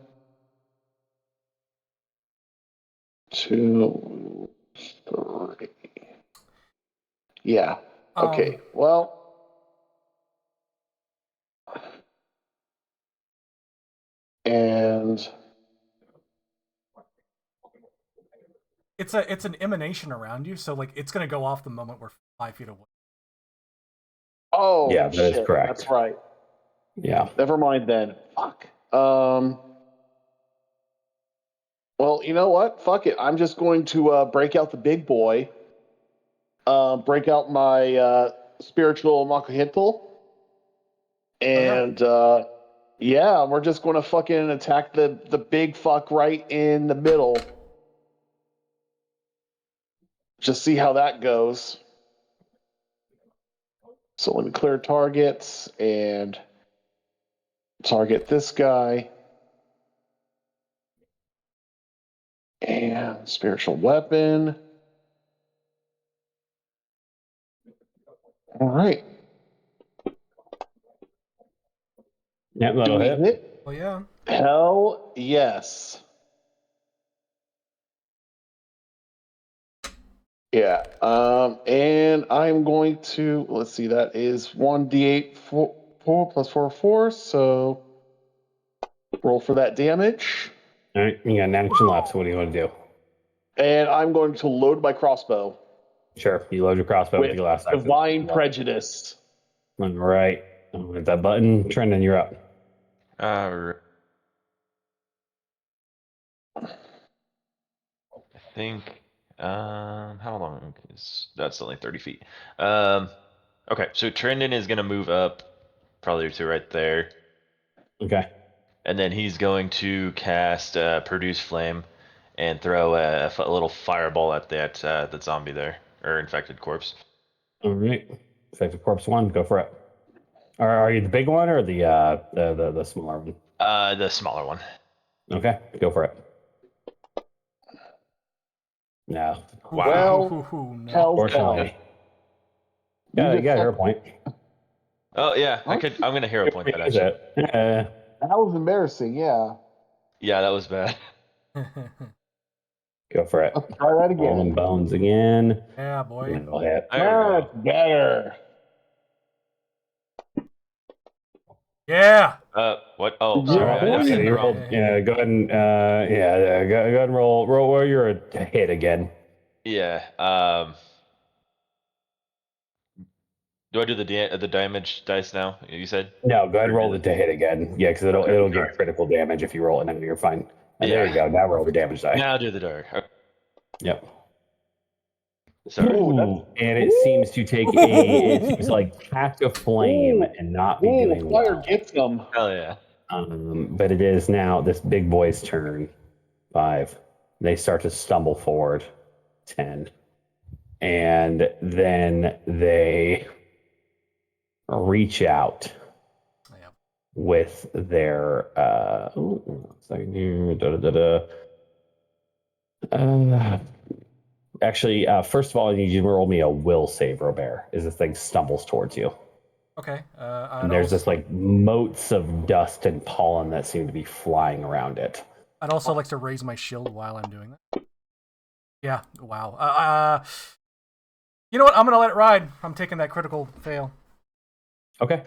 2, 3. Yeah. Okay. Well. And it's an emanation around you, so like it's gonna go off the moment we're 5 feet away. oh yeah, that shit, is correct. That's right. Yeah. Never mind then. Fuck. Well, you know what? Fuck it. I'm just going to break out the big boy. Break out my spiritual Makuhito. And yeah, we're just going to fucking attack the big fuck right in the middle. Just see how that goes. So let me clear targets and target this guy. And spiritual weapon. All right. Yeah, that'll hit. Oh yeah. Hell yes. Yeah. And I'm going to let's see. That is 1d8 4 plus 4 4. So roll for that damage. All right, you got an action left. So what do you want to do? And I'm going to load my crossbow. Sure, you load your crossbow with your last action. Divine prejudice. All right, hit that button. Trendon, you're up. I think. How long is that's only 30 feet? Okay, so Trendon is gonna move up, probably to right there. Okay. And then he's going to cast Produce Flame, and throw a little fireball at that zombie there, or infected corpse. All right, infected corpse 1. Go for it. Are you the big one or the smaller one? The smaller one. Okay, go for it. No. Wow. No. Fortunately. Yeah, you got a hero point. Oh yeah, I'm gonna hero point that actually. That was embarrassing. Yeah. Yeah, that was bad. Go for it. Let's try that All them again. bones again. Yeah, boy. And it'll hit. There we That's better. Yeah. go. What? Oh, Yeah, sorry. All right. I So boy. said you the rolled. wrong. Yeah. Go ahead and go ahead and roll. Well, you're a hit again. Yeah. Do I do the damage dice now? You said. No, go ahead and Or do roll it to hit again. Yeah, because Okay, it'll sorry. give critical damage if you roll it, and you're fine. And there Yeah. you go. Now roll the Perfect. damage die. Now I'll do the dark. Yep. Sorry. Ooh, that's And it seems to take it seems like catch a flame and not be doing fire well. gets them. Hell yeah. But it is now this big boy's turn. 5. They start to stumble forward. 10. And then they reach out Yeah. with their one second here. Actually, first of all, I need you to roll me a will save, Robert, as this thing stumbles towards you. Okay. And there's just like motes of dust and pollen that seem to be flying around it. I'd also like to raise my shield while I'm doing that. Yeah. Wow. You know what? I'm gonna let it ride. I'm taking that critical fail. Okay.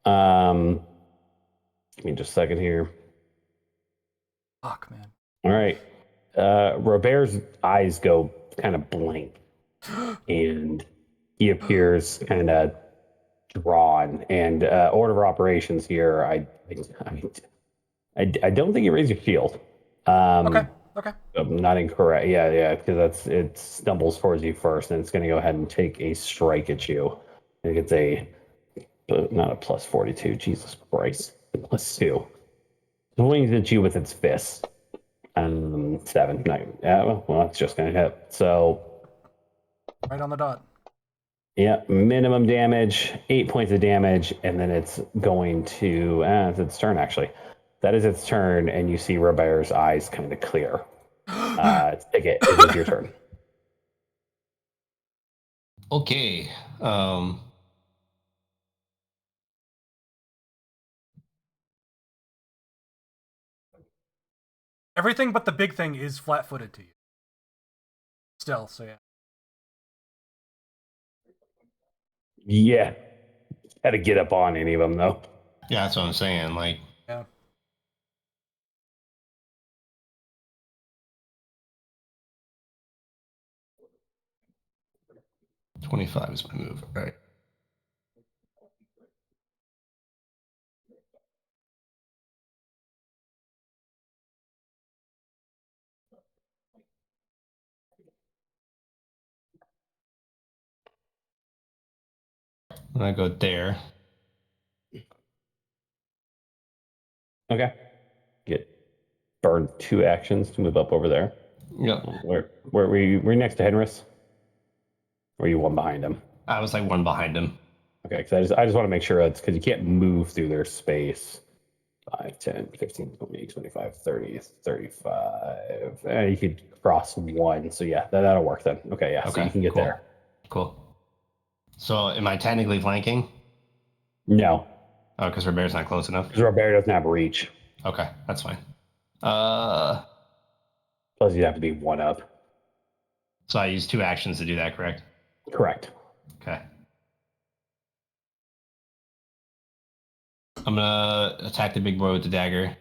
Give me just a second here. Fuck, man. All right. Robert's eyes go kind of blank, and he appears kind of drawn. And order of operations here, I don't think you raise your shield. Okay. Okay. I'm not incorrect. Yeah, because it stumbles towards you first, and it's going to go ahead and take a strike at you. I think it's not a plus 42. Jesus Christ, +2. Swings at you with its fist. 7. No, yeah, well, that's just going to hit. So, Right on the dot. yeah, minimum damage, 8 points of damage, and then it's going to. It's its turn, actually. That is its turn, and you see Robert's eyes kind of clear. It is your turn. Okay. Everything but the big thing is flat-footed to you. Still, so yeah. Yeah. Had to get up on any of them, though. Yeah, that's what I'm saying. Like, Yeah. $25 is my move. All right. And I go there. Okay. Get burned 2 actions to move up over there. Yep. Where were you? Were you next to Henris? Or were you one behind him? I was like one behind him. Okay, because I just want to make sure it's because you can't move through their space. 5, 10, 15, 20, 25, 30, 35. You could cross 1. So yeah, that'll work then. Okay, yeah. So you can get cool. there. Cool. So am I technically flanking? No, Oh, because Robert's not close enough. because Robert doesn't have reach. Okay, that's fine. Plus, you'd have to be 1 up. So I use 2 actions to do that, correct? Correct. Okay. I'm gonna attack the big boy with the dagger.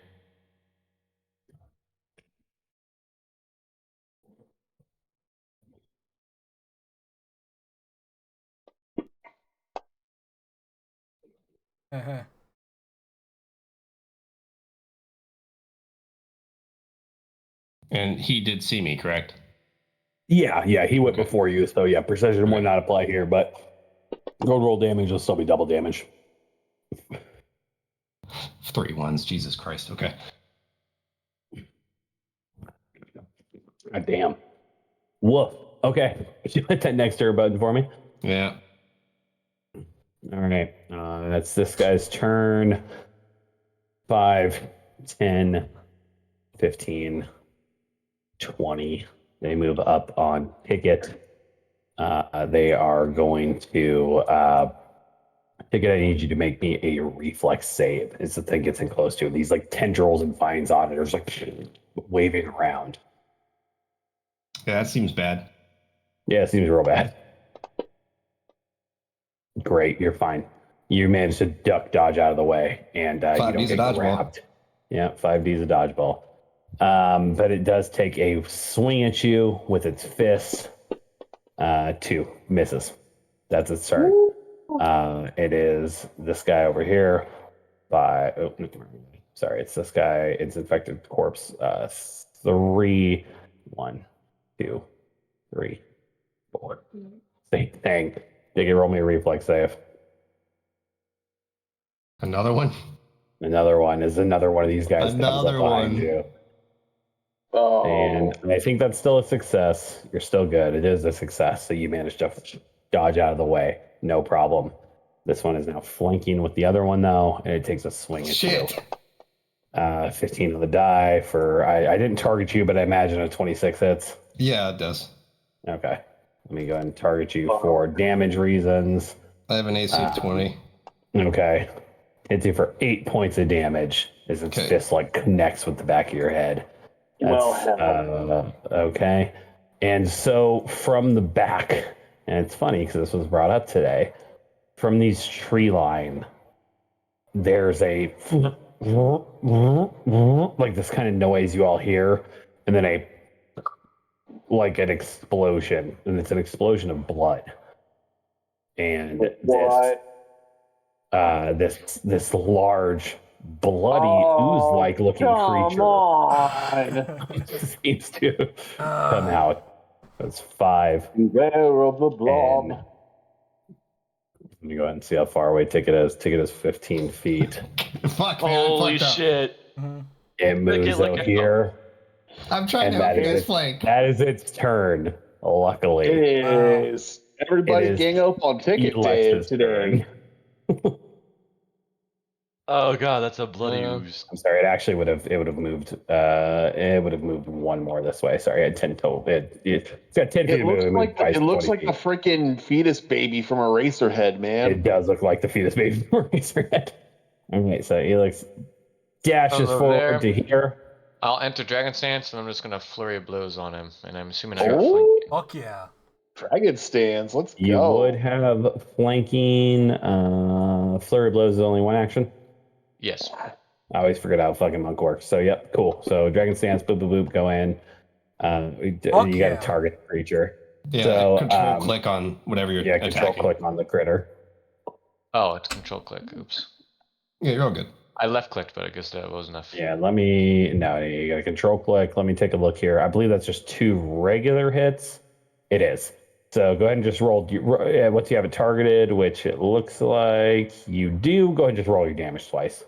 And he did see me, correct? Yeah, he went Okay. before you. So yeah, precision would not apply here, but roll damage will still be double damage. 3 ones. Jesus Christ. Okay. God damn. Woof. Okay. Could you hit that next arrow button for me? Yeah. All right. That's this guy's turn. 5, 10, 15, 20. They move up on Picket. They are going to. Picket, I need you to make me a reflex save as the thing gets in close to it. These like tendrils and vines on it are just like waving around. Yeah, that seems bad. Yeah, it seems real bad. Great, you're fine. You managed to duck, dodge out of the way, and you 5 don't D's a get dodgeball. grabbed. Yeah, 5D's a dodgeball. But it does take a swing at you with its fist. 2 misses. That's its turn. It is this guy over here. Sorry, it's this guy. It's infected corpse. 3, 1, 2, 3, 4. Same thing. They can roll me a reflex save. Another one? Another one is another one of these guys comes up Another behind one. you. Oh. And I think that's still a success. You're still good. It is a success. So you managed to dodge out of the way. No problem. This one is now flanking with the other one, though, and it takes a swing at you. Shit. 15 on the die for... I didn't target you, but I imagine a 26 hits. Yeah, it does. Okay. Let me go ahead and target you for damage reasons. I have an AC of 20. Okay. Hits you for 8 points of damage as its Okay. fist like connects with the back of your head. Okay. And so from the back, and it's funny because this was brought up today, from these tree line, there's a like this kind of noise you all hear, and then like an explosion, and it's an explosion of blood. And this large, bloody, ooze-like looking creature seems to come out. That's 5. Beware of the blob. And let me go ahead and see how far away Ticket is. Ticket is 15 feet. Fuck, man. Holy I fucked up. shit. It moves out here. I'm trying to help you guys flank. That is its turn, luckily. It is. Everybody It is gang up on Ticket Elex's today. turn. Oh god, that's a bloody ooze. I'm sorry. It actually would have moved. It would have moved one more this way. Sorry, I had 10 total. It's got 10 feet. It looks like the freaking fetus baby from Eraserhead, man. It does look like the fetus baby from Eraserhead. All right, so Elix dashes forward to here. I'll enter Dragon Stance, and I'm just gonna flurry of blows on him, and I'm assuming I got flanking. Fuck yeah. Dragon Stance, let's You go. would have flanking. Flurry of blows is only one action. Yes. I always forget how fucking monk works. So, yep, cool. So, Dragon Stance, boop, boop, boop, go in. You got to target the creature. Yeah, so, control click on whatever you're attacking. Control click on the critter. Oh, it's control click. Oops. Yeah, you're all good. I left clicked, but I guess that was enough. Yeah, no, you got to control click. Let me take a look here. I believe that's just 2 regular hits. It is. So go ahead and just roll. Once you have it targeted, which it looks like you do, go ahead and just roll your damage twice.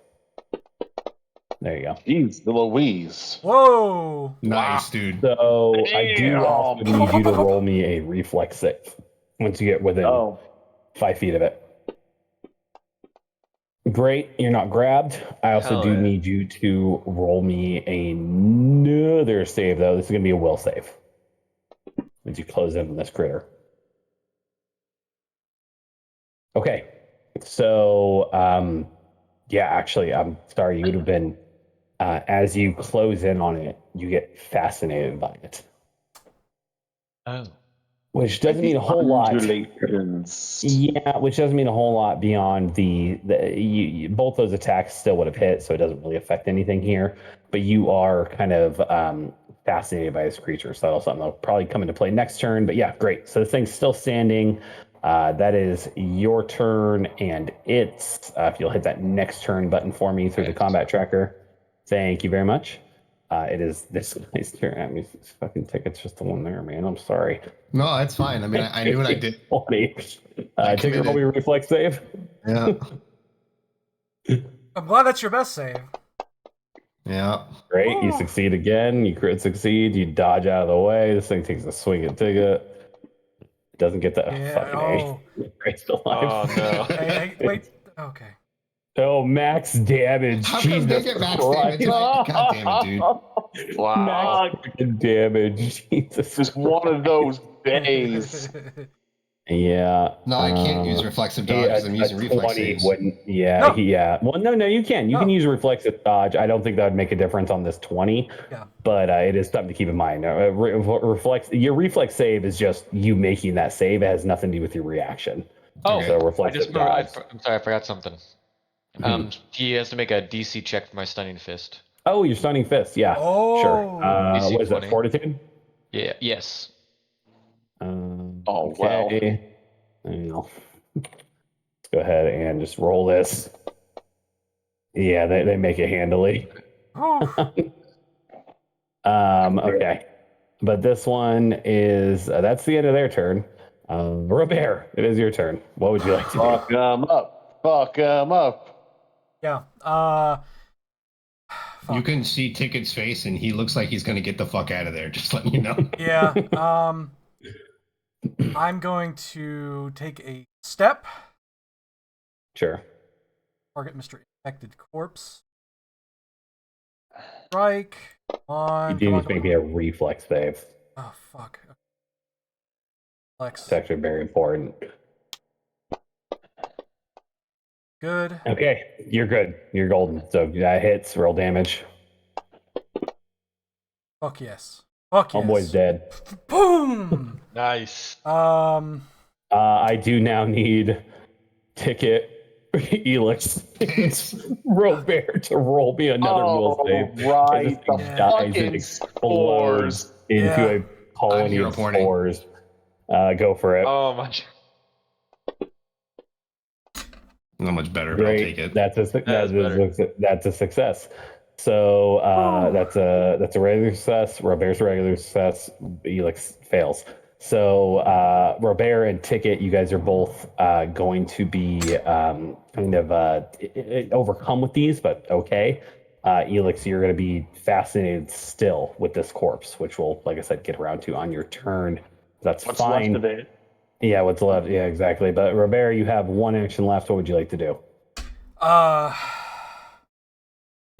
There you go. Jeez, Louise. Whoa. Nice, dude. So I do also need you to roll me a reflex save once you get within 5 feet of it. Great, you're not grabbed. I also need you to roll me another save, though. This is going to be a will save. Once you close in on this critter. Okay, so actually, I'm sorry. You would have been as you close in on it, you get fascinated by it. Oh. Which doesn't mean a whole lot. Yeah, which doesn't mean a whole lot beyond both those attacks still would have hit, so it doesn't really affect anything here. But you are kind of fascinated by this creature, so that'll something that'll probably come into play next turn. But yeah, great. So this thing's still standing. That is your turn, and it's if you'll hit that next turn button for me through the combat tracker. Thank you very much. It is this guy's turn. I mean, this fucking Ticket's just the one there, man. I'm sorry. No, that's fine. I mean, I knew what I did. Ticket, roll me a reflex save. Yeah. I'm glad that's your best save. Yeah. Great. You succeed again. You crit succeed. You dodge out of the way. This thing takes a swing at Ticket. Doesn't get that fucking A. Right, still alive. Oh, no. Hey, wait. Okay. Oh, max damage. How come they get max damage? God damn it, dude. Wow. Max damage. Jesus. Just one of those days. Yeah. No, I can't use reflexive dodge because I'm using reflex 20 saves. wouldn't. Yeah, No. yeah. Well, no, you can. You can Oh. use reflexive dodge. I don't think that would make a difference on this 20. Yeah. But it is something to keep in mind. Your reflex save is just you making that save. It has nothing to do with your reaction. Oh, So I reflexive just remember. dodge. I'm sorry, I forgot something. He has to make a DC check for my stunning fist. Oh, you're stunning fist. Yeah, sure. Oh. DC What is that? 20. Fortitude. Yeah. Yes. Oh, well. Okay. Let's go ahead and just roll this. Yeah, they make it handily. Okay. But this one is that's the end of their turn. Robert, it is your turn. What would you like to do? Fuck him up. Fuck him up. Yeah. You can see Ticket's face, and he looks like he's going to get the fuck out of there. Just letting you know. Yeah. I'm going to take a step. Sure. Target Mr. Infected Corpse. Strike. You do need to make me a reflex save. Oh, fuck. Flex. It's actually very important. Good. Okay, you're good. You're golden. So that hits. Roll damage. Fuck yes. Fuck yes. Homeboy's dead. Boom. Nice. I do now need Ticket, Elix, and Robert to roll me another will save. Right. The The dies fucking and explodes spores. into Yeah. a colony hero of pointing. spores. Go for it. Oh my. Not much better, but I'll Great. take it. That's a success. So that's a regular success. Robert's a regular success. Elix fails. So Robert and Ticket, you guys are both going to be kind of overcome with these, but okay. Elix, you're going to be fascinated still with this corpse, which we'll, like I said, get around to on your turn. That's What's fine. left of it? Yeah, what's left? Yeah, exactly. But Robert, you have one action left. What would you like to do?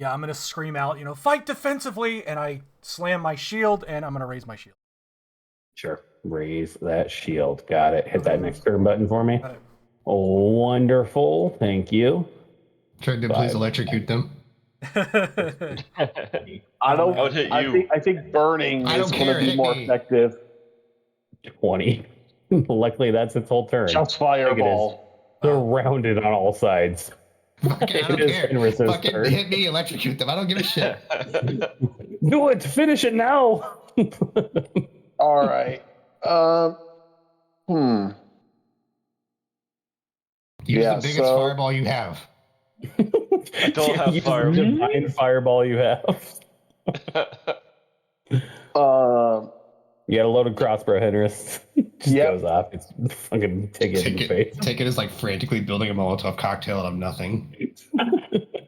Yeah, I'm gonna scream out, fight defensively, and I slam my shield, and I'm gonna raise my shield. Sure. Raise that shield. Got it. Hit that next turn button for me. Got it. Oh, wonderful. Thank you. Try to please electrocute them. I don't. I would hit you. I think burning I is don't going to care, be hit more me. effective. 20. Luckily, that's its whole turn. Just fireball. Surrounded on all sides. Fuck it, I don't It is care. Fenris's Fucking turn. hit me, electrocute them. I don't give a shit. Do it. Finish it now. All right. Use Yeah, the biggest so- fireball you have. I don't have Use fire. the divine fireball you have. You got a loaded crossbow, Henris. Just Yep. goes off. It's fucking Ticket in the face. Ticket is like frantically building a Molotov cocktail out of nothing.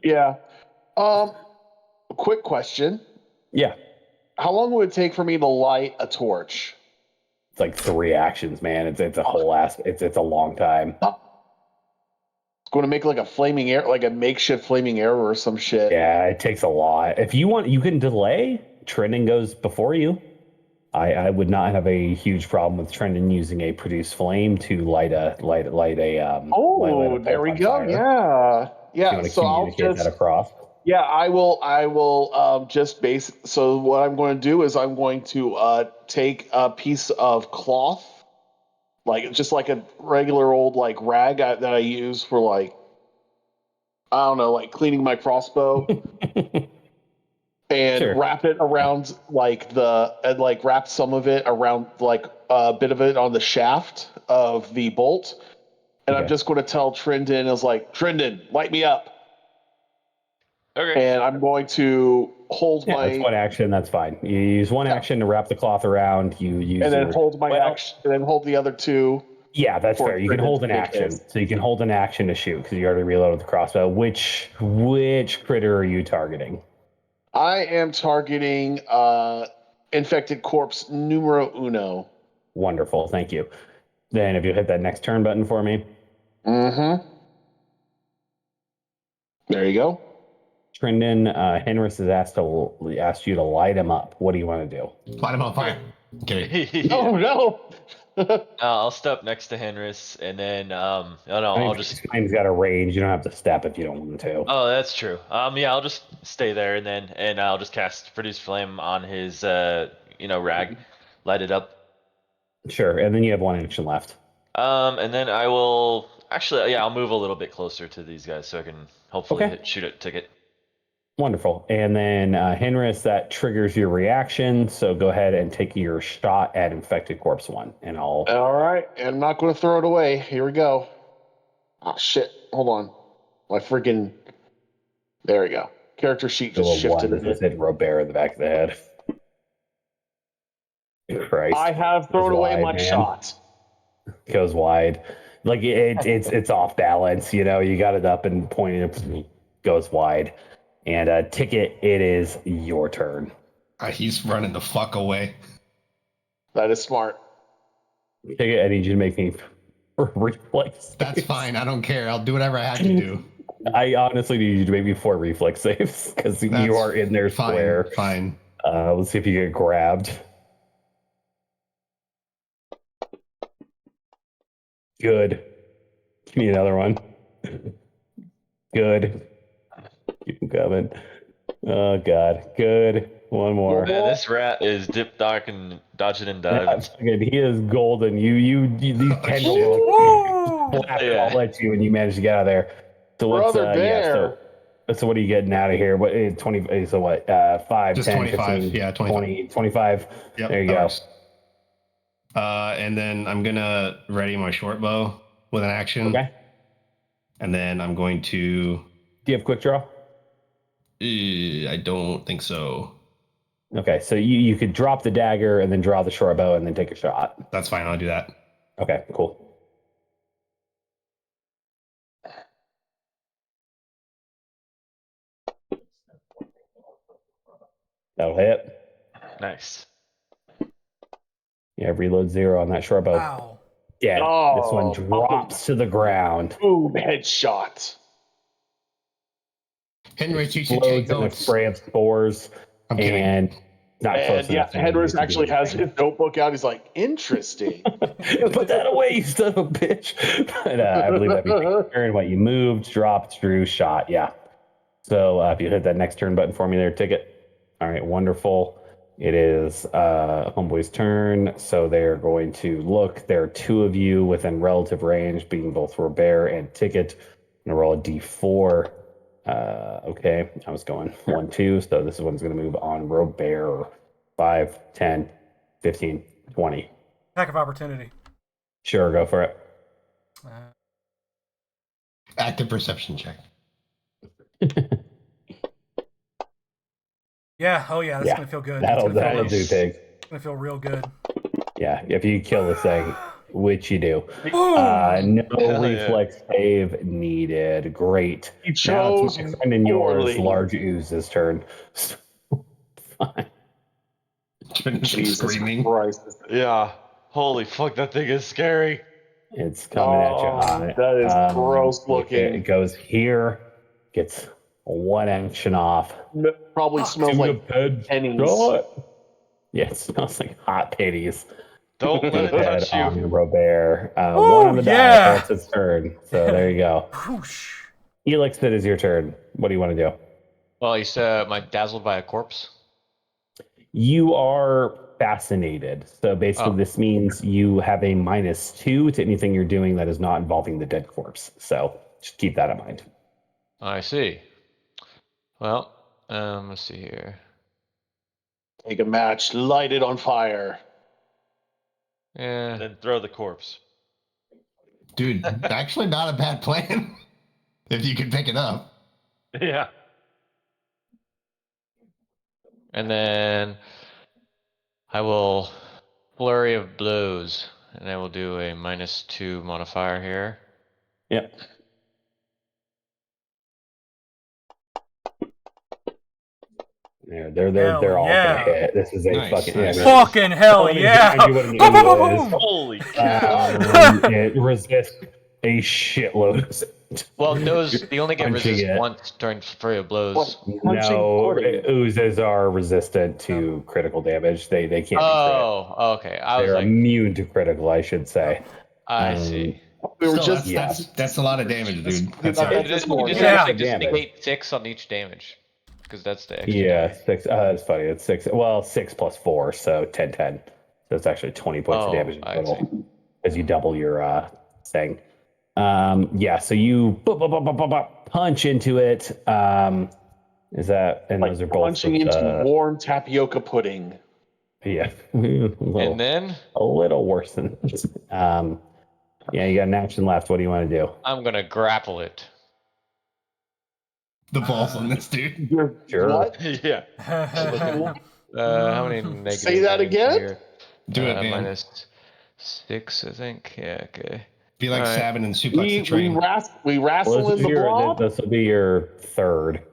yeah. Quick question. Yeah. How long would it take for me to light a torch? It's like 3 actions, man. It's a whole ass. It's a long time. It's going to make like a flaming arrow, like a makeshift flaming arrow or some shit. Yeah, it takes a lot. If you want, you can delay. Trending goes before you. I would not have a huge problem with Trendon using a produce flame to light a Oh, light there we on go. fire. Yeah. If you want to So I'll communicate just that across. Yeah, I will just base. So what I'm going to do is I'm going to take a piece of cloth, like just like a regular old like rag that I use for like, I don't know, like cleaning my crossbow, and Sure. wrap it around wrap some of it around like a bit of it on the shaft of the bolt, and I'm Okay. just going to tell Trendon, I was like, Trendon, light me up. Okay. And I'm going to hold Yeah, that's one action. That's fine. You use one action to wrap the cloth around. You use and then hold my action, and then hold the other two. Yeah, that's for fair. You can Trendon hold to an make action. his. So you can hold an action to shoot because you already reloaded the crossbow. Which critter are you targeting? I am targeting infected corpse numero uno. Wonderful. Thank you. Then if you hit that next turn button for me. Mm-hmm. There you go. Trendon, Henris has asked you to light him up. What do you want to do? Light him on fire. Okay. Oh no! I'll step next to Henris, and then no, I'll just. Flame's got a range. You don't have to step if you don't want to. Oh, that's true. Yeah, I'll just stay there, and I'll just cast Produce Flame on his rag, light it up. Sure, and then you have 1 action left. And then I will actually, yeah, I'll move a little bit closer to these guys so I can hopefully shoot a ticket. Wonderful. And then Henris, that triggers your reaction. So go ahead and take your shot at Infected Corpse 1, and I'll. All right, I'm not going to throw it away. Here we go. Oh shit! Hold on, my freaking. There we go. Character sheet just shifted a bit. Hit Robert in the back of the head. Christ. I have thrown away my shot. Goes wide, like it's off balance. You got it up and pointing, it goes wide. And Ticket, it is your turn. He's running the fuck away. That is smart. Ticket, I need you to make me reflex. That's fine. I don't care. I'll do whatever I have to do. I honestly need you to make me 4 reflex saves because you are in their square. Fine. Let's see if you get grabbed. Good. Give me another one. Good. Keep them coming. Oh god. Good. One more. Man, this rat is dodging and diving. Yeah, he is golden. These tendrils flap all at you, and you manage to get out of there. So let's Bear. so what are you getting out of here? What 20? So what? 5, Just 10, 25. 15, Yeah, 25. 20, 25. Yep, there you go. And then I'm gonna ready my short bow with an action. Okay. And then I'm going to. Do you have quick draw? I don't think so. Okay, so you could drop the dagger and then draw the short bow and then take a shot. That's fine. I'll do that. Okay, cool. That'll hit. Nice. Yeah, reload 0 on that short bow. Wow. Yeah, Oh, this one drops to the ground. Boom! Headshot. Henry, you should Explodes take in a notes. spray of spores. I'm kidding. And not close And yeah, enough. for you Henris to do actually has anything. his notebook out. He's like, interesting. Put that away, you son of a bitch. But I believe that'd be your turn. What you moved, dropped, drew, shot. Yeah. So if you hit that next turn button for me there, Ticket. All right, wonderful. It is Homeboy's turn. So they're going to look. There are 2 of you within relative range, being both Robert and Ticket. I'm going to roll a d4. Okay, I was going 1, 2. So this one's going to move on Robert. 5, 10, 15, 20. Attack of opportunity. Sure, go for it. Active perception check. Yeah. Oh yeah. That's Yeah, gonna feel good. That'll It's do, Pig. gonna feel real good. Yeah, if you kill this thing, which you do. Boom! No Hell yeah. reflex save needed. Great. He Now it's chose my friend and yours, poorly. Large Ooze's turn. Fine. Jesus Screaming. Christ. Yeah. Holy fuck, that thing is scary. It's coming at you Oh, hot. that is gross looking. It goes here, gets 1 action off. Probably smells like pennies. Yeah, it smells like hot pennies. Don't let it touch On you. Robert. Oh, 1 on the die. yeah. That's its turn. So there you go. Whoosh. Elix, it is your turn. What do you want to do? Well, you said am I dazzled by a corpse? You are fascinated. So basically, this means you have a -2 to anything you're doing that is not involving the dead corpse. So just keep that in mind. I see. Well, let's see here. Take a match, light it on fire. Yeah. Then throw the corpse. Dude, actually not a bad plan. If you could pick it up. Yeah. And then I will flurry of blows, and I will do a -2 modifier here. Yep. Yeah, they're all yeah. gonna hit. This is a Nice, fucking nice. Fucking hell Tell me yeah! behind you what an Boom, boom, idiot boom, is. boom. Holy cow. It resists a shitload. Well, those they only get Punching resist it. once during flurry of blows. No, pudding. oozes are resistant to critical damage. They can't be crit. Oh, okay. I was They're like, immune to critical, I should say. I see. We were Still, just that's a lot of damage, dude. That's that all right. up this It morning. just Yeah. actually just Damage. negate 6 on each damage, because that's the extra. Yeah, damage. 6. That's funny. It's 6. Well, 6 plus 4, so 10, 10. So it's actually 20 points of damage in I total as you double your thing. Yeah, so you punch into it. Is that, and Like those are both punching with, into warm tapioca pudding. yeah, And then a little worse than yeah, you got an action left. What do you want to do? I'm gonna grapple it. The balls on this dude. Sure. What? Yeah. How many negatives? Say that are in again? here? Do it, man. -6, I think. Yeah. Okay. Be like Alright. Sabin and suplex the We train. wrestle in the blob. This will be your third.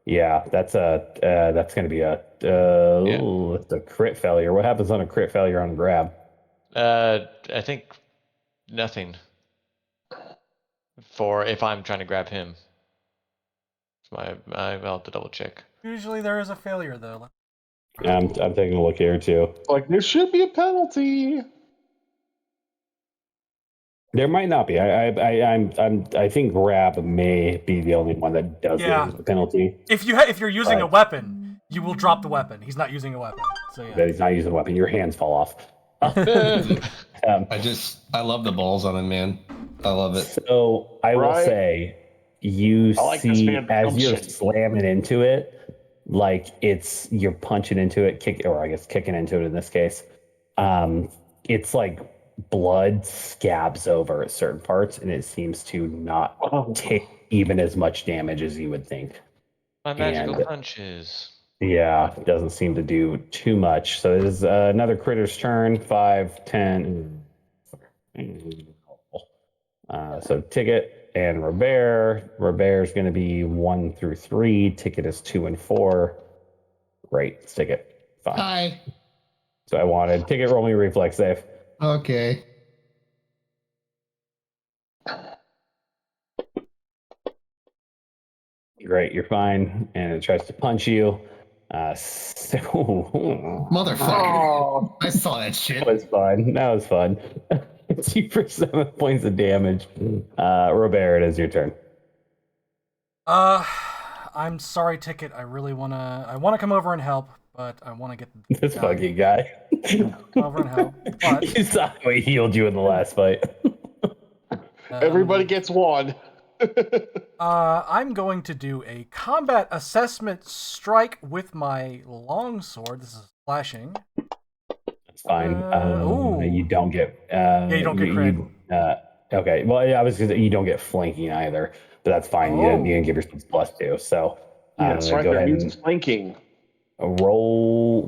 Yeah, that's going to be a it's a crit failure. What happens on a crit failure on a grab? I think nothing. For if I'm trying to grab him. I'll have to double check. Usually there is a failure though. I'm taking a look here too. Like there should be a penalty. There might not be. I think grab may be the only one that doesn't use the penalty. If you're using a weapon, you will drop the weapon. He's not using a weapon, so yeah. That he's not using a weapon. Your hands fall off. I love the balls on him, man. I love it. So I will say, you see as you're slamming into it, like you're punching into it, kicking into it in this case. It's like blood scabs over at certain parts, and it seems to not take even as much damage as you would think. My magical punches. Yeah, it doesn't seem to do too much. So it is another critter's turn. 5, 10. So Ticket and Robert. Robert's going to be 1 through 3. Ticket is 2 and 4. Great. It's Ticket. 5. Hi. So I wanted Ticket, roll me a reflex save. Okay. Great, you're fine. And it tries to punch you. Motherfucker. I saw that shit. That was fun. That was fun. It's you for 7 points of damage. Robert, it is your turn. I'm sorry, Ticket. I really wanna come over and help, but I wanna get This fucking guy. come over and help. But You saw how he healed you in the last fight. Everybody gets one. I'm going to do a combat assessment strike with my longsword. This is slashing. That's fine. You don't get. You don't get crit. Okay. Well, yeah, I was gonna say you don't get flanking either, but that's fine. You didn't give yourself +2. So That's right. go There ahead means and flanking. roll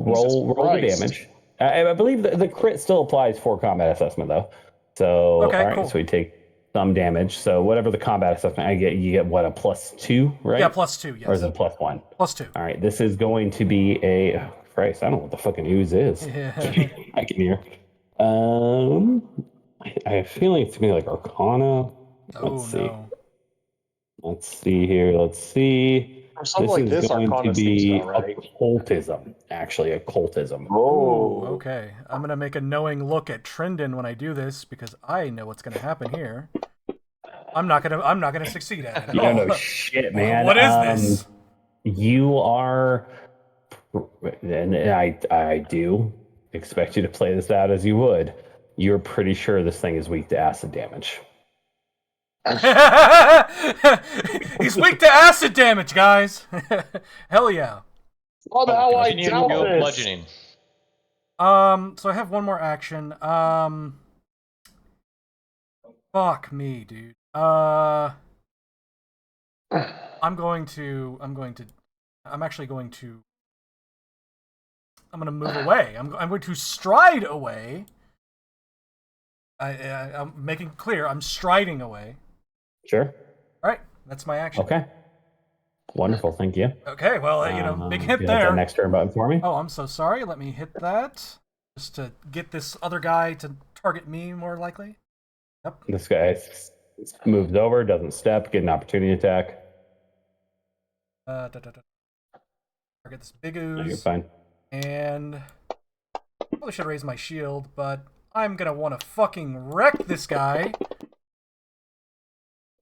the Christ. damage. I believe the crit still applies for combat assessment though. So Okay, all right. cool. So we take some damage. So whatever the combat assessment I get, you get what, a +2, right? Yeah, +2. Yes. Or is it +1? +2. All right, this is going to be a Christ. I don't know what the fucking ooze is. Yeah. I can hear. I have a feeling it's gonna be like Arcana. Let's see. No. Let's see here. Let's see. For something like this, going Arcana to seems be about right. occultism. Actually, occultism. Ooh, okay. I'm gonna make a knowing look at Trendon when I do this because I know what's gonna happen here. I'm not gonna succeed at it. You don't know shit, man. What is this? You are, and I do expect you to play this out as you would. You're pretty sure this thing is weak to acid damage. He's weak to acid damage, guys. Hell yeah. Oh, how I Continue doubt to go this. bludgeoning. So I have one more action. Fuck me, dude. I'm gonna move away. I'm going to stride away. I'm making clear. I'm striding away. Sure. All right, that's my action. Okay. Wonderful. Thank you. Okay. Well, big hit you hit there. that next turn button for me. Oh, I'm so sorry. Let me hit that just to get this other guy to target me more likely. Yep. This guy Moves over, doesn't step, get an opportunity attack. Target this big No, you're ooze. fine. And probably should raise my shield, but I'm gonna want to fucking wreck this guy.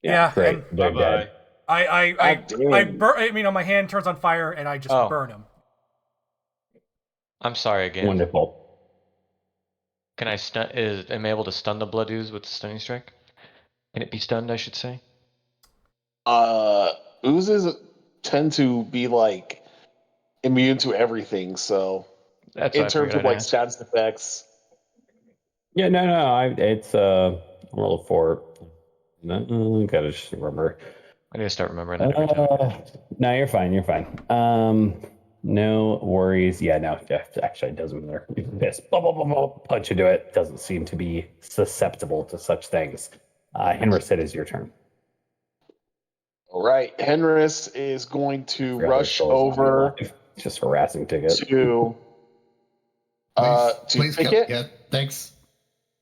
Yeah, great. and They're Bye-bye. I my hand turns on fire and I just burn him. I'm sorry again. Wonderful. Can I stun? Am I able to stun the blood ooze with the stunning strike? Can it be stunned? I should say. Oozes tend to be like immune to everything, so That's in what I terms figured of I'd like ask. status effects. Yeah, no. It's roll a 4. No, gotta just remember. I need to start remembering that every time. No, you're fine. No worries. Yeah, no. Actually, it doesn't matter. You can just punch into it. Doesn't seem to be susceptible to such things. Henris, it is your turn. All right, Henris is going to Forgot rush there's still a zombie over alive. It's just harassing ticket. to Please pick kill. it, Yeah, thanks.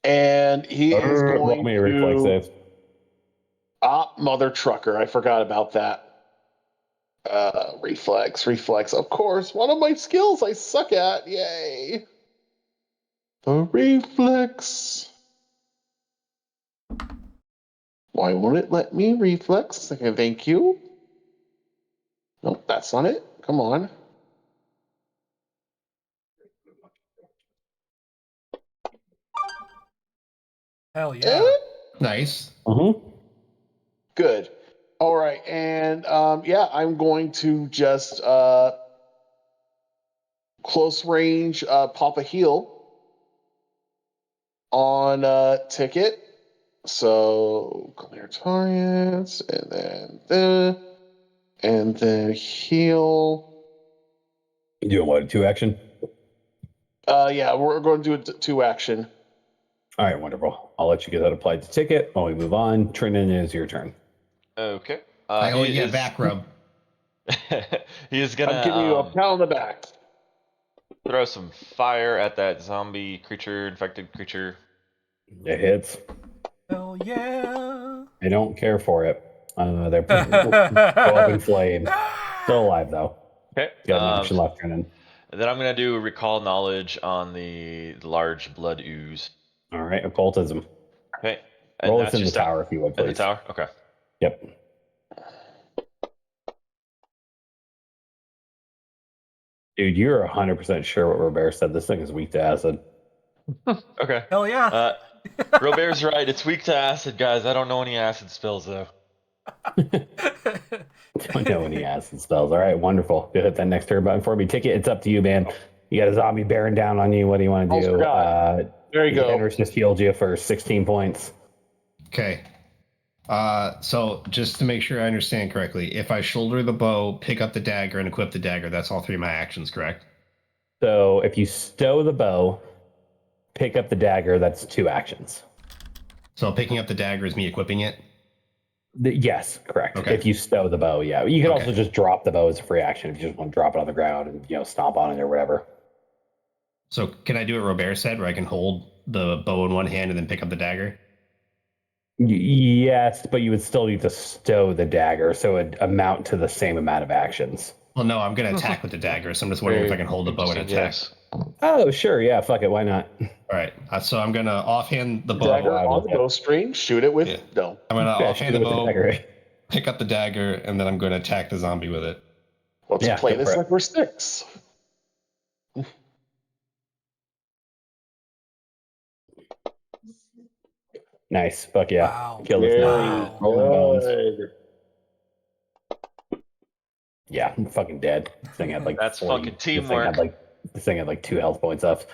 and he is Roll going me a reflex to. save. Mother trucker! I forgot about that. Reflex. Of course, one of my skills I suck at. Yay! The reflex. Why won't it let me reflex? Okay, thank you. Nope, that's not it. Come on. Hell yeah. Nice. Good. All right, and I'm going to just close range pop a heal on ticket. So clear targets, and then heal. You doing what? 2 action? We're going to do a 2 action. All right, wonderful. I'll let you get that applied to ticket while we move on. Trinan, it is your turn. Okay. I owe you a back rub. He is I'm gonna giving you a pat on the back. throw some fire at that zombie creature, infected creature. It hits. Hell yeah. I don't care for it. They're go up in flames. Still alive though. Okay. Got an action left, Trinan. Then I'm gonna do recall knowledge on the large blood ooze. All right, occultism. Okay. Roll this in the tower if you would, please. In the tower? Okay. Yep. Dude, you're 100% sure what Robert said. This thing is weak to acid. Okay. Hell yeah. Robert's right. It's weak to acid, guys. I don't know any acid spells though. Don't know any acid spells. All right, wonderful. Go hit that next turn button for me. Ticket, it's up to you, man. You got a zombie bearing down on you. What do you want to do? There you go. Henris just healed you for 16 points. Okay. So just to make sure I understand correctly, if I shoulder the bow, pick up the dagger, and equip the dagger, that's all 3 of my actions, correct? So if you stow the bow, pick up the dagger, that's 2 actions. So picking up the dagger is me equipping it? Yes, correct. Okay. If you stow the bow, yeah. You could also just drop the bow as a free action if you just want to drop it on the ground and stomp on it or whatever. So can I do what Robert said, where I can hold the bow in one hand and then pick up the dagger? Yes, but you would still need to stow the dagger, so it would amount to the same amount of actions. Well, no, I'm going to attack with the dagger, so I'm just wondering if I can hold the bow and attack. Yes. Oh, sure, yeah, fuck it, why not? All right, so I'm going to offhand the bow. Dagger on the bowstring, shoot it with... Yeah. No. I'm going to offhand the bow, dagger. pick up the dagger, and then I'm going to attack the zombie with it. Let's play this like we're 6. Nice, fuck yeah. Wow. Kill this Wow. Rolling bones. Yeah, I'm fucking dead. This thing had like That's 40, fucking teamwork. This thing had like 2 health points left.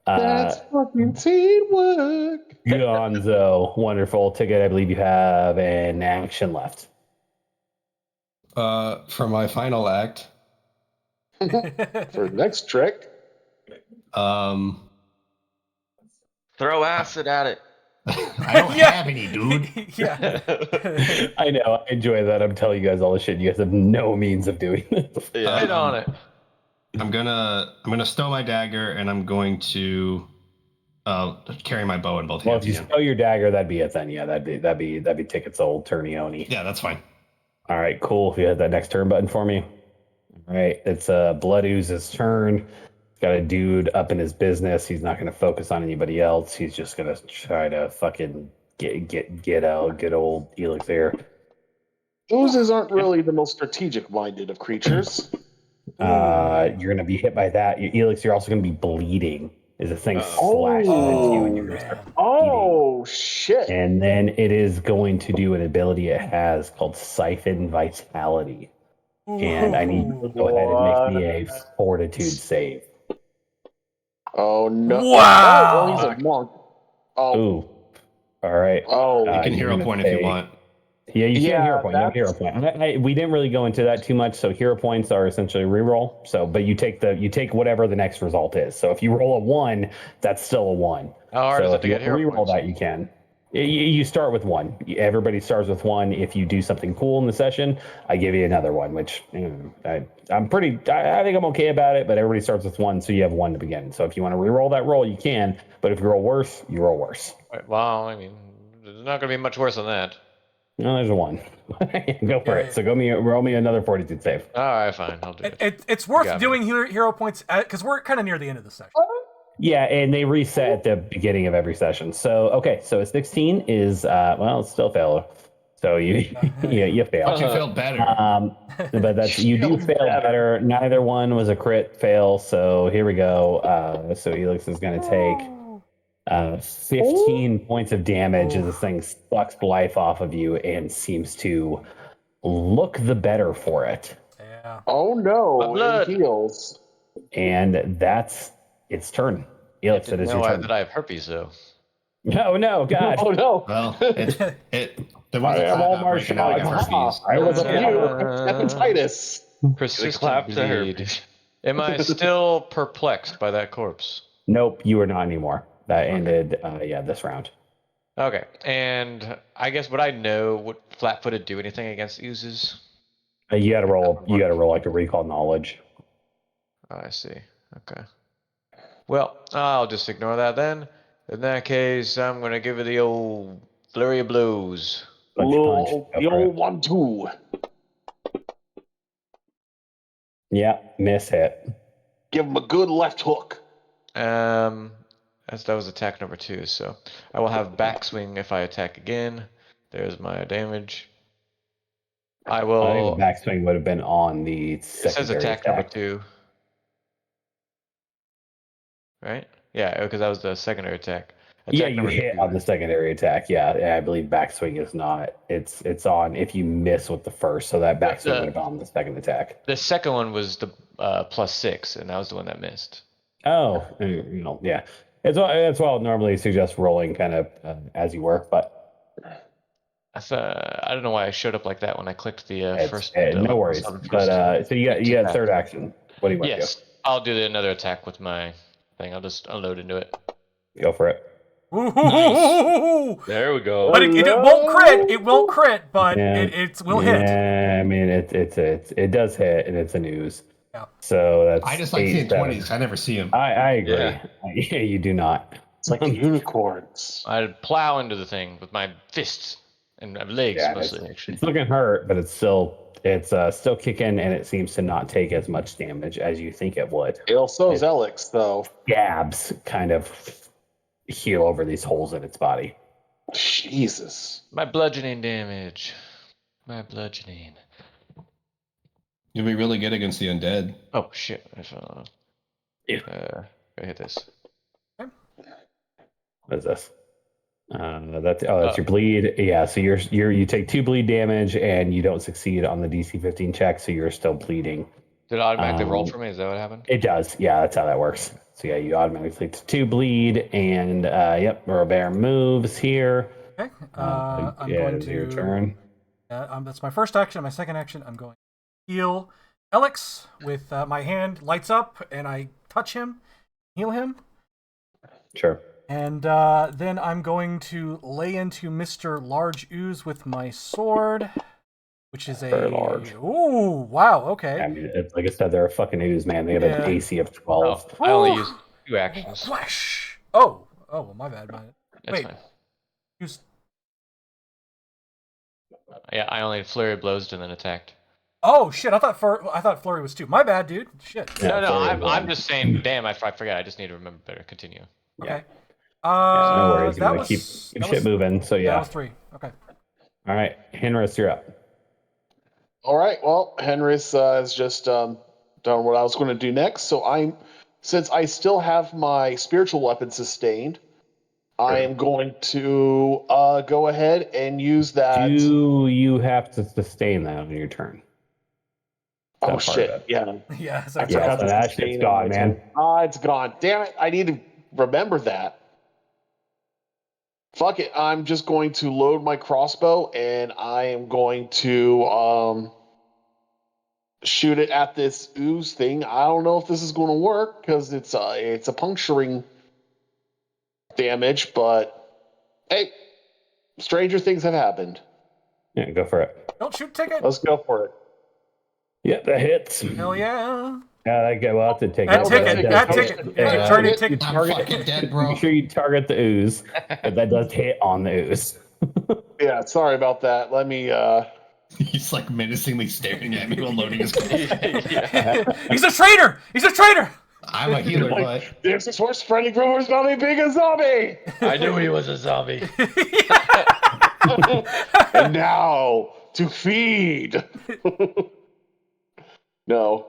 That's fucking teamwork. Gonzo, wonderful ticket. I believe you have an action left. For my final act. For the next trick. Throw acid at it. I don't have any, dude. Yeah. I know. I enjoy that. I'm telling you guys all the shit. You guys have no means of doing this. Yeah. Hit on it. I'm gonna stow my dagger, and I'm going to Carry my bow in both Well, hands. if you spell your dagger, that'd be it then. Yeah, that'd be Ticket's old Turnioni. Yeah, that's fine. All right, cool. If you had that next turn button for me. All right, it's Blood Ooze's turn. Got a dude up in his business. He's not going to focus on anybody else. He's just going to try to fucking get out good old Elixir. Oozes aren't really the most strategic-minded of creatures. You're going to be hit by that. Elixir, you're also going to be bleeding. As a thing slashes into you, and you're going to start bleeding. Oh shit! And then it is going to do an ability it has called Siphon Vitality. And I need you to go ahead and make me a Fortitude save. Oh no! Wow. Oh, well, he's a monk. Oh. Ooh. All right. Oh. You can hero point if you want. Yeah, you can hero point. You have that's- hero point. We didn't really go into that too much. So hero points are essentially reroll. So, but you take whatever the next result is. So if you roll a 1, that's still a 1. How hard is So it if to you get hero reroll points? that, you can. You start with 1. Everybody starts with 1. If you do something cool in the session, I give you another 1, which I think I'm okay about it. But everybody starts with 1, so you have 1 to begin. So if you want to reroll that roll, you can. But if you roll worse, you roll worse. Right, well, I mean, there's not going to be much worse than that. No, there's a 1. Go for it. So roll me another Fortitude save. All right, fine, I'll do it. It's worth doing hero points because we're kind of near the end of the section. Yeah, and they reset at the beginning of every session. So so a 16 is it's still fail. So you you fail. But you failed better. But that's you do fail better. Neither one was a crit fail. So here we go. So Elix is going to take 15 points of damage as this thing sucks life off of you and seems to look the better for it. Yeah. Oh no! It heals. And that's its turn. Elix, it is your turn. That I have herpes, though. No, God. Oh no! Well, there was I a am all clap martial breaking out arts. herpes. I was Hepatitis. Persistent clap to bleed. Am I still perplexed by that corpse? Nope, you are not anymore. That ended, this round. Okay, and I guess would I know would flat-footed do anything against oozes? You got to roll. You got to roll like a recall knowledge. Oh, I see. Okay. Well, I'll just ignore that then. In that case, I'm gonna give it the old flurry of blows. Punch. The Go for old it. 1-2. Yeah, miss hit. Give him a good left hook. As that was attack number 2, so I will have backswing if I attack again. There's my damage. I will. I think the backswing would have been on the secondary It says attack number 2. Right? Yeah, because that was the secondary attack. You hit on the secondary attack. Yeah, I believe backswing is not. It's on if you miss with the first, so that backswing would have been on the second attack. The second one was the +6, and that was the one that missed. Oh, yeah. That's why I'll normally suggest rolling kind of as you work, but I don't know why I showed up like that when I clicked the first. No worries. But so you got third action. What do you want to do? I'll do another attack with my thing. I'll just unload into it. Go for it. Nice. There we go. But it won't crit. It won't crit, but it will hit. Yeah, I mean it does hit, and it's a news. Yeah. So that's. I just like seeing 20s. I never see them. I agree. Yeah, you do not. It's like unicorns. I'd plow into the thing with my fists and my legs mostly. Actually, it's looking hurt, but it's still kicking, and it seems to not take as much damage as you think it would. So is Elix, though. Scabs kind of heal over these holes in its body. Jesus. My bludgeoning damage. My bludgeoning. You'll be really good against the undead. Oh shit! I fell. I hit this. What is this? That's your bleed. Yeah, so you take 2 bleed damage and you don't succeed on the DC 15 check, so you're still bleeding. Did it automatically roll for me? Is that what happened? It does. Yeah, that's how that works. So yeah, you automatically take 2 bleed, and Robert moves here. Okay. I'm going to. Your turn. That's my first action. My second action, I'm going to heal Elix with my hand lights up, and I touch him, heal him. Sure. And then I'm going to lay into Mr. Large Ooze with my sword, which is very large. Ooh, wow, okay. I mean, like I said, they're a fucking ooze, man. They have an AC of 12. I only used 2 actions. Flash! Oh, Oh, well, my bad. That's Wait. fine. Who's... Yeah, I only Flurry blows and then attacked. Oh shit! I thought Flurry was 2. My bad, dude. Shit. Yeah, No, Flurry I'm one. just saying. Damn, I forgot. I just need to remember better. Continue. Okay. Yeah, no worries. You That gotta was keep that shit was, moving. So yeah, that yeah. was 3. Okay. All right, Henris, you're up. All right. Well, Henris has just done what I was going to do next. So since I still have my spiritual weapon sustained, I am going to go ahead and use that. Do you have to sustain that on your turn? Oh That part of shit! it. Yeah, Yeah. I Yeah, forgot so to that sustain shit's on gone, my man. turn. Ah, it's gone. Damn it! I need to remember that. Fuck it. I'm just going to load my crossbow and I am going to shoot it at this ooze thing. I don't know if this is going to work because it's a puncturing damage, but hey, stranger things have happened. Yeah, go for it. Don't shoot ticket. Let's go for it. Yep, that hits. Hell yeah. Yeah, that guy will have to take That it. ticket. does That hit. ticket. Yeah, Yeah, you target target- ticket. I'm fucking dead, bro. Make sure you target the ooze, but that does hit on the ooze. Yeah, sorry about that. Let me. He's like menacingly staring at me while loading his gun. Yeah. He's a traitor. He's a traitor. I'm a healer, but There's this horse spreading rumors about me being a zombie. I knew he was a zombie. And now to feed. No.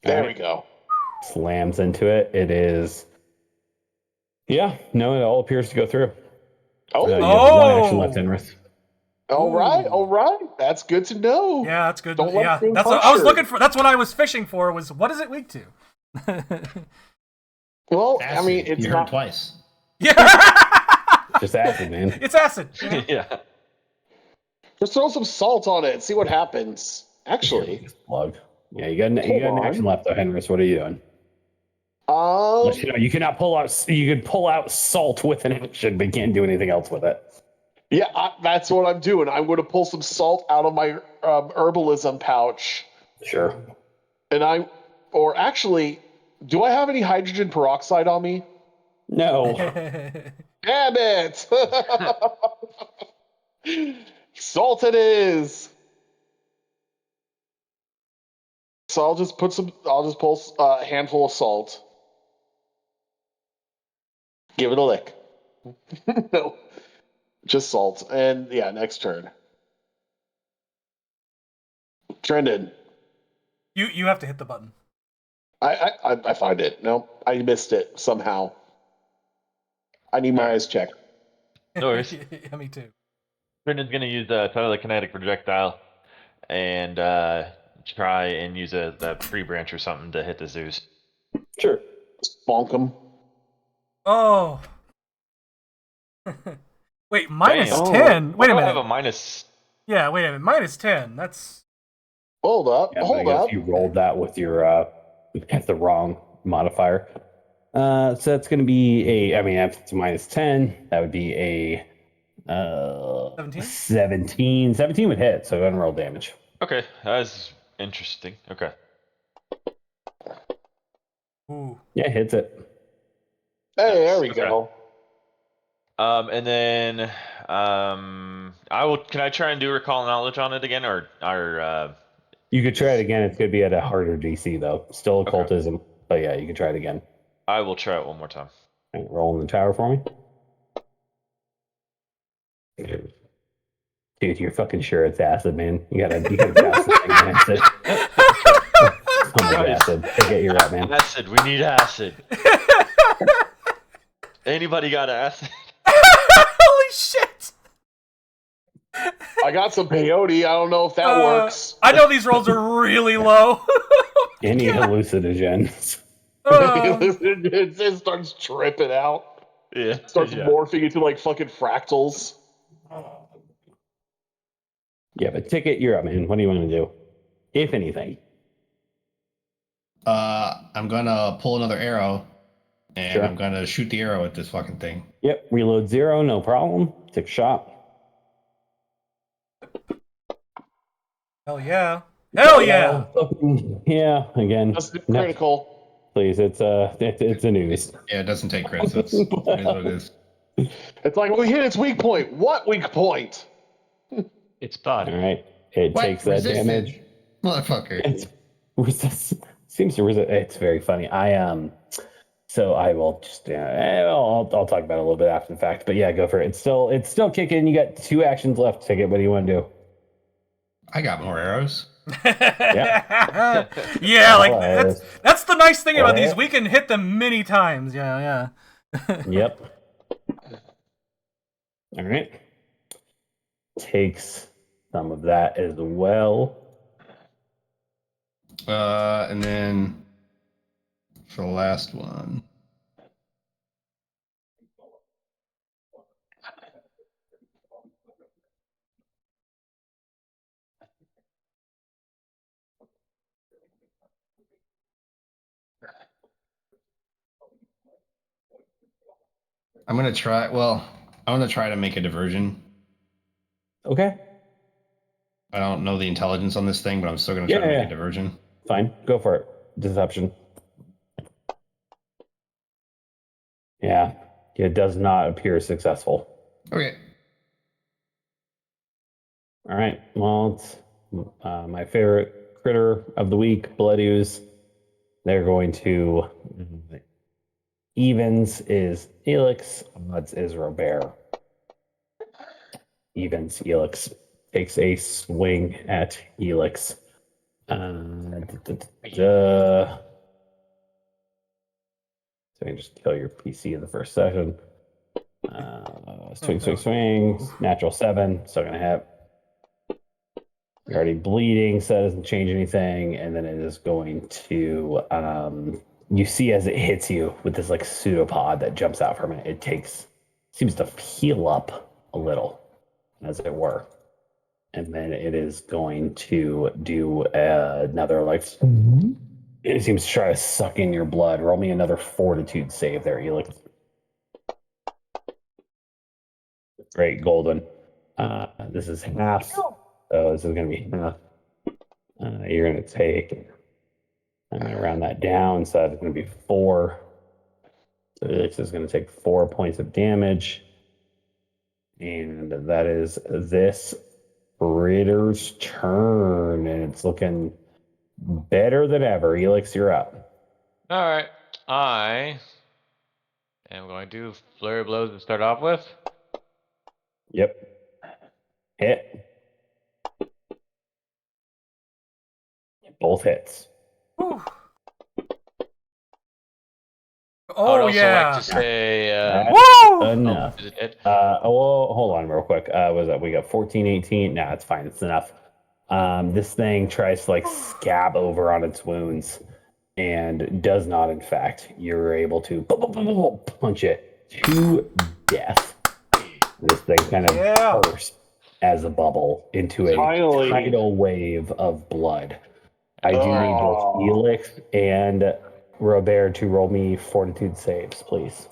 There we go. Slams into it. It is. Yeah, no, it all appears to go through. Oh, You have one action left, Henris. all right, Ooh. all right. That's good to know. Yeah, that's good. Don't let Yeah, things that's what I was puncture. looking for. That's what I was fishing for. Was what is it weak to? Well, acid. I mean, it's you not. heard twice. Yeah. Just acid, man. It's acid. You know? Yeah. Just throw some salt on it and see what happens. Actually, Plug. Yeah, you got an Hold action on. left, though, Henris. What are you doing? You cannot pull out. You can pull out salt with an action, but you can't do anything else with it. yeah, that's what I'm doing. I'm going to pull some salt out of my herbalism pouch, Sure. and or actually, do I have any hydrogen peroxide on me? No. Damn it! Salt it is. So I'll just pull a handful of salt. Give it a lick. No, just salt. And yeah, next turn. Trendon. You have to hit the button. I find it. No, I missed it somehow. I need my eyes checked. No worries. Yeah, me too. Brendan's gonna use Tyler Kinetic Projectile and try and use a free branch or something to hit the Zeus. Sure. Bonk him. Oh. Wait, minus Damn. 10. Wait a I minute. have a minus. Yeah, wait a minute. Minus 10. That's. Hold up. Yeah, but I hold guess up. you rolled that with your at the wrong modifier. So that's going to be a. I mean, if it's minus 10, that would be a 17? 17. 17 would hit, so unroll damage. Okay, that's interesting. Okay. Ooh. Yeah, hits it. Hey, there we Okay. go. And then I will. Can I try and do recall knowledge on it again, or You could try it again. It's going to be at a harder DC though. Still Okay. occultism, but yeah, you can try it again. I will try it one more time. Right, roll in the tower for me. Dude, you're fucking sure it's acid, man. You gotta pass this thing on acid. So much acid. Take it, you're up, man. Acid. We need acid. Anybody got acid? Holy shit! I got some peyote. I don't know if that works. I know these rolls are really low. Any hallucinogens. It starts tripping out. Yeah. Starts Yeah. morphing into like fucking fractals. Yeah, but Ticket, you're up, man. What do you want to do? If anything. I'm gonna pull another arrow, and Sure. I'm gonna shoot the arrow at this fucking thing. Yep, reload 0, no problem. Take a shot. Hell yeah. Hell yeah. Yeah, again. That's No, critical. please. It's a news. Yeah, it doesn't take crits. It is what it is. It's like we hit its weak point. What weak point? It's All body. right. It What? takes that Resisted? damage. Motherfucker. It's seems to resist. It's very funny. So I will just I'll talk about it a little bit after the fact. But yeah, go for it. It's still kicking. You got 2 actions left to take it. What do you want to do? I got more arrows. Yeah, like that's the nice thing about these. We can hit them many times. Yeah. Yep. All right. Takes some of that as well. And then for the last one. I'm gonna try to make a diversion. Okay. I don't know the intelligence on this thing, but I'm still gonna try to make a diversion. Fine. Go for it. Deception. Yeah. It does not appear successful. Okay. All right. Well, it's my favorite critter of the week, Blood Ooze. They're going to evens is Elix, odds is Robert. Evens, Elix takes a swing at Elix. So you can just kill your PC in the first session. Swing. Natural 7. Still gonna hit. You're already bleeding, so that doesn't change anything. And then it is going to you see as it hits you with this like pseudopod that jumps out from it. Seems to heal up a little, as it were. And then it is going to do another like it seems to try to suck in your blood. Roll me another fortitude save there, Elix. Great, golden. This is half. So this is going to be half. You're going to take. I'm going to round that down, so that's going to be 4. So this is going to take 4 points of damage. And that is this Ritter's turn. And it's looking better than ever. Elix, you're up. All right. I am going to flurry of blows to start off with. Yep. Hit. Both hits. Whew. I would Oh also yeah. like to say, Woo! Enough. is it dead? Well, hold on real quick. Was that we got 14, 18? Nah, it's fine. It's enough. This thing tries to like scab over on its wounds and does not, in fact. You're able to punch it to death. This thing kind of bursts as a bubble into a Finally. tidal wave of blood. I do need both Elix and Robert to roll me fortitude saves, please.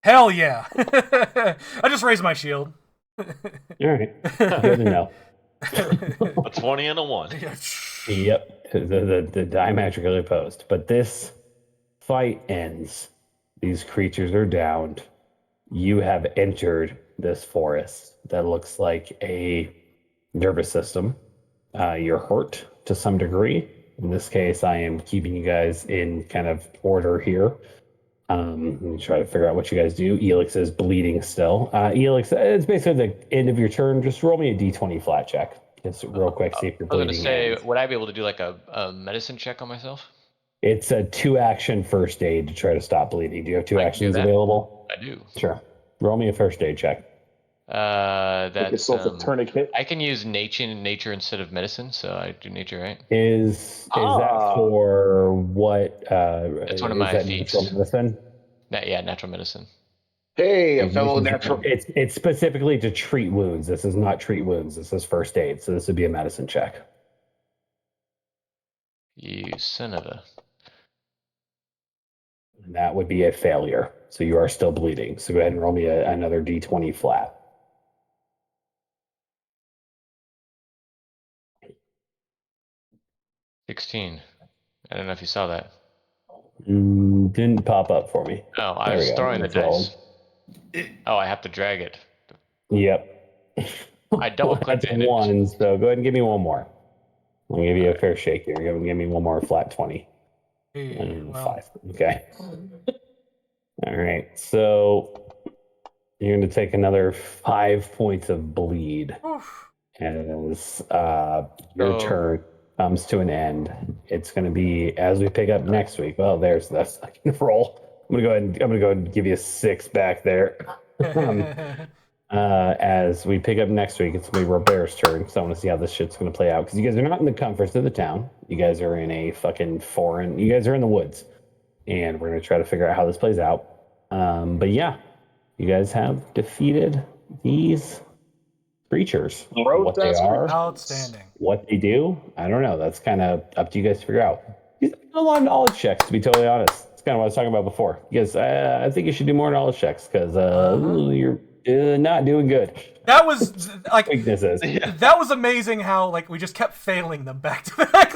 Hell yeah. I just raised my shield. All right. Good to know. A 20 and a 1. Yep. The diametrically opposed. But this fight ends. These creatures are downed. You have entered this forest that looks like a nervous system. You're hurt to some degree. In this case, I am keeping you guys in kind of order here. Try to figure out what you guys do. Elix is bleeding still. Elix, it's basically the end of your turn. Just roll me a d20 flat check. Just real quick, see if you're I was going bleeding. to say, ends. would I be able to do like a medicine check on myself? It's a 2-action first aid to try to stop bleeding. Do you have 2 I can do actions that. available? I do. Sure. Roll me a first aid check. That's yourself a tourniquet. I can use nature instead of medicine, so I do nature, right? Is that for what? It's one of is my that feats. natural medicine? Yeah, natural medicine. Hey, a fellow natural. It's specifically to treat wounds. This is not treat wounds. This is first aid. So this would be a medicine check. You son of a. And that would be a failure. So you are still bleeding. So go ahead and roll me another d20 flat. 16. I don't know if you saw that. Didn't pop up for me. Oh, I There was we go. throwing the It's rolled. dice. Oh, I have to drag it. Yep. I double-clicked That's it. one, so go ahead and give me one more. I'll give you a fair shake here. Give me one more flat 20. Hey, well, 5. Okay. All right. So you're going to take another 5 points of bleed oof. as your So- turn comes to an end. It's going to be as we pick up next week. Well, there's the second roll. I'm going to go ahead and give you a 6 back there. As we pick up next week, it's going to be Robert's turn. So I want to see how this shit's going to play out. Because you guys are not in the comforts of the town. You guys are in a fucking foreign. You guys are in the woods. And we're going to try to figure out how this plays out. But yeah, you guys have defeated these creatures. What they are, Outstanding. what they do, I don't know. That's kind of up to you guys to figure out. You have a lot of knowledge checks, to be totally honest. It's kind of what I was talking about before. You guys, I think you should do more knowledge checks because you're not doing good. That was like Weaknesses. that was amazing how like we just kept failing them back to back.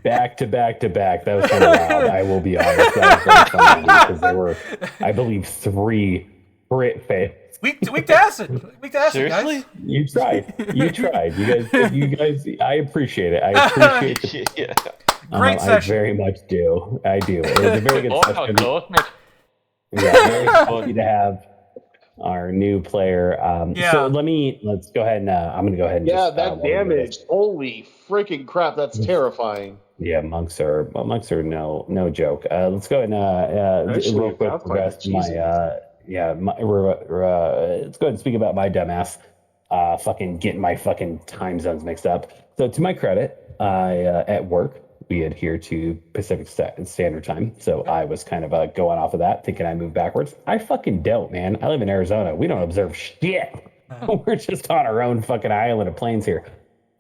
Back to back to back. That was kind of wild. I will be honest. That was very funny because there were, I believe, 3 crit fails. Weak to acid. Weak to acid, Seriously? guys. You tried. You tried. You guys. I appreciate it. I appreciate the. Yeah. Great session. I very much do. I do. It was a very good Oh, how session. close, mate. Yeah, very happy to have our new player. Yeah. So let's go ahead and I'm going to go ahead and just, that while we do damage. this- Holy freaking crap, that's terrifying. Yeah, monks are no joke. Let's go ahead and Actually, real quick Pathfinder, progress Jesus. let's go ahead and speak about my dumbass. Fucking getting my fucking time zones mixed up. So to my credit, I at work we adhere to Pacific Standard Time. So I was kind of going off of that, thinking I moved backwards. I fucking don't, man. I live in Arizona. We don't observe shit. We're just on our own fucking island of plains here.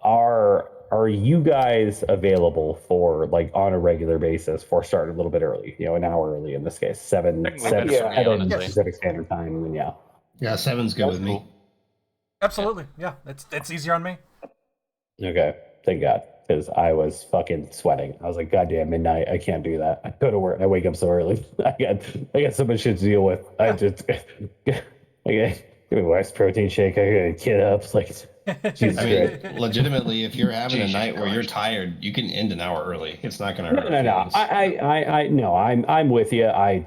Are you guys available for like on a regular basis for starting a little bit early? An hour early in this case, 7 Technically better for me, 7 honestly. Pacific Standard Time. And yeah. Yeah, 7's good That's with me. cool. Absolutely. Yeah. It's easier on me. Okay, thank God, because I was fucking sweating. I was like, goddamn, midnight, I can't do that. I go to work, I wake up so early. I got so much shit to deal with. I just, give me wife's protein shake. I gotta get up. It's like, Jesus I Christ. mean, legitimately, if you're having a Jesus night where you're Christ. tired, you can end an hour early. It's not going to hurt. No. feelings. No, I'm with you. I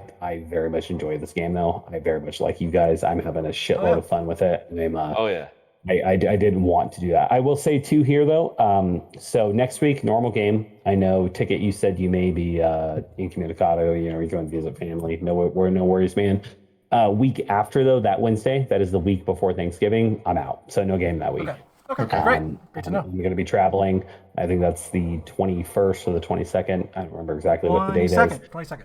very much enjoy this game though. I very much like you guys. I'm having a shitload of fun with it. Oh yeah. I didn't want to do that. I will say too here though. So next week, normal game. I know Ticket. You said you may be incommunicado. You're going to visit family. No worries, man. Week after though, that Wednesday, that is the week before Thanksgiving. I'm out, so no game that week. Okay. Great. Great to know. I'm going to be traveling. I think that's the 21st or the 22nd. I don't remember exactly what the date is. 22nd.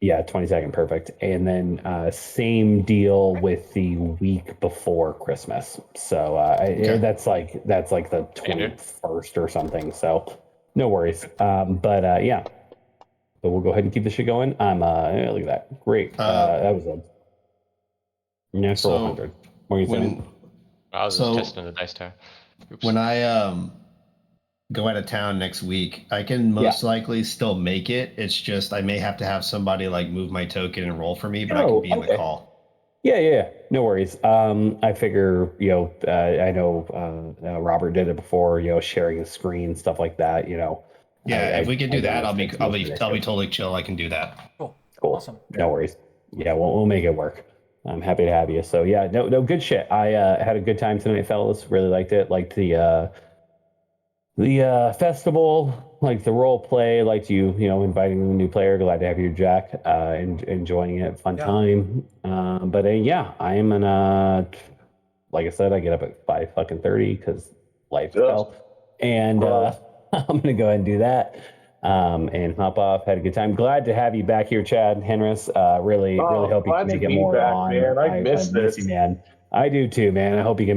Yeah, 22nd, perfect. And then same deal with the week before Christmas. So that's like the 21st or something. So no worries. But yeah, but we'll go ahead and keep this shit going. Yeah, look at that, great. That was a natural 100. What are you saying? I was just testing the dice tower. Oops. When I go out of town next week, I can most likely still make it. It's just I may have to have somebody like move my token and roll for me, but I can be in the call. Yeah, no worries. I figure, I know Robert did it before, sharing the screen, stuff like that, Yeah, if we can do that, I'll be ridiculous. totally chill. I can do that. Cool. Awesome. No worries. Yeah, we'll make it work. I'm happy to have you. So yeah, no good shit. I had a good time tonight, fellas. Really liked it. Liked the festival, like the role play, liked you inviting the new player. Glad to have you, Jack. And enjoying it. Fun time. But yeah, I am like I said, I get up at 5:30 because life hell. And I'm gonna go ahead and do that. And hop off. Had a good time. Glad to have you back here, Chad Henris. Really hope you can make it more back, on. man. I miss miss this. you, man. I do too, man. I hope you can make